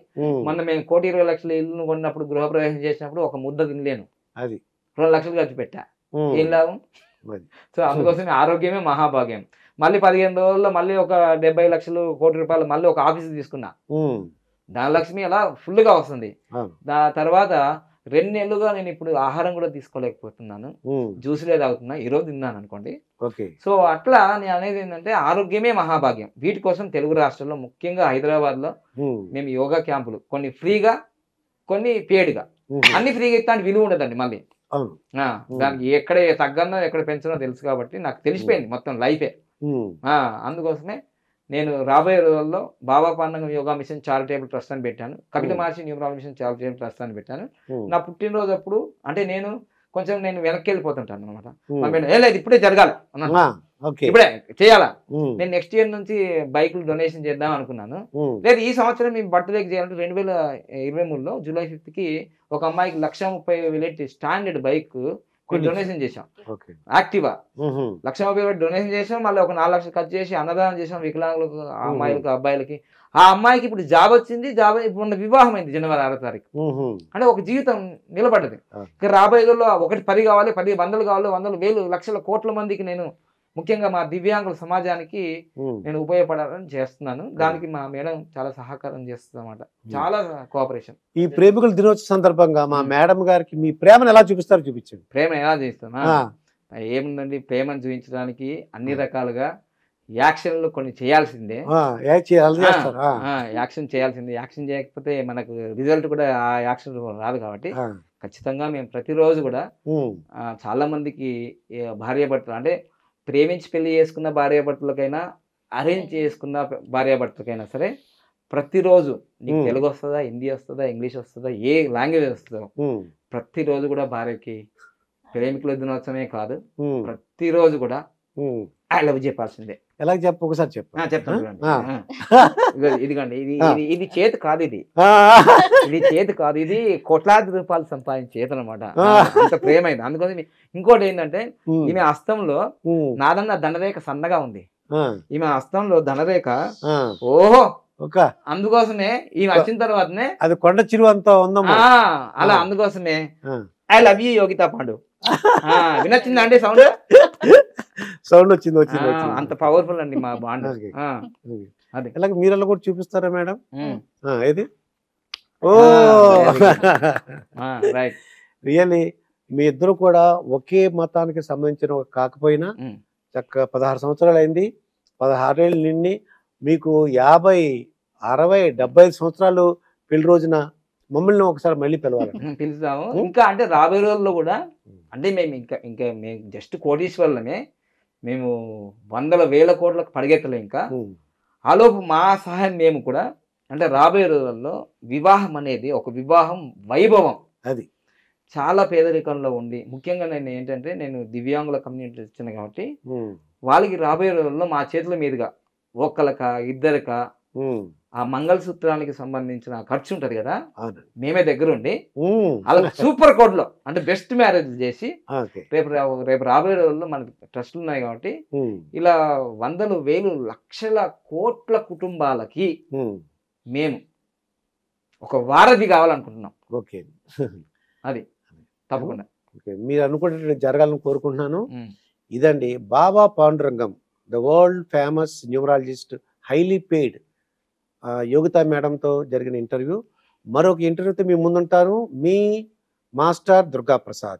మొన్న మేము 1,20,00,000 ఇల్లు కొన్నప్పుడు, గృహప్రవేశం చేసినప్పుడు ఒక ముద్ద తినలేను, 2 లక్షలు ఖర్చు పెట్టా, ఏం లాభం? సో అందుకోసమే ఆరోగ్యమే మహాభాగ్యం. మళ్ళీ 15 రోజుల్లో మళ్ళీ ఒక 70 లక్షలు, 1 కోటి రూపాయలు మళ్ళీ ఒక ఆఫీస్ తీసుకున్నా. ధనలక్ష్మి అలా ఫుల్గా వస్తుంది. దాని తర్వాత 2 నెలలుగా నేను ఇప్పుడు ఆహారం కూడా తీసుకోలేకపోతున్నాను, జ్యూస్లే తాగుతున్నా, ఈరోజు తిన్నాను అనుకోండి. సో అట్లా నేను అనేది ఏంటంటే ఆరోగ్యమే మహాభాగ్యం. వీటి కోసం తెలుగు రాష్ట్రాల్లో ముఖ్యంగా హైదరాబాద్లో మేము యోగా క్యాంపులు కొన్ని ఫ్రీగా, కొన్ని పేడ్గా, అన్ని ఫ్రీగా ఇస్తాను, విలువ ఉండదండి. మళ్ళీ దానికి ఎక్కడ తగ్గనో ఎక్కడ పెంచనో తెలుసు కాబట్టి నాకు తెలిసిపోయింది మొత్తం లైఫే. అందుకోసమే నేను రాబోయే రోజుల్లో బాబా పాండంగం యోగా మిషన్ చారిటబుల్ ట్రస్ట్ అని పెట్టాను, కపిల మహర్షి న్యూమరాల్ మిషన్ చారిటబుల్ ట్రస్ట్ అని పెట్టాను. నా పుట్టినరోజు అప్పుడు అంటే నేను వెనక్కి వెళ్ళిపోతుంటాను అనమాట. లేదు ఇప్పుడే జరగాలి, ఇప్పుడే చేయాలా, నేను నెక్స్ట్ ఇయర్ నుంచి బైకులు డొనేషన్ చేద్దాం అనుకున్నాను. లేదు ఈ సంవత్సరం మేము బర్త్డేకి చేయాలంటే 2023లో జూలై 5th ఒక అమ్మాయికి 1,30,000 స్టాండర్డ్ బైక్ డొనేషన్ చేసాం. యాక్టివా 1,30,000 డొనేషన్ చేసాం. మళ్ళీ ఒక 4 లక్షలు ఖర్చు చేసి అన్నదానం చేసాం వికలాంగులకు, అమ్మాయిలకు, అబ్బాయిలకి. ఆ అమ్మాయికి ఇప్పుడు జాబ్ వచ్చింది, ఇప్పుడు వివాహం అయింది జనవరి 6వ తారీఖు. అంటే ఒక జీవితం నిలబడ్డది. ఇక రాబోయే రోజుల్లో 1 10 కావాలి, 10 100 కావాలి, 100 వేలు లక్షల కోట్ల మందికి నేను ముఖ్యంగా మా దివ్యాంగుల సమాజానికి నేను ఉపయోగపడాలని చేస్తున్నాను. దానికి మా మేడం చాలా సహకారం చేస్తుంది అన్నమాట, చాలా కోఆపరేషన్. ఈ ప్రేమికుల దినోత్సవ సందర్భంగా మా మేడం గారికి మీ ప్రేమను ఎలా చూపిస్తారో చూపించండి. ప్రేమ ఎలా చూపిస్తున్నా ఏముందండి, ప్రేమను చూపించడానికి అన్ని రకాలుగా యాక్షన్లు కొన్ని చేయాల్సిందే, యాక్షన్ చేయాల్సిందే. యాక్షన్ చేయకపోతే మనకు రిజల్ట్ కూడా ఆ యాక్షన్ రాదు. కాబట్టి ఖచ్చితంగా మేము ప్రతిరోజు కూడా చాలా మందికి భార్యాభర్తలు అంటే ప్రేమించి పెళ్లి చేసుకున్న భార్యాభర్తలకైనా, అరేంజ్ చేసుకున్న భార్యాభర్తకైనా సరే ప్రతిరోజు నీకు మ్మ్. తెలుగు వస్తుందా, హిందీ వస్తుందా, ఇంగ్లీష్ వస్తుందా, ఏ లాంగ్వేజ్ వస్తుందో ప్రతిరోజు కూడా భార్యకి ప్రేమికుల దినోత్సవమే కాదు, ప్రతిరోజు కూడా ఐ లవ్ చెప్పాల్సిందే. ఎలా చెప్పు ఒకసారి చెప్పు. చెప్తాను చూడండి. ఆ. ఇదిగోండి, ఇది చేతి కాదు, ఇది చేతి కాదు, ఇది కోట్లాది రూపాయలు సంపాదించే చేతి అనమాట. అంత ప్రేమైంది. అందుకని ఇంకోటి ఏంటంటే ఈమె హస్తంలో నాదన్న దండరేఖ సన్నగా ఉంది. ఈమె హస్తంలో దండరేఖ ఓహో, అందుకోసమే ఈమె వచ్చిన తర్వాతనే అది కొండ చిరువు అంతా ఉందమ్మా. అలా అందుకోసమే I love you Yogita Pandu. వినొచ్చిందా అండి సౌండ్? సౌండ్ వచ్చింది. అంత పవర్ఫుల్ అండి మా బాండ్. అది ఇలా మీరు అలా కూడా చూపిస్తారా మేడం? ఏది? ఓ రైట్. రియల్లీ మీ ఇద్దరు కూడా ఒకే మతానికి సంబంధించిన కాకపోయినా చక్కగా 16 సంవత్సరాలు అయింది. 16 ఏళ్ళు నిండి మీకు 50, 60, 75 సంవత్సరాలు పెళ్లి రోజున మమ్మల్ని ఒకసారి మళ్ళీ పిలవాలి. పిలుస్తాము. ఇంకా అంటే రాబోయే రోజుల్లో కూడా అంటే మేము ఇంకా మేము జస్ట్ కోటీశ్వర్లమే, మేము వందల వేల కోట్లకు పరిగెత్తలే. ఇంకా ఆలోపు మా సహాయం మేము కూడా అంటే రాబోయే రోజుల్లో వివాహం అనేది ఒక వివాహం వైభవం. అది చాలా పేదరికంలో ఉండి ముఖ్యంగా నేను దివ్యాంగుల కమ్యూనిటీ ఇచ్చాను కాబట్టి వాళ్ళకి రాబోయే రోజుల్లో మా చేతుల మీదుగా ఒక్కలక ఇద్దరిక ఆ మంగళసూత్రానికి సంబంధించిన ఖర్చు ఉంటది కదా, మేమే దగ్గర ఉండి అలా సూపర్ కోడ్లో అంటే బెస్ట్ మ్యారేజ్ చేసి రేపు రాబోయే రోజుల్లో మనకి ట్రస్టులు ఉన్నాయి కాబట్టి ఇలా వందలు వేలు లక్షల కోట్ల కుటుంబాలకి మేము ఒక వారధి కావాలనుకుంటున్నాం. ఓకే, అది తప్పకుండా మీరు అనుకుంటే జరగాలని కోరుకుంటున్నాను. ఇదండి Baba Pandurangam, the world famous numerologist, highly paid Yogita మేడంతో జరిగిన ఇంటర్వ్యూ. మరొక ఇంటర్వ్యూతో మీ ముందుంటాను. మీ మాస్టర్ దుర్గా ప్రసాద్.